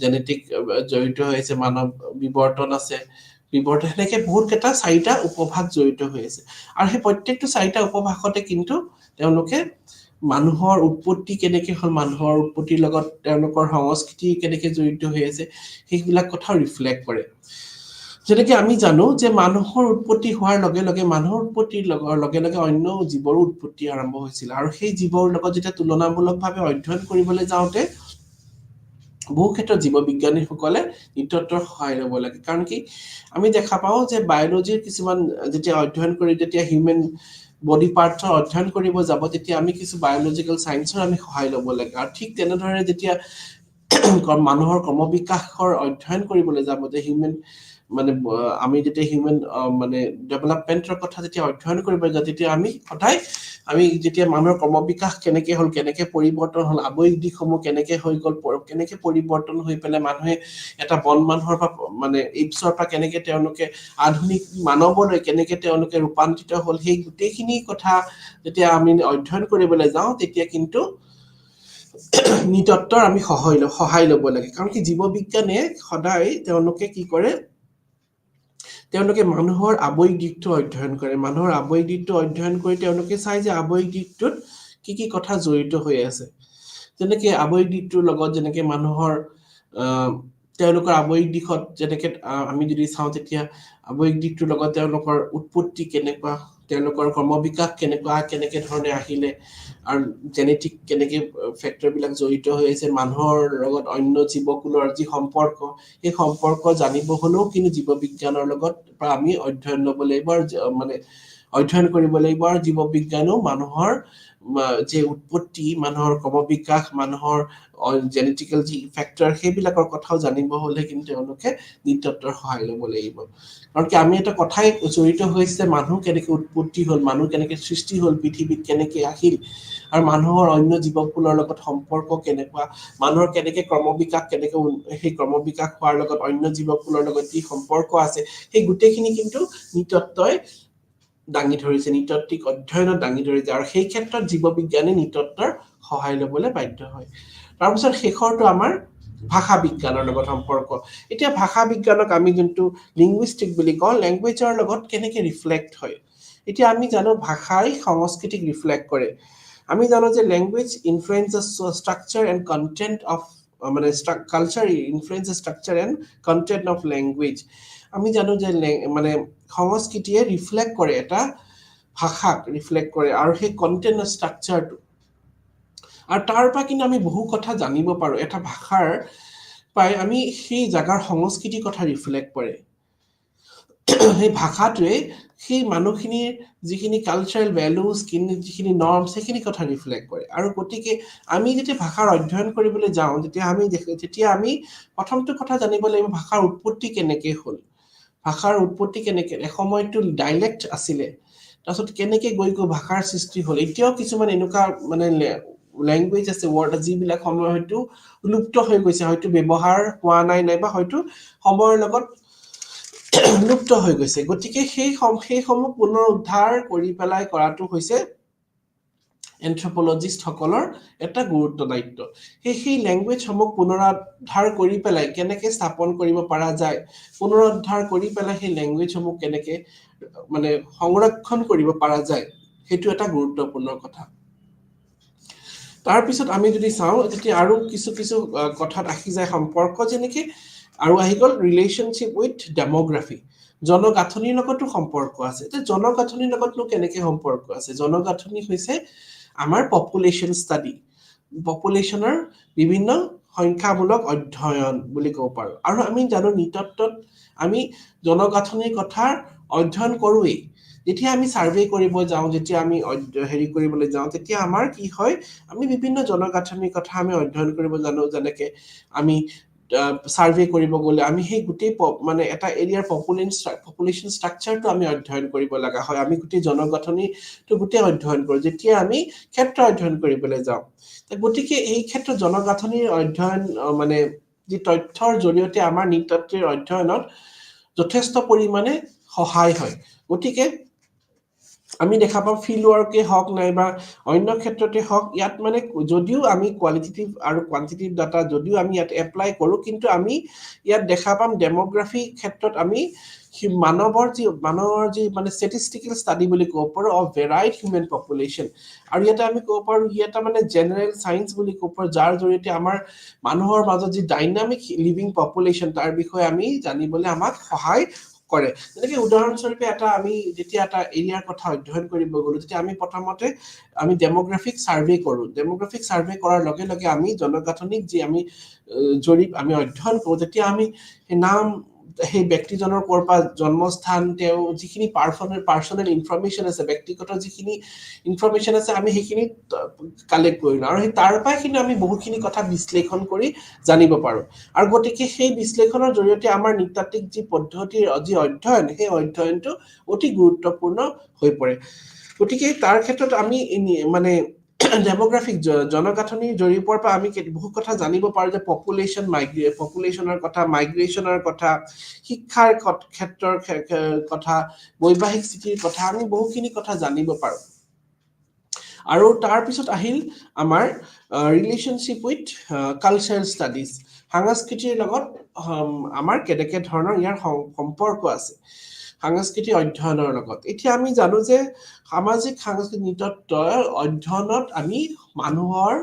জেনেটিক জড়িত হৈ আছে মানৱ বিৱৰ্তন আছে সেনেকে বহুত কেইটা 4টা উপভাগ জড়িত হৈ আছে আৰু সেই প্ৰত্যেকটো 4টা উপভাগতে কিন্তু তেওঁলোকে মানুহৰ উৎপত্তি কেনেকে হ'ল মানুহৰ উৎপত্তিৰ লগত তেওঁলোকৰ সংস্কৃতি কেনেকে জড়িত হৈ আছে সেইবিলাক কথা ৰিফ্লেক্ট কৰে যেনেকে আমি জানো যে মানুহৰ উৎপত্তি হোৱাৰ লগে লগে মানুহৰ উৎপত্তিৰ লগে লগে অন্য জীৱৰো উৎপত্তি আৰম্ভ হৈছিল আৰু সেই জীৱৰ লগত যেতিয়া তুলনামূলকভাৱে অধ্যয়ন কৰিবলৈ যাওঁতে বহু ক্ষেত্ৰত জীৱ বিজ্ঞানীসকলে নৃতত্ত্বৰ সহায় ল'ব লাগে কাৰণ কি আমি দেখা পাওঁ যে বায়'লজিৰ কিছুমান যেতিয়া অধ্যয়ন কৰি যেতিয়া হিউমেন বডি পাৰ্টছৰ অধ্যয়ন কৰিব যাব তেতিয়া আমি কিছু বায়'লজিকেল সায়েন্সৰ আমি সহায় ল'ব লাগে আৰু ঠিক তেনেদৰে যেতিয়া মানুহৰ ক্ৰমবিকাশৰ অধ্যয়ন কৰিবলৈ যাব যে হিউমেন মানে আমি যেতিয়া হিউমেন মানে ডেভেলপমেন্টৰ কথা যেতিয়া অধ্যয়ন কৰিব যাওঁ তেতিয়া আমি সদায় আমি যেতিয়া মানুহৰ ক্ৰমবিকাশ কেনেকে হ'ল কেনেকে পৰিৱৰ্তন হ'ল আৱেগিক দিশসমূহ কেনেকে হৈ গ'ল কেনেকে পৰিৱৰ্তন হৈ পেলাই মানুহে এটা বন মানুহৰ পৰা মানে ইপছৰ পৰা কেনেকে তেওঁলোকে আধুনিক মানৱলৈ কেনেকে তেওঁলোকে ৰূপান্তৰিত হ'ল সেই গোটেইখিনি কথা যেতিয়া আমি অধ্যয়ন কৰিবলৈ যাওঁ তেতিয়া কিন্তু নৃতত্বৰ আমি সহায় ল'ব লাগে কাৰণ কি জীৱ বিজ্ঞানে সদায় তেওঁলোকে কি কৰে তেওঁলোকে মানুহৰ আৱেগিক দিশটো অধ্যয়ন কৰে মানুহৰ আৱেগিক দিশটো অধ্যয়ন কৰি তেওঁলোকে চাই যে আৱেগিক দিশটোত কি কথা জড়িত হৈ আছে যেনেকে আৱেগিক দিশটোৰ লগত যেনেকে মানুহৰ তেওঁলোকৰ আৱেগিক দিশত যেনেকে আমি যদি চাওঁ তেতিয়া আৱেগিক দিশটোৰ লগত তেওঁলোকৰ উৎপত্তি কেনেকুৱা তেওঁলোকৰ ক্ৰমবিকাশ কেনেকে ধৰণে আহিলে আৰু জেনেটিক কেনেকে ফেক্টৰ বিলাক জড়িত হৈ আছে মানুহৰ লগত অন্য জীৱকুলৰ যি সম্পৰ্ক এই সম্পৰ্ক জানিব হলেও কিন্তু জীৱ বিজ্ঞানৰ লগত আমি অধ্যয়ন ল'ব লাগিব মানে অধ্যয়ন কৰিব লাগিব আৰু জীৱ বিজ্ঞানো মানুহৰ যে উৎপত্তি মানুহৰ ক্ৰমবিকাশ মানুহৰ জেনেটিকেল যি ফেক্টৰ সেইবিলাকৰ কথাও জানিব হলে কিন্তু তেওঁলোকে নৃতত্বৰ সহায় ল'ব লাগিব কাৰণ কি আমি এটা কথাই জড়িত হৈছে মানুহ কেনেকে উৎপত্তি হ'ল মানুহ কেনেকে সৃষ্টি হ'ল পৃথিৱীত কেনেকে আহিল আৰু মানুহৰ অন্য জীৱকুলৰ লগত সম্পৰ্ক কেনেকুৱা মানুহৰ কেনেকে ক্ৰমবিকাশ কেনেকে সেই ক্ৰমবিকাশ হোৱাৰ লগত অন্য জীৱকুলৰ লগত কি সম্পৰ্ক আছে সেই গোটেইখিনি কিন্তু নৃতত্বই দাঙি ধৰিছে নৃতত্ত্বিক অধ্যয়নত দাঙি ধৰিছে আৰু সেই ক্ষেত্ৰত জীৱ বিজ্ঞানে নৃতত্বৰ সহায় ল'বলৈ বাধ্য হয় তাৰপিছত শেষৰটো আমাৰ ভাষা বিজ্ঞানৰ লগত সম্পৰ্ক এতিয়া ভাষা বিজ্ঞানক আমি যোনটো লিংগুইষ্টিক বুলি কওঁ লেংগুৱেজৰ লগত কেনেকে ৰিফ্লেক্ট হয় এতিয়া আমি জানো ভাষাই সংস্কৃতিক ৰিফ্লেক্ট কৰে আমি জানো যে language influences structure and content of মানে culture influence structure and content of language আমি জানো যে মানে সংস্কৃতিয়ে ৰিফ্লেক্ট কৰে এটা ভাষাক ৰিফ্লেক্ট কৰে আৰু সেই কণ্টেণ্ট ষ্ট্ৰাকচাৰটো আৰু তাৰ পৰা কিন্তু আমি বহু কথা জানিব পাৰো এটা ভাষাৰ পাই আমি সেই জাগাৰ সংস্কৃতিৰ কথা ৰিফ্লেক্ট কৰে সেই ভাষাটোৱে সেই মানুহখিনিৰ যিখিনি কালচাৰেল ভেলুজ যিখিনি নৰ্মছ সেইখিনি কথা ৰিফ্লেক্ট কৰে আৰু গতিকে আমি যেতিয়া ভাষাৰ অধ্যয়ন কৰিবলৈ যাওঁ তেতিয়া আমি প্ৰথমটো কথা জানিব লাগিব ভাষাৰ উৎপত্তি কেনেকে হ'ল ভাষাৰ উৎপত্তি কেনেকে এসময়তো ডাইলেক্ট আছিলে তাৰপিছত কেনেকে গৈ ভাষাৰ সৃষ্টি হ'ল এতিয়াও কিছুমান এনেকুৱা মানে লেংগুৱেজ আছে ৱৰ্ড যিবিলাক সময় হয়তো লুপ্ত হৈ গৈছে হয়তো ব্যৱহাৰ হোৱা নাই নাইবা হয়তো সময়ৰ লগত লুপ্ত হৈ গৈছে গতিকে সেইসমূহ পুনৰ উদ্ধাৰ কৰি পেলাই কৰাটো হৈছে এন্থ্ৰপলজিষ্ট সকলৰ এটা গুৰুত্ব দায়িত্ব সেই লেংগুৱেজসমূহ পুনৰুদ্ধাৰ কৰি পেলাই কেনেকে স্থাপন কৰিব পৰা যায় পুনৰুদ্ধাৰ কৰি পেলাই সেই লেংগুৱেজসমূহ কেনেকে মানে সংৰক্ষণ কৰিব পৰা যায় সেইটো এটা গুৰুত্বপূৰ্ণ কথা তাৰপিছত আমি যদি চাওঁ তেতিয়া আৰু কিছু কথাত আহি যায় সম্পৰ্ক যেনেকে আৰু আহি গ'ল ৰিলেশ্যনশ্বিপ উইথ ডেমোগ্ৰাফি জনগাঁথনিৰ লগতো সম্পৰ্ক আছে এতিয়া জনগাঁথনিৰ লগতনো কেনেকে সম্পৰ্ক আছে জনগাঁথনি হৈছে আমাৰ পপুলেশ্যন ষ্টাডি পপুলেশ্যনৰ বিভিন্ন সংখ্যামূলক অধ্যয়ন বুলি ক'ব পাৰো আৰু আমি জানো নৃতত্বত আমি জনগাঁথনিৰ কথা অধ্যয়ন কৰোৱেই যেতিয়া আমি সাৰ্ভে কৰিব যাওঁ যেতিয়া আমি হেৰি কৰিবলৈ যাওঁ তেতিয়া আমাৰ কি হয় আমি বিভিন্ন জনগাঁথনিৰ কথা আমি অধ্যয়ন কৰিব জানো যেনেকে আমি সাৰ্ভে কৰিব গ'লে আমি সেই গোটেই মানে এটা এৰিয়াৰ পপুলেশ্যন ষ্ট্ৰাকচাৰটো আমি অধ্যয়ন কৰিব লগা হয় আমি গোটেই জনগাঁথনিটো গোটেই অধ্যয়ন কৰোঁ যেতিয়া আমি ক্ষেত্ৰ অধ্যয়ন কৰিবলৈ যাওঁ গতিকে এই ক্ষেত্ৰত জনগাঁথনিৰ অধ্যয়ন মানে যি তথ্যৰ জৰিয়তে আমাৰ নৃতত্ত্বৰ অধ্যয়নত যথেষ্ট পৰিমাণে সহায় হয় গতিকে আমি দেখা পাওঁ ফিল্ড ৱৰ্কে হওক নাইবা অন্য ক্ষেত্ৰতে হওক ইয়াত মানে যদিও আমি কোৱালিটেটিভ আৰু কোৱান্টিটেটিভ ডাটা যদিও আমি ইয়াত এপ্লাই কৰোঁ কিন্তু আমি ইয়াত দেখা পাম ডেমোগ্ৰাফি ক্ষেত্ৰত আমি মানৱৰ যি মানে ষ্টেটিষ্টিকেল ষ্টাডি বুলি ক'ব পাৰোঁ অফ ভেৰাইড হিউমেন পপুলেশ্যন আৰু ইয়াতে আমি ক'ব পাৰোঁ এটা মানে জেনেৰেল চায়েন্স বুলি ক'ব পাৰোঁ যাৰ জৰিয়তে আমাৰ মানুহৰ মাজত যি ডাইনামিক লিভিং পপুলেশ্যন তাৰ বিষয়ে আমি জানিবলৈ আমাক সহায় কৰে যেনেকে উদাহৰণস্বৰূপে আমি যেতিয়া এটা এৰিয়াৰ কথা অধ্যয়ন কৰিব গ'লো তেতিয়া আমি প্ৰথমতে আমি ডেমোগ্ৰাফিক সাৰ্ভে কৰোঁ ডেমোগ্ৰাফিক সাৰ্ভে কৰাৰ লগে লগে আমি জনগাঁথনিক যি আমি জৰীপ আমি অধ্যয়ন কৰোঁ তেতিয়া আমি নাম সেই ব্যক্তিজনৰ কৰপা জন্মস্থান তেওঁ যিখিনি পাৰ্সোনেল ইনফৰমেশ্যন আছে ব্যক্তিগত যিখিনি ইনফৰমেশ্যন আছে আমি সেইখিনি কালেক্ট কৰিলো আৰু সেই তাৰ পৰাই কিন্তু আমি বহুখিনি কথা বিশ্লেষণ কৰি জানিব পাৰো আৰু গতিকে সেই বিশ্লেষণৰ জৰিয়তে আমাৰ নৃতাত্ত্বিক যি পদ্ধতিৰ যি অধ্যয়ন সেই অধ্যয়নটো অতি গুৰুত্বপূৰ্ণ হৈ পৰে গতিকে তাৰ ক্ষেত্ৰত আমি মানে ডেমোগ্ৰাফিক জনগাঁথনিৰ জৰীপৰ পৰা আমি বহু কথা জানিব পাৰো যে পপুলেশ্যনৰ কথা মাইগ্ৰেশ্যনৰ কথা শিক্ষাৰ ক্ষেত্ৰৰ কথা বৈবাহিক স্থিতিৰ কথা আমি বহুখিনি কথা জানিব পাৰো আৰু তাৰ পিছত আহিল আমাৰ ৰিলেশনশ্বিপ উইথ কালচাৰেল ষ্টাডিজ সাংস্কৃতিৰ লগত আমাৰ কেনেকে ধৰণৰ ইয়াৰ সম্পৰ্ক আছে সাংস্কৃতিক অধ্যয়নৰ লগত এতিয়া আমি জানো যে সামাজিক সাংস্কৃতিক নৃতত্ত্বৰ অধ্যয়নত আমি মানুহৰ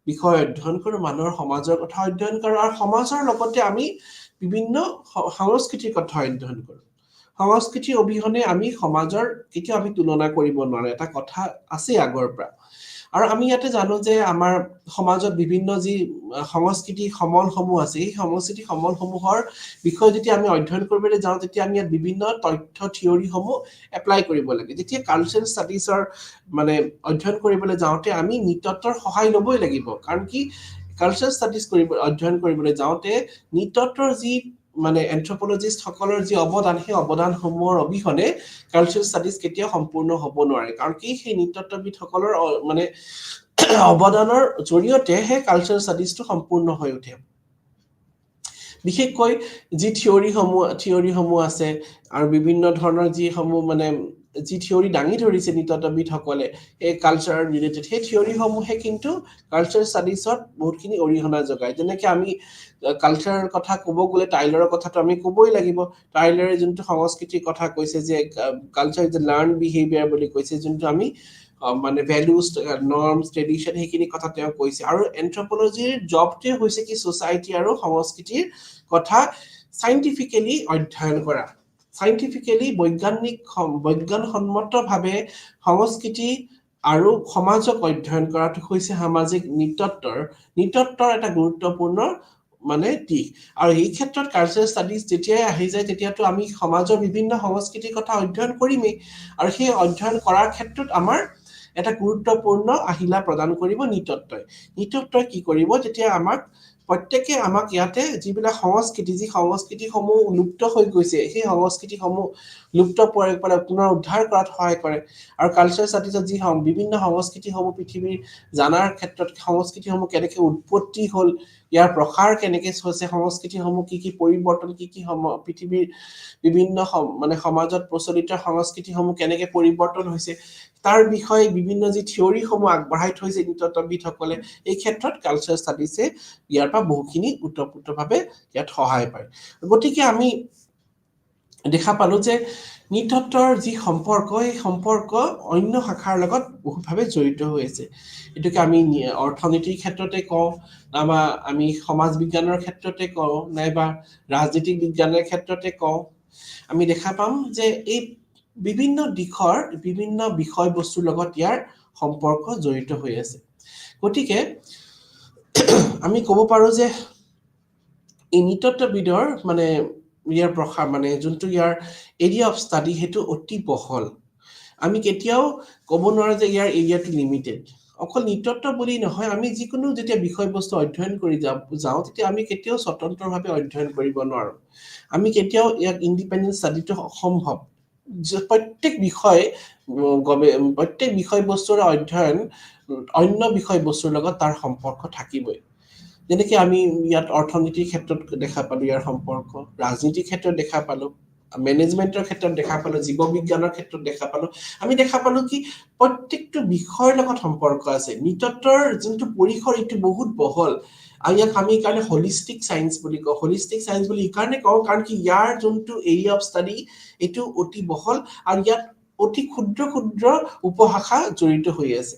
বিষয় অধ্যয়ন কৰো মানুহৰ সমাজৰ কথা অধ্যয়ন কৰো আৰু সমাজৰ লগতে আমি বিভিন্ন সংস্কৃতিৰ কথা অধ্যয়ন কৰো সংস্কৃতি অবিহনে আমি সমাজৰ কেতিয়াও আমি তুলনা কৰিব নোৱাৰো এটা কথা আছে আগৰ পৰা আৰু আমি ইয়াতে জানো যে আমাৰ সমাজত বিভিন্ন যি সংস্কৃতি সমলসমূহ আছে এই সংস্কৃতি সমলসমূহৰ বিষয়ে যেতিয়া আমি অধ্যয়ন কৰিবলৈ যাওঁ তেতিয়া আমি ইয়াত বিভিন্ন তথ্য থিয়ৰিসমূহ এপ্লাই কৰিব লাগে যেতিয়া কালচাৰেল ষ্টাডিজৰ মানে অধ্যয়ন কৰিবলৈ যাওঁতে আমি নৃতত্ত্বৰ সহায় ল'বই লাগিব কাৰণ কি কালচাৰেল ষ্টাডিজ অধ্যয়ন কৰিবলৈ যাওঁতে নৃতত্ত্বৰ যি মানে এন্থ্ৰোপলজিষ্ট সকলৰ যি অৱদান সেই অৱদানসমূহৰ অবিহনে কালচাৰেল ষ্টাডিজ কেতিয়াও সম্পূৰ্ণ হ'ব নোৱাৰে কাৰণ কি সেই নৃতত্ত্ববিদ সকলৰ মানে অৱদানৰ জৰিয়তে সেই কালচাৰেল ষ্টাডিজটো সম্পূৰ্ণ হৈ উঠে বিশেষকৈ যি থিয়ৰিসমূহ আছে আৰু বিভিন্ন ধৰণৰ যিসমূহ মানে যি থিয়ৰি দাঙি ধৰিছে নৃতত্ত্ববিদসকলে এই কালচাৰ ৰিলেটেড সেই থিয়ৰিসমূহে কিন্তু কালচাৰেল ষ্টাডিজত বহুতখিনি অৰিহণা যোগায় যেনেকৈ আমি কালচাৰৰ কথা ক'ব গ'লে টাইলাৰৰ কথাটো আমি ক'বই লাগিব টাইলাৰে যোনটো সংস্কৃতিৰ কথা কৈছে যে culture is a learn behaviour বুলি কৈছে যোনটো আমি মানে ভ্যালুজ নৰ্মছ ট্ৰেডিশন সেইখিনি কথা তেওঁ কৈছে আৰু এন্থ্ৰোপলজিৰ জবটোৱে হৈছে কি সোসাইটি আৰু সংস্কৃতিৰ কথা সাইন্টিফিক্যালি অধ্যয়ন কৰা সাইন্টিফিক্যালি বৈজ্ঞানসন্মতভাৱে সংস্কৃতি আৰু সমাজক অধ্যয়ন কৰাটো হৈছে সামাজিক নৃতত্ত্বৰ এটা গুৰুত্বপূৰ্ণ মানে দিশ আৰু এই ক্ষেত্ৰত কালচাৰেল ষ্টাডিজ যেতিয়াই আহি যায় তেতিয়াতো আমি সমাজৰ বিভিন্ন সংস্কৃতিৰ কথা অধ্যয়ন কৰিমেই আৰু সেই অধ্যয়ন কৰাৰ ক্ষেত্ৰত আমাৰ এটা গুৰুত্বপূৰ্ণ আহিলা প্ৰদান কৰিব নৃতত্ত্বই কি কৰিব যেতিয়া প্ৰত্যেকে আমাক ইয়াতে যিবিলাক সংস্কৃতিসমূহ লুপ্ত হৈ গৈছে সেই সংস্কৃতিসমূহ লুপ্ত পুনৰ উদ্ধাৰ কৰাত সহায় কৰে আৰু কালচাৰেল ষ্টাডিজত যি বিভিন্ন সংস্কৃতিসমূহ পৃথিৱীৰ জানাৰ ক্ষেত্ৰত সংস্কৃতিসমূহ কেনেকৈ উৎপত্তি হ'ল ইয়াৰ প্ৰসাৰ কেনেকৈ হৈছে সংস্কৃতিসমূহ কি পৰিৱৰ্তন কি পৃথিৱীৰ বিভিন্ন মানে সমাজত প্ৰচলিত সংস্কৃতিসমূহ কেনেকৈ পৰিৱৰ্তন হৈছে তাৰ বিষয়ে বিভিন্ন যি থিয়ৰিসমূহ আগবঢ়াই থৈছে নৃতত্ত্ববিদসকলে এই ক্ষেত্ৰত কালচাৰেল ষ্টাডিজে ইয়াৰ পৰা বহুখিনি ওতঃপ্ৰোতভাৱে ইয়াত সহায় পায় গতিকে আমি দেখা পালো যে নৃতত্ত্বৰ যি সম্পৰ্ক এই সম্পৰ্ক অন্য শাখাৰ লগত বহুতভাৱে জড়িত হৈ আছে এটোকে আমি অৰ্থনীতিৰ ক্ষেত্ৰতে কওঁ নাইবা আমি সমাজ বিজ্ঞানৰ ক্ষেত্ৰতে কওঁ নাইবা ৰাজনীতিক বিজ্ঞানৰ ক্ষেত্ৰতে কওঁ আমি দেখা পাম যে এই বিভিন্ন দিশৰ বিভিন্ন বিষয়বস্তুৰ লগত ইয়াৰ সম্পৰ্ক জড়িত হৈ আছে গতিকে আমি ক'ব পাৰো যে এই নৃতত্ত্ববিদৰ মানে ইয়াৰ প্ৰসাৰ মানে যোনটো ইয়াৰ এৰিয়া অফ ষ্টাডি সেইটো অতি বহল আমি কেতিয়াও ক'ব নোৱাৰো যে ইয়াৰ এৰিয়াটো লিমিটেড অকল নৃতত্ত্ব বুলি নহয় আমি যিকোনো যেতিয়া বিষয়বস্তু অধ্যয়ন কৰি যাওঁ তেতিয়া আমি কেতিয়াও স্বতন্ত্ৰভাৱে অধ্যয়ন কৰিব নোৱাৰো আমি কেতিয়াও ইয়াক ইণ্ডিপেণ্ডেন্ট ষ্টাডিটো অসম্ভৱ প্ৰত্যেক বিষয়বস্তুৰ অধ্যয়ন অন্য বিষয়বস্তুৰ লগত তাৰ সম্পৰ্ক থাকিবই যেনেকৈ আমি ইয়াত অৰ্থনীতিৰ ক্ষেত্ৰত দেখা পালো ইয়াৰ সম্পৰ্ক ৰাজনীতিৰ ক্ষেত্ৰত দেখা পালো মেনেজমেন্টৰ ক্ষেত্ৰত দেখা পালো জীৱ বিজ্ঞানৰ ক্ষেত্ৰত দেখা পালো আমি দেখা পালো কি প্ৰত্যেকটো বিষয়ৰ লগত সম্পৰ্ক আছে নৃতত্ত্বৰ যোনটো পৰিসৰ এইটো বহুত বহল আৰু ইয়াক আমি কাৰণে হলিষ্টিক সায়েন্স বুলি কওঁ হলিষ্টিক সায়েন্স বুলি ইকাৰণে কওঁ কাৰণ কি ইয়াৰ যোনটো এৰিয়া অফ ষ্টাডি এইটো অতি বহল আৰু ইয়াত অতি ক্ষুদ্ৰ উপশাখা জড়িত হৈ আছে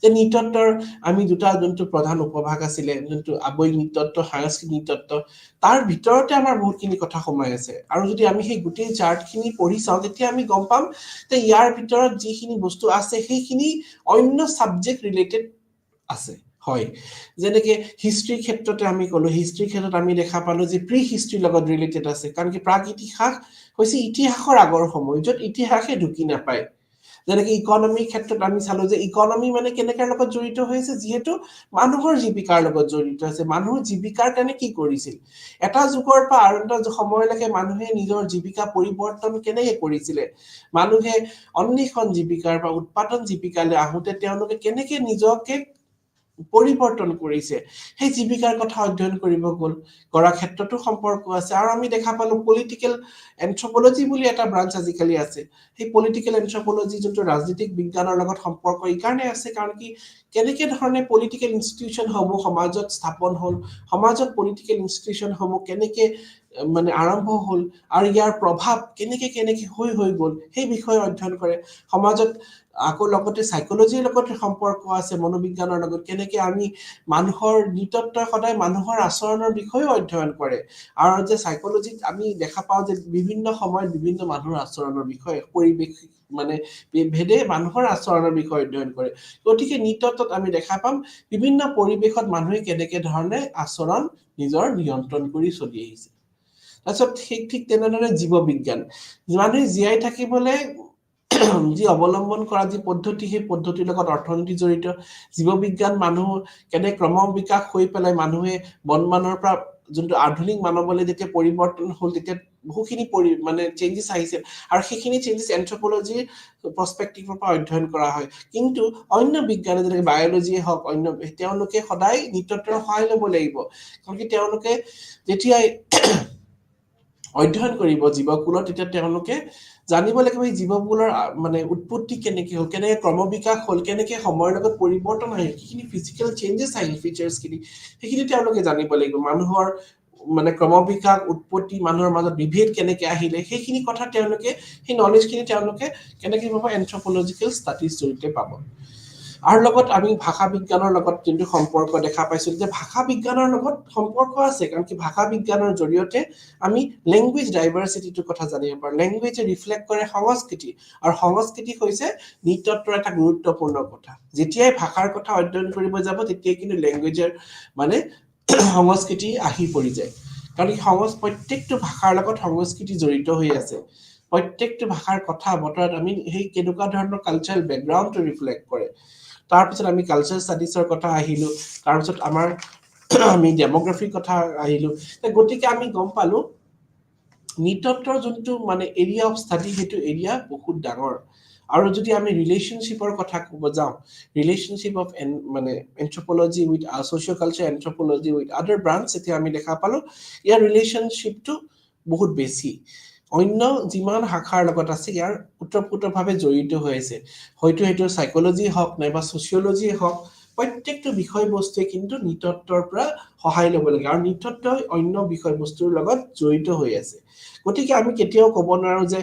যে নৃতত্ত্বৰ আমি দুটা যোনটো প্ৰধান উপভাগ আছিলে যোনটো আৱয়িক নৃতত্ত্ব সাংস্কৃতিক নৃতত্ত্ব তাৰ ভিতৰতে আমাৰ বহুতখিনি কথা সোমাই আছে আৰু যদি আমি সেই গোটেই চাৰ্টখিনি পঢ়ি চাওঁ তেতিয়া আমি গম পাম যে ইয়াৰ ভিতৰত যিখিনি বস্তু আছে সেইখিনি অন্য সাবজেক্ট ৰিলেটেড আছে হয় যেনেকে হিষ্ট্ৰীৰ ক্ষেত্ৰতে আমি ক'লো হিষ্ট্ৰীৰ ক্ষেত্ৰত আমি দেখা পালো যে প্ৰি হিষ্ট্ৰীৰ লগত ৰিলেটেড আছে কাৰণ কি প্ৰাক ইতিহাস হৈছে ইতিহাসৰ আগৰ সময় য'ত ইতিহাসে ঢুকি নাপায় যেনেকে ইকনমিৰ ক্ষেত্ৰত আমি চালো যে ইকনমি মানে কেনেকাৰ লগত জড়িত হৈছে যিহেতু মানুহৰ জীৱিকাৰ লগত জড়িত আছে মানুহৰ জীৱিকাৰ কাৰণে কি কৰিছিল এটা যুগৰ পৰা আৰু এটা সময়লৈকে মানুহে নিজৰ জীৱিকা পৰিৱৰ্তন কেনেকৈ কৰিছিলে মানুহে অন্বেষণ জীৱিকাৰ পৰা উৎপাদন জীৱিকালৈ আহোঁতে তেওঁলোকে কেনেকৈ নিজকে পৰিৱৰ্তন কৰিছে সেই জীৱিকাৰ কথা অধ্যয়ন কৰিব গ'ল কৰা ক্ষেত্ৰতো সম্পৰ্ক আছে আৰু আমি দেখা পালো পলিটিকেল এন্থ্ৰপলজি বুলি এটা ব্ৰাঞ্চ আজিকালি আছে সেই পলিটিকেল এন্থ্ৰপলজি যোনটো ৰাজনৈতিক বিজ্ঞানৰ লগত সম্পৰ্ক এই কাৰণে আছে কাৰণ কি কেনেকে ধৰণে পলিটিকেল ইনষ্টিটিউচনসমূহ সমাজত স্থাপন হ'ল সমাজত পলিটিকেল ইনষ্টিটিউচনসমূহ কেনেকে মানে আৰম্ভ হ'ল আৰু ইয়াৰ প্ৰভাৱ কেনেকে কেনেকে হৈ গ'ল সেই বিষয়ে অধ্যয়ন কৰে সমাজত আকৌ লগতে সাইকোলজিৰ লগত সম্পৰ্ক আছে মনোবিজ্ঞানৰ লগত কেনেকে আমি মানুহৰ নিতত্বই সদায় মানুহৰ আচৰণৰ বিষয়ে অধ্যয়ন কৰে আৰু যে সাইকোলজিত আমি দেখা পাওঁ যে বিভিন্ন সময়ত বিভিন্ন মানুহৰ আচৰণৰ বিষয়ে পৰিৱেশ মানে ভেদে মানুহৰ আচৰণৰ বিষয়ে অধ্যয়ন কৰে গতিকে নিতত্বত আমি দেখা পাম বিভিন্ন পৰিৱেশত মানুহে কেনেকে ধৰণে আচৰণ নিজৰ নিয়ন্ত্ৰণ কৰি চলি আহিছে তাৰপিছত ঠিক তেনেদৰে জীৱ বিজ্ঞান মানুহে জীয়াই থাকিবলৈ যি অৱলম্বন কৰা যি পদ্ধতি সেই পদ্ধতিৰ লগত অৰ্থনীতি জড়িত জীৱ বিজ্ঞান মানুহ কেনে ক্ৰম বিকাশ হৈ পেলাই মানুহে বনমানৰ পৰা যোনটো আধুনিক মানৱলৈ যেতিয়া পৰিৱৰ্তন হ'ল তেতিয়া বহুখিনি মানে চেঞ্জেছ আহিছে আৰু সেইখিনি চেঞ্জেছ এন্থ্ৰপলজিৰ পাৰ্সপেক্টিভৰ পৰা অধ্যয়ন কৰা হয় কিন্তু অন্য বিজ্ঞানে যেনেকৈ বায়'লজিয়ে হওক অন্য তেওঁলোকে সদায় নিতত্বৰ সহায় ল'ব লাগিব কাৰণ কি তেওঁলোকে যেতিয়া অধ্যয়ন কৰিব জীৱকুলত তেতিয়া তেওঁলোকে জানিব লাগিব এই জীৱকুলৰ মানে উৎপত্তি কেনেকে হ'ল কেনেকে ক্ৰমবিকাশ হ'ল কেনেকে সময়ৰ লগত পৰিৱৰ্তন আহিল কিখিনি ফিজিকেল চেঞ্জেছ আহিল ফিচাৰ্ছ খিনি সেইখিনি তেওঁলোকে জানিব লাগিব মানুহৰ মানে ক্ৰমবিকাশ উৎপত্তি মানুহৰ মাজত বিভেদ কেনেকে আহিলে সেইখিনি কথা তেওঁলোকে সেই নলেজখিনি তেওঁলোকে কেনেকে পাব এন্থ্ৰপলজিকেল ষ্টাডিজ জৰিয়তে পাব আৰু লগত আমি ভাষা বিজ্ঞানৰ লগত যোনটো সম্পৰ্ক দেখা পাইছো যে ভাষা বিজ্ঞানৰ লগত সম্পৰ্ক আছে কাৰণ কি ভাষা বিজ্ঞানৰ জৰিয়তে আমি ল্যাঙ্গুৱেজ ডাইভাৰ্চিটিৰ কথা জানিব পাৰো ল্যাঙ্গুৱেজে ৰিফ্লেক্ট কৰে সংস্কৃতি আৰু সংস্কৃতি হৈছে নৃতত্বৰ এটা গুৰুত্বপূৰ্ণ কথা যেতিয়াই ভাষাৰ কথা অধ্যয়ন কৰিব যাব তেতিয়াই কিন্তু ল্যাঙ্গুৱেজৰ মানে সংস্কৃতি আহি পৰি যায় কাৰণ প্ৰত্যেকটো ভাষাৰ লগত সংস্কৃতি জড়িত হৈ আছে প্ৰত্যেকটো ভাষাৰ কথা বতৰাত আমি সেই কেনেকুৱা ধৰণৰ কালচাৰেল বেকগ্ৰাউণ্ডটো ৰিফ্লেক্ট কৰে তাৰপিছত আমি কালচাৰ ষ্টাডিজৰ কথা আহিলো তাৰপিছত আমাৰ আমি ডেমোগ্ৰাফিৰ কথা আহিলো গতিকে আমি গম পালো নৃতত্বৰ যোনটো মানে এৰিয়া অফ ষ্টাডি সেইটো এৰিয়া বহুত ডাঙৰ আৰু যদি আমি ৰিলেশনশ্বিপৰ কথা ক'ব যাওঁ ৰিলেশনশ্বিপ অফ মানে anthropology with socio culture anthropology with আদাৰ ব্ৰাঞ্চ এতিয়া আমি দেখা পালো ইয়াৰ ৰিলেশনশ্বিপটো বহুত বেছি অন্য যিমান শাখাৰ লগত আছে ইয়াৰ ওতঃপ্ৰোতভাৱে জড়িত হৈ আছে হয়তো সেইটো সাইকোলজি হওক নাইবা সোশিওলজি হওক প্ৰত্যেকটো বিষয়বস্তুৱে কিন্তু নৃতত্বৰ পৰা সহায় ল'ব লাগে আৰু নৃতত্বই অন্য বিষয়বস্তুৰ লগত জড়িত হৈ আছে গতিকে আমি কেতিয়াও ক'ব নোৱাৰো যে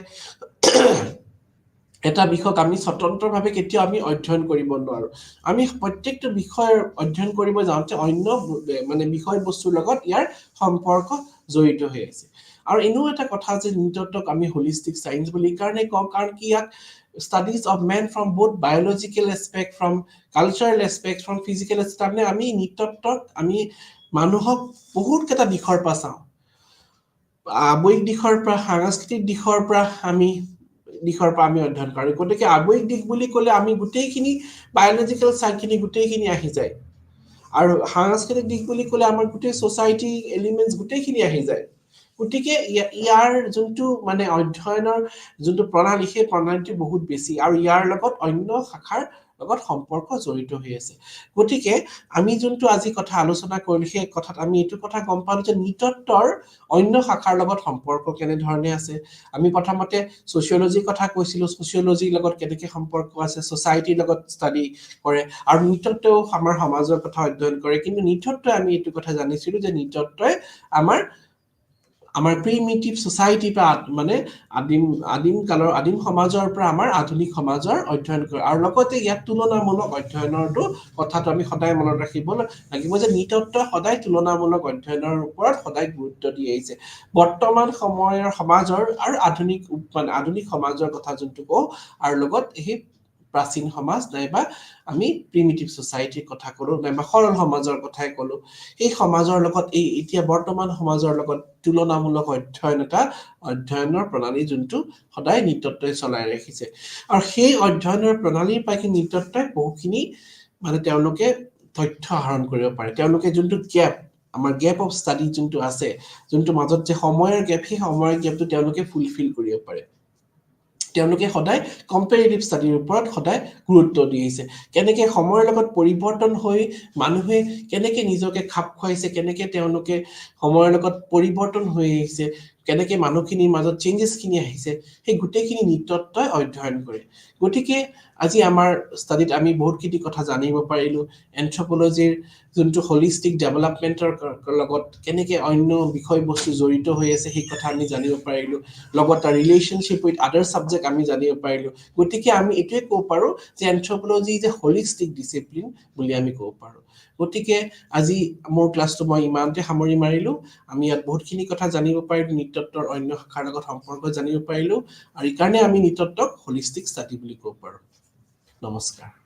এটা বিষয়ক আমি স্বতন্ত্ৰভাৱে কেতিয়াও আমি অধ্যয়ন কৰিব নোৱাৰো আমি প্ৰত্যেকটো বিষয়ৰ অধ্যয়ন কৰিব যাওঁতে অন্য মানে বিষয়বস্তুৰ লগত ইয়াৰ সম্পৰ্ক জড়িত হৈ আছে আৰু এনেও এটা কথা যে নৃতত্বক আমি হোলিষ্টিক সায়েন্স বুলি কাৰণে কওঁ কাৰণ কি ইয়াক studies of men from both biological aspect from cultural aspect from physical aspect আমি নৃতত্বক আমি মানুহক বহুত কেইটা দিশৰ পৰা চাওঁ আৱেগিক দিশৰ পৰা সাংস্কৃতিক দিশৰ পৰা আমি অধ্যয়ন কৰো গতিকে আৱেগিক দিশ বুলি ক'লে আমি গোটেইখিনি বায়োলজিক্যাল সাইডখিনি গোটেইখিনি আহি যায় আৰু সাংস্কৃতিক দিশ বুলি ক'লে আমাৰ গোটেই সোসাইটি এলিমেন্টস গোটেইখিনি আহি যায় গতিকে ইয়াৰ যোনটো মানে অধ্যয়নৰ যোনটো প্ৰণালী সেই প্ৰণালীটো বহুত বেছি আৰু ইয়াৰ লগত অন্য শাখাৰ লগত সম্পৰ্ক জড়িত হৈ আছে গতিকে আমি যোনটো আজি কথা আলোচনা কৰিলো সেই কথাত আমি এইটো কথা গম পালো যে নৃতত্বৰ অন্য শাখাৰ লগত সম্পৰ্ক কেনে ধৰণে আছে আমি প্ৰথমতে সোশিওলজিৰ কথা কৈছিলো সোশিওলজিৰ লগত কেনেকে সম্পৰ্ক আছে সোসাইটিৰ লগত ষ্টাডি কৰে আৰু নৃতত্বও আমাৰ সমাজৰ কথা অধ্যয়ন কৰে কিন্তু নৃতত্বই আমি এইটো কথা জানিছিলো যে নৃতত্বই আমাৰ প্ৰিমিটিভ সোসাইটি পৰা মানে আদিম কালৰ আদিম সমাজৰ পৰা আমাৰ আধুনিক সমাজৰ অধ্যয়ন কৰে আৰু লগতে ইয়াত তুলনামূলক অধ্যয়নৰটো কথাটো আমি সদায় মনত ৰাখিব লাগিব যে নৃতত্ব সদায় তুলনামূলক অধ্যয়নৰ ওপৰত সদায় গুৰুত্ব দি আহিছে বৰ্তমান সময়ৰ সমাজৰ আৰু আধুনিক সমাজৰ কথা যোনটো কওঁ আৰু লগত এই প্ৰাচীন সমাজ নাইবা আমি প্ৰিমিটিভ সোসাইটিৰ কথা কলো নাইবা সৰল সমাজৰ কথাই কলো এই সমাজৰ লগত এই এতিয়া বৰ্তমান সমাজৰ লগত তুলনামূলক অধ্যয়নৰ প্ৰণালী যোনটো সদায় নৃতত্বই চলাই ৰাখিছে আৰু সেই অধ্যয়নৰ প্ৰণালীৰ পাই নৃতত্বই বহুখিনি মানে তেওঁলোকে তথ্য আহৰণ কৰিব পাৰে তেওঁলোকে যোনটো গ্যাপ আমাৰ গ্যাপ অফ ষ্টাডি যোনটো আছে যোনটো মাজত যে সময়ৰ গ্যাপ সেই সময়ৰ গ্যাপটো তেওঁলোকে ফুলফিল কৰিব পাৰে তেওঁলোকে সদায় কম্পাৰেটিভ ষ্টাডিৰ ওপৰত সদায় গুৰুত্ব দি আহিছে কেনেকে সময়ৰ লগত পৰিৱৰ্তন হৈ মানুহে কেনেকে নিজকে খাপ খুৱাইছে কেনেকে তেওঁলোকে সময়ৰ লগত পৰিৱৰ্তন হৈ আহিছে কেনেকে মানুহখিনিৰ মাজত চেঞ্জেছ খিনি আহিছে সেই গোটেইখিনি নৃতত্বই অধ্যয়ন কৰে গতিকে আজি আমাৰ ষ্টাডিত আমি বহুতখিনি কথা জানিব পাৰিলো এন্থ্ৰোপলজিৰ যোনটো হোলিষ্টিক ডেভেলপমেন্টৰ লগত কেনেকে অন্য বিষয়বস্তু জড়িত হৈ আছে সেই কথা আমি জানিব পাৰিলো লগত ৰিলেশনশ্বিপ উইথ আদাৰ সাবজেক্ট আমি জানিব পাৰিলো গতিকে আমি এটোৱে ক'ব পাৰো যে anthropology is a holistic discipline বুলি আমি ক'ব পাৰো গতিকে আজি মোৰ ক্লাছটো মই ইমানতে সামৰি মাৰিলো আমি ইয়াত বহুতখিনি কথা জানিব পাৰিলো নৃতত্বৰ অন্য শাখাৰ লগত সম্পৰ্ক জানিব পাৰিলো আৰু এই কাৰণে আমি নৃতত্বক হোলিষ্টিক ষ্টাডি বুলি ক'ব পাৰো নমস্কাৰ